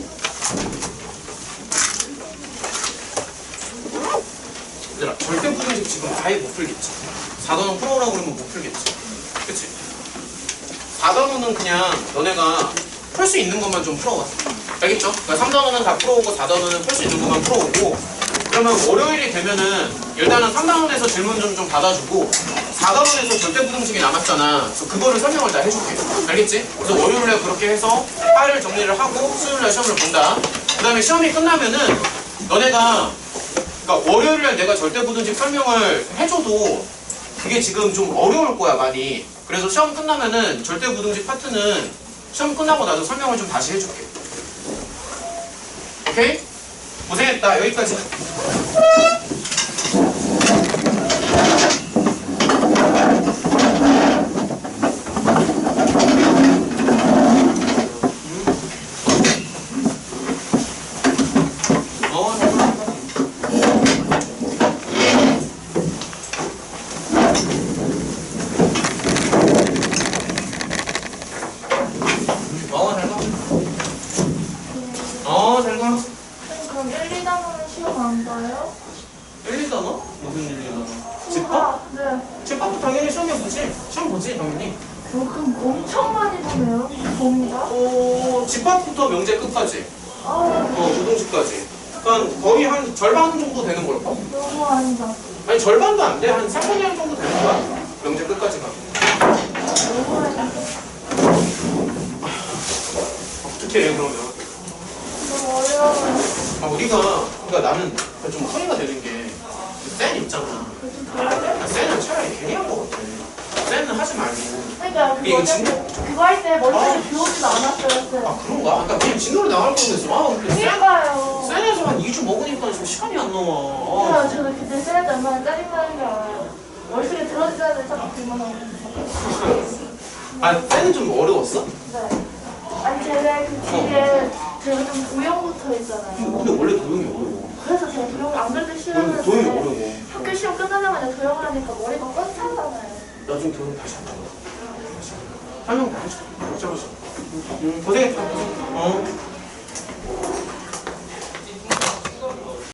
얘들아, 절대 부등식 지금 아예 못 풀겠지. 4단원 풀어오라고 그러면 못 풀겠지. 그치? 4단원은 그냥 너네가 풀 수 있는 것만 좀 풀어와. 알겠죠? 그러니까 3단원은 다 풀어오고 4단원은 풀 수 있는 것만 풀어오고, 그러면 월요일이 되면은 일단은 3단원에서 질문 좀 받아주고 4과목에서 절대부등식이 남았잖아. 그래서 그거를 설명을 다 해줄게. 알겠지? 그래서 월요일에 그렇게 해서 파일을 정리를 하고 수요일날 시험을 본다. 그 다음에 시험이 끝나면은 너네가 그러니까 월요일날 내가 절대부등식 설명을 해줘도 그게 지금 좀 어려울 거야 많이. 그래서 시험 끝나면은 절대부등식 파트는 시험 끝나고 나도 설명을 좀 다시 해줄게. 오케이? 고생했다. 여기까지. 잘 가. 그럼 1, 2단원은 시험 안 봐요? 1, 2단원? 무슨 1, 2단원? 집합? 아, 네. 집합도 당연히 시험에 보지. 시험 보지 당연히. 그럼 엄청 많이 보네요. 봅니다. 집합부터 명제 끝까지. 아, 부등식까지. 그러니까 거의 한 절반 정도 되는 걸까? 너무 아니다. 아니 절반도 안 돼. 한 3분의 1 정도 되는 거야. 명제 끝까지가. 너무 아니다. 어떻게 해 그러면? 너무 어려워요. 우리가 그러니까 나는 좀 허리가 되는 게 쌤 있잖아. 쌤은 차라리 괜히 한 거 같아. 쌤은 하지 말고. 그러니까 이거 진짜? 그거 할 때 머릿속에 비오지도 않았어요. 쌤. 그런가? 그러니까 그냥 진도를 나갈 뻔했어. 근데 그러니까요. 쌤에서 한 2주 먹으니까 지금 시간이 안 나와. 그래서 저는 그때 쌤한테 얼마나 짜증나는 줄 알아요. 머릿속에 들어지지 않는 자꾸 그만하고. 쌤은 좀 어려웠어? 네. 아니 제가 그 뒤에 제가 좀 도형부터 했잖아요. 근데 원래 도형이 어려워. 그래서 제가 도형을 안 그래도 도형이 싫었는데 어려워. 학교 시험 끝나자마자 도형을 하니까 머리가 꽉 차잖아요. 나중에 도형 다시 한다. 설명 다 해줄게. 고생했다.